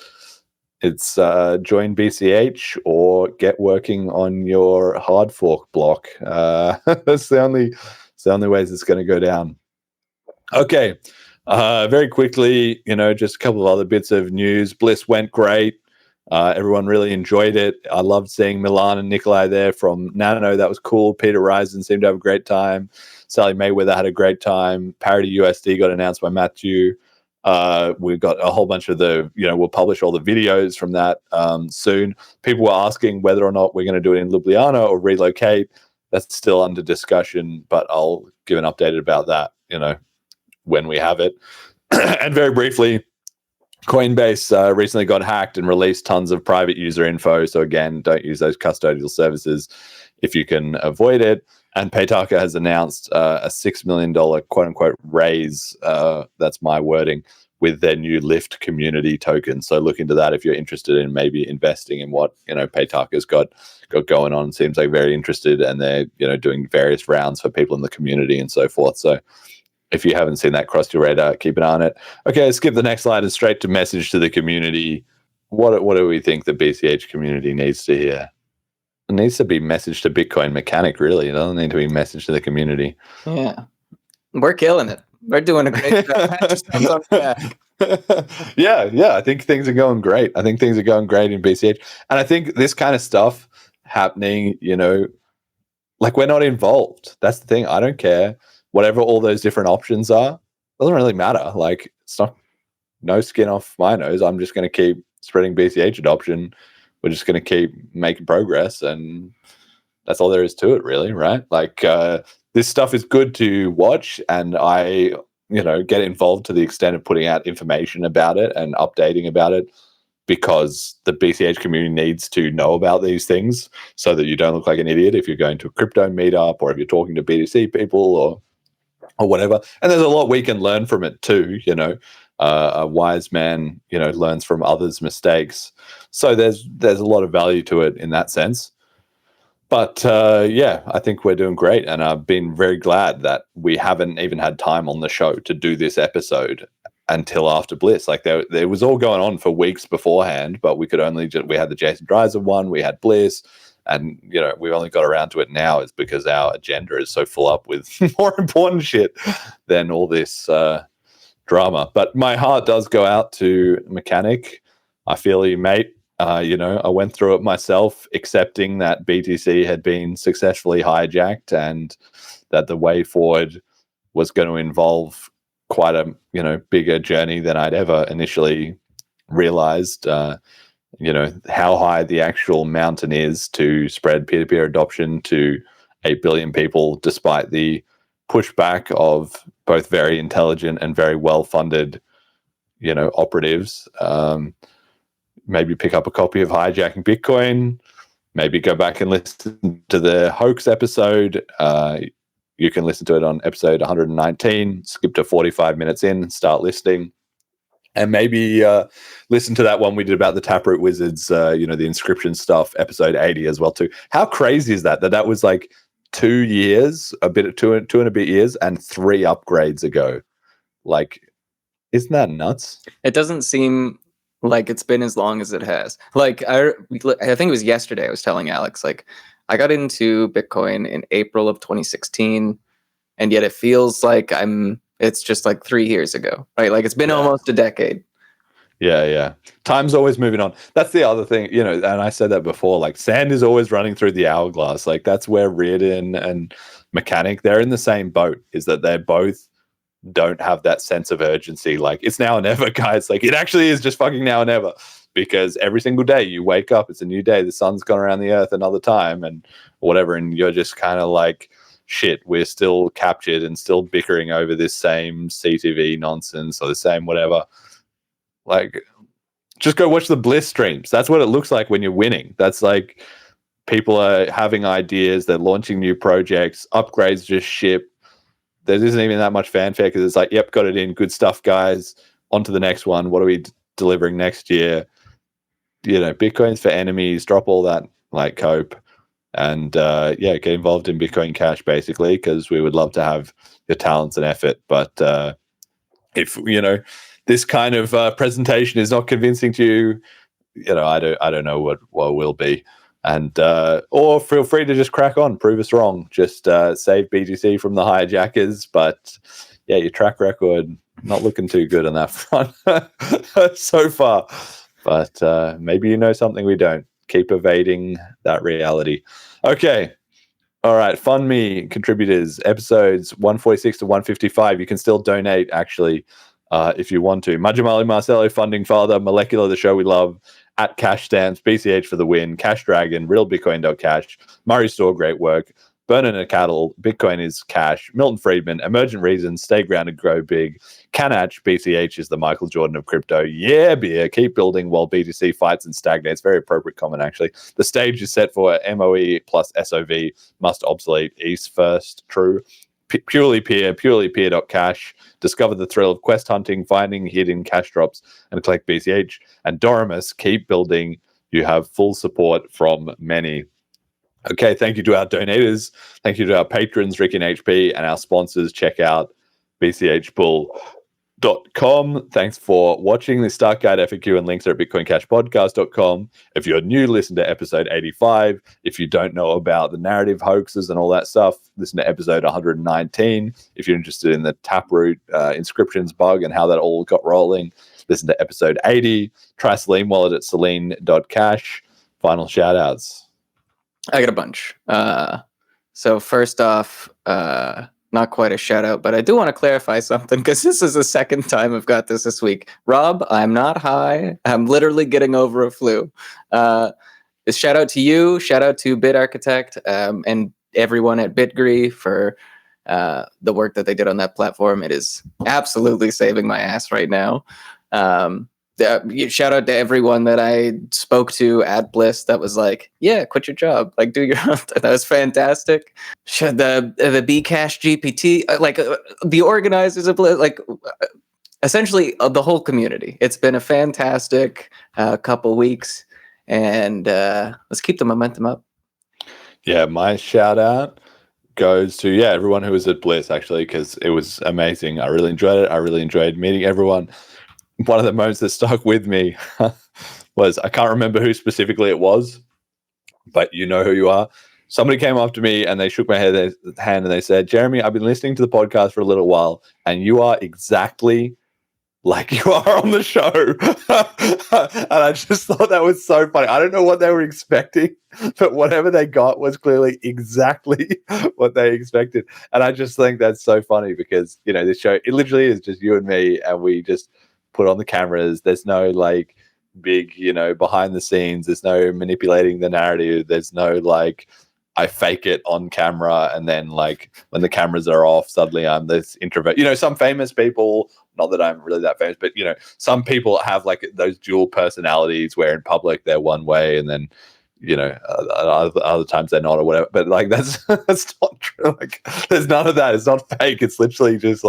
it's join BCH or get working on your hard fork block. That's the only ways it's going to go down. Okay, very quickly, just a couple of other bits of news. BLISS went great. Everyone really enjoyed it. I loved seeing Milan and Nikolai there from Nano. That was cool. Peter Risen seemed to have a great time. Sally Mayweather had a great time. Parity USD got announced by Matthew. We've got a whole bunch of we'll publish all the videos from that soon. People were asking whether or not we're going to do it in Ljubljana or relocate. That's still under discussion, but I'll give an update about that, when we have it. And very briefly, Coinbase recently got hacked and released tons of private user info. So again, don't use those custodial services if you can avoid it. And Paytaka has announced a $6 million quote-unquote raise, that's my wording, with their new Lyft community token. So look into that if you're interested in maybe investing in what Paytaka's got going on. Seems like very interested, and they're doing various rounds for people in the community and so forth. So if you haven't seen that cross your radar, keep an eye on it. Okay, let's skip the next slide and straight to message to the community. What do we think the BCH community needs to hear? It needs to be messaged to Bitcoin Mechanic, really. It doesn't need to be messaged to the community. Yeah. We're killing it. We're doing a great job. Yeah. I think things are going great. I think things are going great in BCH. And I think this kind of stuff happening, like we're not involved. That's the thing. I don't care. Whatever all those different options are, doesn't really matter. Like, it's not no skin off my nose. I'm just going to keep spreading BCH adoption. We're just going to keep making progress, and that's all there is to it, really, right? Like, this stuff is good to watch, and I, get involved to the extent of putting out information about it and updating about it, because the BCH community needs to know about these things so that you don't look like an idiot if you're going to a crypto meetup or if you're talking to BTC people or whatever. And there's a lot we can learn from it too. A wise man, learns from others' mistakes. So there's a lot of value to it in that sense. But I think we're doing great, and I've been very glad that we haven't even had time on the show to do this episode until after BLISS. Like, there was all going on for weeks beforehand, but we could only we had the Jason Dreiser one, we had BLISS, and we only got around to it now is because our agenda is so full up with more important shit than all this drama. But my heart does go out to Mechanic. I feel you, mate. I went through it myself, accepting that BTC had been successfully hijacked and that the way forward was going to involve quite a bigger journey than I'd ever initially realized. How high the actual mountain is to spread peer-to-peer adoption to 8 billion people, despite the pushback of both very intelligent and very well-funded, operatives. Maybe pick up a copy of Hijacking Bitcoin. Maybe go back and listen to the hoax episode. You can listen to it on episode 119. Skip to 45 minutes in and start listening. And maybe listen to that one we did about the Taproot Wizards, the inscription stuff, episode 80 as well too. How crazy is that was like 2 years, two and a bit years, and 3 upgrades ago. Like, isn't that nuts? It doesn't seem like it's been as long as it has. Like, I think it was yesterday I was telling Alex, like, I got into Bitcoin in April of 2016, and yet it feels like it's just like 3 years ago, right? Like, it's been almost a decade. Yeah. Time's always moving on. That's the other thing, and I said that before, like, sand is always running through the hourglass. Like, that's where Reardon and Mechanic, they're in the same boat, is that they're both don't have that sense of urgency. Like, it's now or never, guys. Like, it actually is just fucking now or never, because every single day you wake up, it's a new day. The sun's gone around the earth another time and whatever. And you're just kind of like, shit, we're still captured and still bickering over this same CTV nonsense or the same whatever. Like, just go watch the BLISS streams. That's what it looks like when you're winning. That's like, people are having ideas. They're launching new projects. Upgrades just ship. There isn't even that much fanfare because it's like, yep, got it in. Good stuff, guys. On to the next one. What are we delivering next year? Bitcoin's for enemies. Drop all that like cope. And get involved in Bitcoin Cash, basically, because we would love to have your talents and effort. But if, this kind of presentation is not convincing to you, I don't know what will be. And or feel free to just crack on, prove us wrong. Just save BTC from the hijackers. But your track record not looking too good on that front so far. But maybe you know something we don't. Keep evading that reality. Okay. All right. Fund Me contributors, episodes 146 to 155. You can still donate, actually, if you want to. Majamali Marcelo, Funding Father, Molecular, the show we love, at Cash Stamps, BCH for the win, Cash Dragon, RealBitcoin.cash, Murray Store, great work, Burning a Cattle, Bitcoin is Cash, Milton Friedman, Emergent Reasons, Stay Grounded, Grow Big, Canach, BCH is the Michael Jordan of crypto, yeah, beer, keep building while BTC fights and stagnates, very appropriate comment, actually. The stage is set for MOE plus SOV, must obsolete, East first, true. Purely peer.cash, discover the thrill of quest hunting, finding hidden cash drops, and collect BCH. And Doremus, keep building. You have full support from many. Okay, thank you to our donators. Thank you to our patrons, Rick and HP, and our sponsors. Check out BCH Bull. Thanks for watching. The Start Guide FAQ and links are at bitcoincashpodcast.com. If you're new, listen to episode 85. If you don't know about the narrative hoaxes and all that stuff, listen to episode 119. If you're interested in the Taproot inscriptions bug and how that all got rolling, listen to episode 80. Try Celine Wallet at celine.cash. Final shout outs. I got a bunch. So first off, not quite a shout out, but I do want to clarify something because this is the second time I've got this week. Rob, I'm not high. I'm literally getting over a flu. Shout out to you. Shout out to Bit Architect and everyone at BitGree for the work that they did on that platform. It is absolutely saving my ass right now. Shout out to everyone that I spoke to at BLISS that was like, yeah, quit your job, like do your own. That was fantastic. The Bcash GPT, the organizers of BLISS, essentially the whole community. It's been a fantastic couple weeks, and let's keep the momentum up. Yeah, my shout out goes to everyone who was at BLISS, actually, because it was amazing. I really enjoyed it. I really enjoyed meeting everyone. One of the moments that stuck with me was, I can't remember who specifically it was, but you know who you are. Somebody came up to me and they shook my hand and they said, Jeremy, I've been listening to the podcast for a little while and you are exactly like you are on the show. And I just thought that was so funny. I don't know what they were expecting, but whatever they got was clearly exactly what they expected. And I just think that's so funny because, this show, it literally is just you and me, and we just put on the cameras. There's no big, behind the scenes. There's no manipulating the narrative. There's no I fake it on camera and then when the cameras are off, suddenly I'm this introvert. Some famous people, not that I'm really that famous, but some people have those dual personalities where in public they're one way and then other times they're not or whatever. But that's not true. There's none of that. It's not fake. It's literally just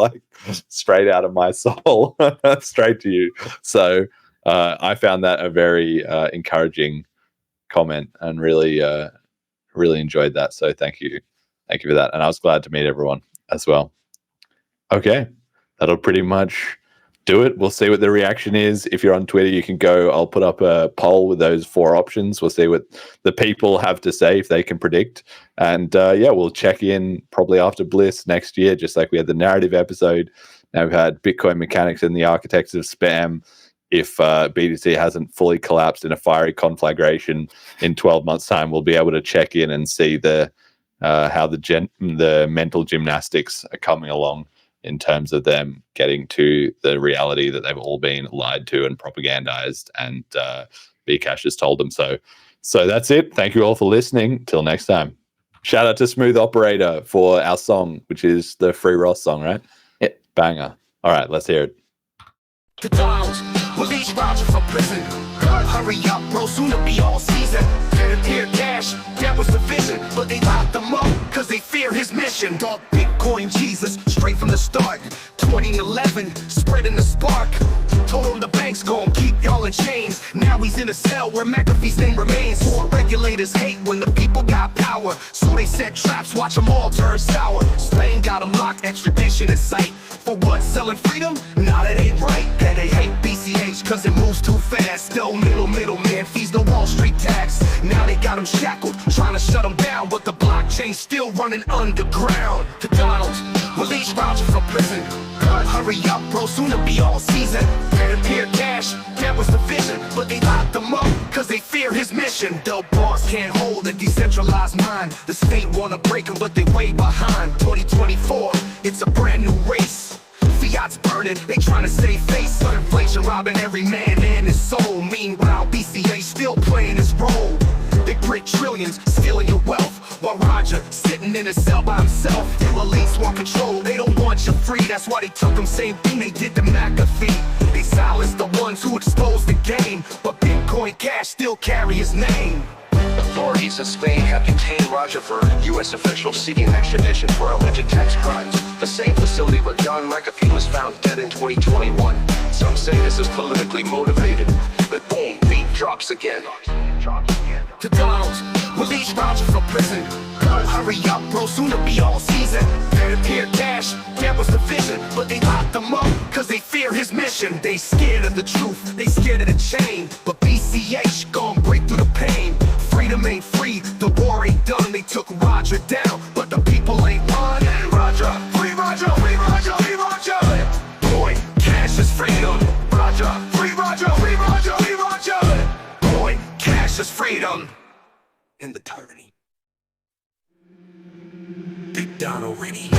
straight out of my soul, straight to you. So I found that a very encouraging comment and really enjoyed that. So thank you for that. And I was glad to meet everyone as well. Okay, that'll pretty much do it. We'll see what the reaction is. If you're on Twitter, you can go. I'll put up a poll with those 4 options. We'll see what the people have to say, if they can predict. And we'll check in probably after BLISS next year, just like we had the narrative episode. Now we've had Bitcoin mechanics and the architects of spam. If BTC hasn't fully collapsed in a fiery conflagration in 12 months' time, we'll be able to check in and see how the mental gymnastics are coming along in terms of them getting to the reality that they've all been lied to and propagandized, and Bcash has told them so. So that's it. Thank you all for listening. Till next time. Shout out to Smooth Operator for our song, which is the Free Ross song, right? Yeah. Banger. All right, let's hear it. Release Roger from prison. Hurry up, bro, soon to be all season. Here cash, that was the vision. But they locked them up, cause they fear his mission. Dog Bitcoin Jesus, straight from the start. 2011, spreading the spark. Told him the bank's gon' keep y'all in chains. Now he's in a cell where McAfee's name remains. More regulators hate when the people got power. So they set traps, watch them all turn sour. Spain got them locked, extradition in sight. For what, selling freedom? Nah, that ain't right. And they hate BCH cause it moves too fast. Still middleman, fees the Wall Street tax. Now they got them shackled, trying to shut them down. But the blockchain's still running underground. To Donald, release Roger from prison. Hurry up, bro, soon to be all season. Here cash, that was the vision. But they locked them up, cause they fear his mission. The boss can't hold a decentralized mind. The state wanna break him, but they way behind. 2024, it's a brand new race. Fiat's burning, they trying to save face. Inflation robbing every man and his soul. Meanwhile, BCA still playing his role. They print trillions, stealing your wealth. While Roger, sitting in a cell by himself. The elites want control, they don't want you free. That's why they took them, same thing they did to McAfee. They silenced the ones who exposed the game. But Bitcoin Cash still carry his name. Authorities in Spain have detained Roger for U.S. officials seeking extradition for alleged tax crimes. The same facility where John McAfee was found dead in 2021. Some say this is politically motivated, but boom, beat drops again. to Donald. Release Roger from prison. Oh, hurry up, bro, soon it'll be all season. There appeared cash, that was the vision. But they locked him up, cause they fear his mission. They scared of the truth, they scared of the chain. But BCH gon' break through the pain. Freedom ain't free, the war ain't done. They took Roger down, but the people ain't won. Roger, free Roger, free Roger, free Roger. Coin, cash is freedom. Roger, free Roger, free Roger, free Roger. Coin, cash is freedom. In the tyranny. Big Don already.